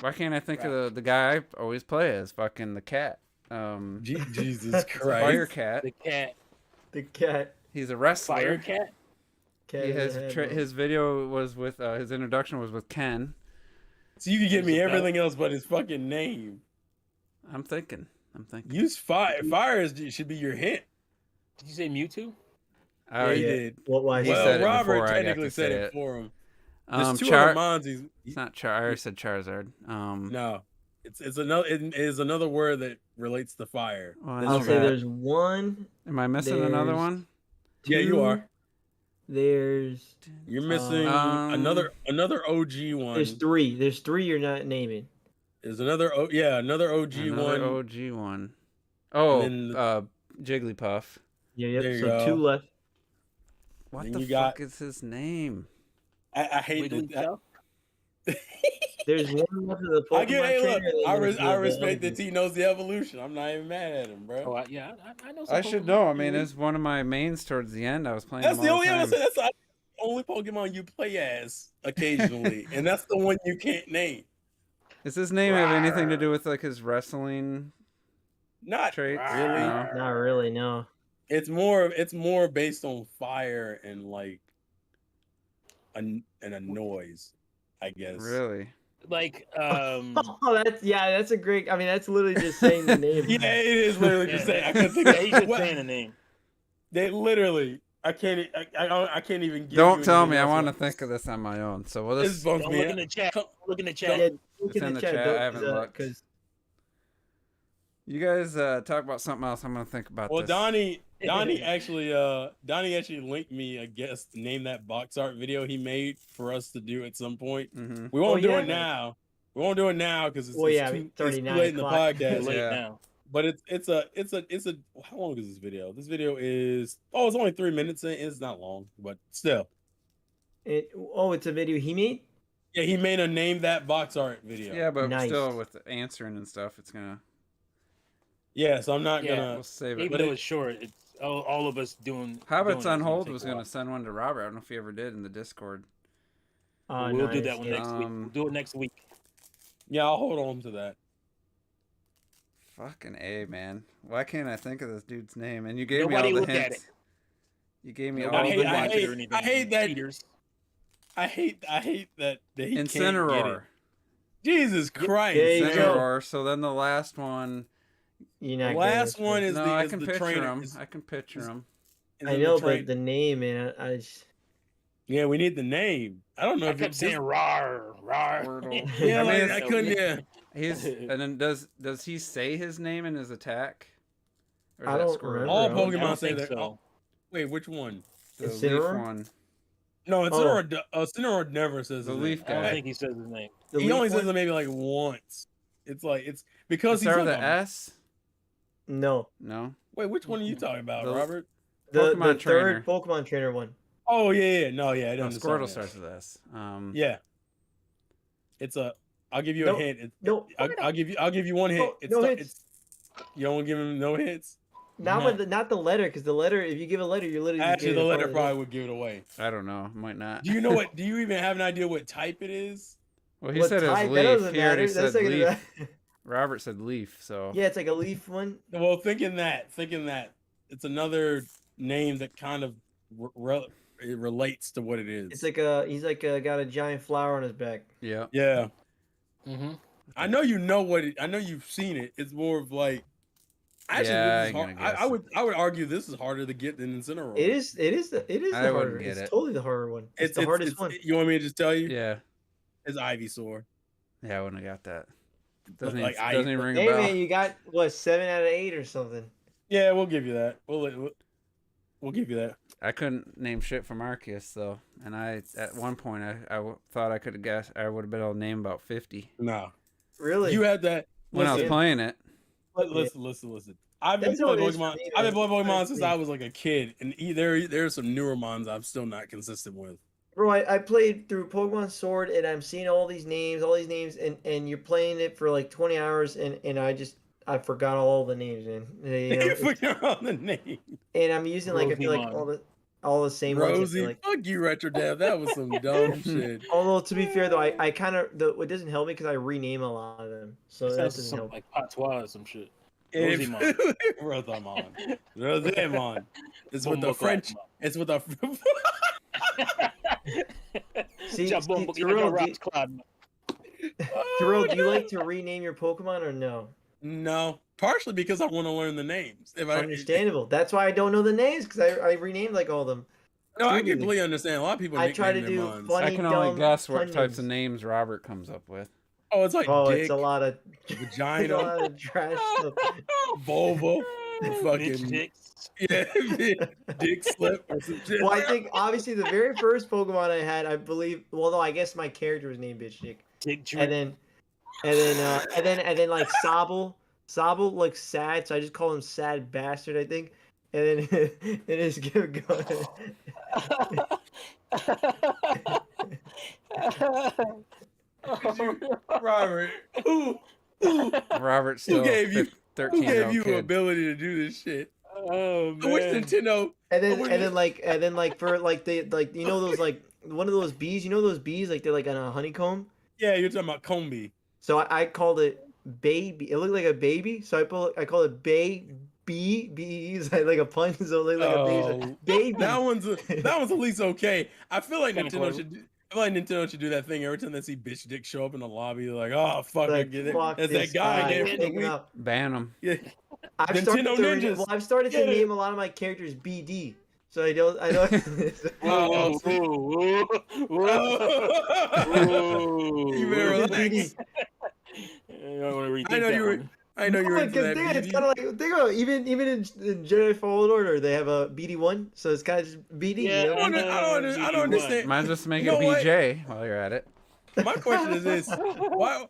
Why can't I think of the guy I always play as? Fucking the cat. Jesus Christ. Fire Cat. The cat. The cat. He's a wrestler. Fire cat. Cat He in has the head, his video was with his introduction was with Ken. So you can give me everything else but his fucking name. I'm thinking. Use fire. Fire should be your hint. Did you say Mewtwo? Oh, He yeah. did. Why He Well, said it Robert before I got technically to said say it it. for him. There's two Char- other Monzies. It's not Char. I already said Charizard. No, it's another. It is another word that relates to fire. Well, That's I'll that's say right. there's one. Am I missing another There's- one? Yeah, you are. There's You're missing another OG one. there's three. There's three you're not naming. There's another another OG Another one. OG one. Oh, And Jigglypuff. Yeah, yep. There you So go. 2 left. What Then the you fuck got- is his name? I hate Wiggly that. Tail? There's one left of the Pokemon I get. Hey, look. trainer, and I then there's respect the that he knows the evolution. I'm not even mad at him, bro. Oh, yeah, I know. Some I should Pokemon. know. I mean, it's one of my mains towards the end. I was playing. That's them the all only. time. That's the only Pokemon you play as occasionally, and that's the one you can't name. Does his name have anything to do with like his wrestling Not traits? really. No. Not really, no. It's more based on fire and like a noise, I guess. Really? Like, Oh, that's a great. I mean, that's literally just saying the name. Yeah, it is literally just saying. I couldn't think yeah, of he's just what- saying a name. They literally. I can't even. Give Don't you tell anything me. I else. want to think of this on my own. So well, This this bumps Don't me look out. in the chat. Look in the Yeah, chat. Look It's in the chat. I haven't looked. Because you guys talk about something else. I'm gonna think about Well, this. Donnie actually linked me a guest name that box art video he made for us to do at some point. Mm-hmm. We won't Oh, do yeah. it now. We won't do it now because it's, Well, it's yeah, too 39 late in the o'clock. Too podcast. late Yeah. now. But it's a how long is this video? This video is it's only 3 minutes in. It's not long, but still. it's a video he made. Yeah, he made a name that box art video. Yeah, but Nice. still with the answering and stuff, it's gonna. Yeah, so I'm not Yeah. gonna We'll save it. Even though it's short, it's all of us doing. Hobbits doing on it, Hold take was a gonna while. send one to Robert. I don't know if he ever did in the Discord. Oh, We'll do nice, that one yeah. next week. We'll do it next week. Yeah, I'll hold on to that. Fucking A, man. Why can't I think of this dude's name? And you gave Nobody me all look the at hints. You gave me Nobody all hate- the would I watch hints. it or anything. I hate that- Cheaters. I hate that he can't get it. Incineroar. Jesus Christ. There you go. Incineroar. So then the last one. You're The not last getting one this is No, the I is can the picture trainer. him. Is- I can picture is- him. is I in know, the train- but the name, man, I just. Yeah, we need the name. I don't know I if kept it's saying rar, rar. Wordle. Yeah, I mean, like, it's- I couldn't. Yeah, He's and then does he say his name in his attack? Or is I that don't Squirtle? remember. all I Pokemon don't say think that. so. Oh, wait, which one? The leaf Incineroar? one. No, Oh. Incineroar never says The his leaf name. I don't guy. think he says his name. The He leaf only one? says it maybe like once. It's because Does it he's start like with a, an S? No. No. Wait, which one are you talking about, The- Robert? The Pokemon trainer. third Pokemon trainer one. Oh yeah, no, yeah, I No, don't Squirtle starts with S. Yeah, it's a. I'll give you a No. hint. No. I'll give you one hint. No hints. It's you don't give him no hints. Not the letter, because the letter. If you give a letter, you're literally. just Actually, giving the it letter part of probably would give it away. I don't know. Might not. Do you know what? Do you even have an idea what type it is? Well, he What said it type? was That leaf. doesn't He already matter. said That's not gonna leaf. matter. Robert said leaf. So Yeah, it's like a leaf one. Well, thinking that, it's another name that kind of it relates to what it is. It's like got a giant flower on his back. yeah. Yeah, Mm-hmm. I know you know what. I know you've seen it. It's more of like. Actually, Yeah, this is I hard. ain't gonna I would argue this is harder to get than Incineroar. It is the I wouldn't harder. get It's it. totally the harder one. It's the hardest one. You want me to just tell you? Yeah. It's Ivysaur. Yeah, I wouldn't have got that. Doesn't Like, even, doesn't even ring a Hey bell. man, you got what 7 out of 8 or something. Yeah, we'll give you that. We'll We'll give you that. I couldn't name shit from Arceus though, and at one point thought I could have guessed. I would have been able to name about 50. No, Really? you had that when I was playing it. Listen. I've been playing Pokemon. I've been playing Pokemon since I was like a kid, and there's some newer mons I'm still not consistent with. Bro, I played through Pokemon Sword, and I'm seeing all these names, and you're playing it for like 20 hours, and I forgot all the names, man. You forgot all the names. And I'm using like I feel like all the same ones. Rosie, fuck you, RetroDev. That was some dumb shit. Although to be fair though, I kind of it doesn't help me because I rename a lot of them, so that doesn't help. Like Patois or some shit. Rosamon. It's with the French. It's with the. See, Terrell, do you like to rename your Pokemon or no? No, partially because I want to learn the names. Understandable. That's why I don't know the names, because I renamed like all of them. No, I completely understand. A lot of people. I try to do funny, I can only guess what types of names Robert comes up with. Oh, it's like dick, it's a lot of vagina, a lot of trash stuff. Vulva, fucking dick slip or some shit. Well, I think obviously the very first Pokemon I had, I believe. Well, no, I guess my character was named Bitch Dick. And then like Sobble looks sad, so I just call him Sad Bastard, I think. And then it is good going. Robert, Robert still gave you 13-year-old you kid. ability to do this shit? Oh man. I wish Nintendo. And then for like you know those like one of those bees, those bees like they're like on a honeycomb. Yeah, you're talking about Combi. So I called it baby. It looked like a baby, so I called it bees like a pun, so it looked like a baby. That one's at least okay. I feel like Nintendo should do that thing every time they see Bitch Dick show up in the lobby. They're like, oh fuck, I get it. That's that guy there for the week. Ban him. Yeah. I've started to name a lot of my characters BD. So I don't. You better relax. I know you were into that. It's kind of like think about even in Jedi Fallen Order they have a BD1, so it's kind of just BD. Yeah, I don't understand. Might just make it a BJ while you're at it. My question is this: why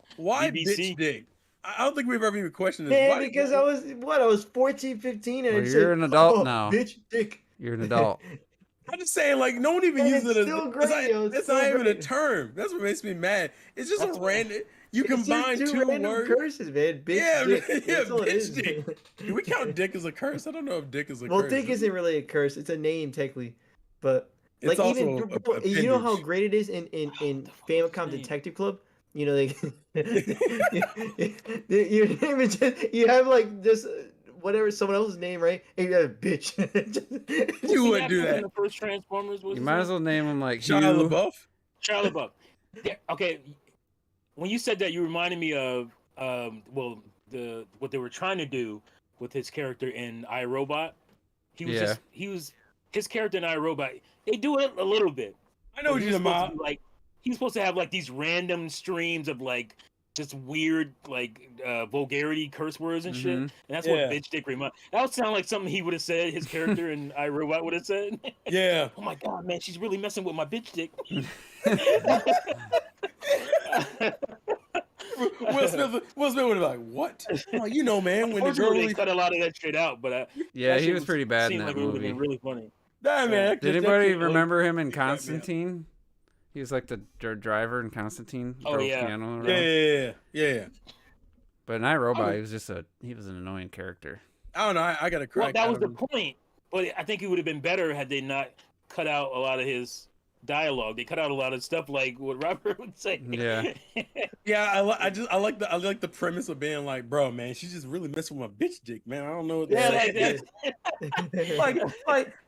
BBC? Bitch Dick? I don't think we've ever even questioned this. Man, because I was 14, 15, and you're an adult now. Bitch Dick. You're an adult. I'm just saying, like, no one even uses it as it's not even a term. That's what makes me mad. It's just a random. You combine two words. Curses, man. Bitch dick. Bitch dick. Do we count dick as a curse? I don't know if dick is a curse. Well, dick isn't really a curse. It's a name technically, but it's like also even you know how great it is in Famicom Detective Club. You know, like your name is just you have like just whatever someone else's name, right? And you got a bitch. You wouldn't do that. The first Transformers was. You might as well name him like Shia LaBeouf. Shia LaBeouf. Yeah, okay. When you said that, you reminded me of what they were trying to do with his character in iRobot. His character in iRobot. They do it a little bit. I know what you're talking about. Like he's supposed to have like these random streams of like just weird like vulgarity curse words and shit. And that's what Bitch Dick reminded. That would sound like something he would have said. His character in iRobot would have said. Yeah. Oh my god, man, she's really messing with my bitch dick. Will Smith would have like, what? Oh, you know, man, when the girl really cut a lot of that shit out, but he was pretty bad in that movie. Really funny. Nah, man. Did anybody remember him in Constantine? He was like the driver in Constantine. Oh yeah. Piano Yeah. But in iRobot, he was an annoying character. I don't know. I got to crack. Well, that was the point. But I think it would have been better had they not cut out a lot of his dialogue. They cut out a lot of stuff like what Robert would say. Yeah. Yeah, I like the premise of being like, bro, man, she's just really messing with my bitch dick, man. I don't know what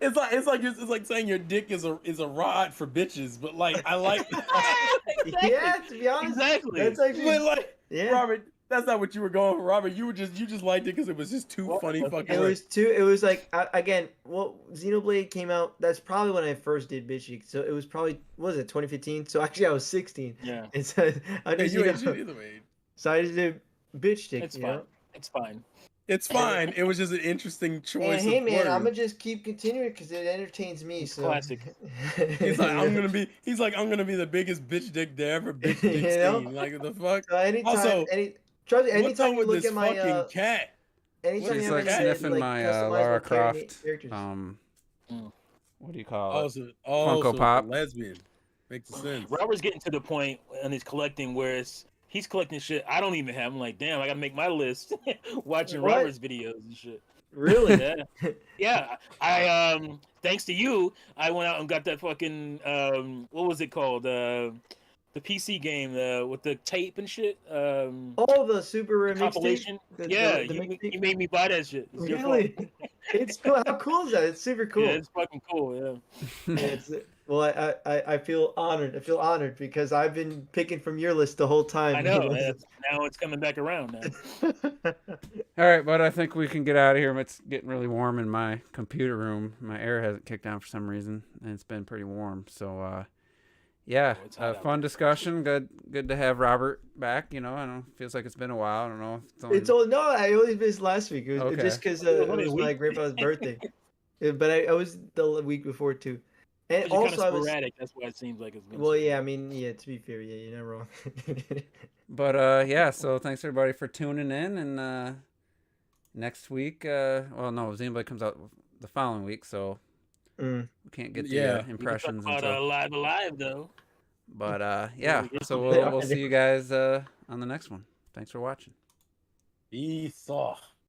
it's like saying your dick is a rod for bitches, but like I like Exactly. Yeah, to be honest, exactly. That's actually but like Robert, that's not what you were going for, Robert. You just liked it because it was just too funny fucking. It was like again, well, Xenoblade came out. That's probably when I first did Bitch Dick. So it was probably 2015. So actually, I was 16. Yeah. And so I just you ain't shit either way. So I just did Bitch Dick. It's fine. It's fine. It's fine. It was just an interesting choice. And hey, of man, words. I'm gonna just keep continuing because it entertains me. It's so classic. He's like, I'm gonna be. He's like, I'm gonna be the biggest bitch dick they ever bitch dick You know? seen. Like the fuck. So anytime, Also, trust me, what's anytime up you with look this at my fucking cat? anytime She's you have like any sniffing like my customizable Lara Croft. characters. What do you call Oh, it? so, Funko so it's a Pop. lesbian. Makes sense. Robert's getting to the point in his collecting where he's collecting shit I don't even have. I'm like, damn, I gotta make my list. Watching What? Robert's videos and shit. Really? Yeah, yeah. I thanks to you, I went out and got that fucking what was it called? The PC game with the tape and shit. Oh, the super Compilation. mixtape. Yeah, The you mixtape? made me buy that shit. It's your fault. Really? It's cool. How cool is that? It's super cool. Yeah, it's fucking cool. Yeah. It's well, I feel honored. I feel honored because I've been picking from your list the whole time. I know. Now it's coming back around now. All right, but I think we can get out of here. It's getting really warm in my computer room. My air hasn't kicked on for some reason, and it's been pretty warm. So, yeah, fun discussion. Good to have Robert back. You know, I don't know, feels like it's been a while. I don't know. No, I only missed last week. It was just because it was my grandpa's birthday. But I was the week before too. And also, kind of sporadic. That's why it seems like it's been. Well, yeah, I mean, yeah. To be fair, yeah, you're not wrong. But yeah, so thanks everybody for tuning in, and next week, well, no, Xenoblade comes out the following week, so we can't get the impressions until live though. But yeah, so we'll see you guys on the next one. Thanks for watching. Esau.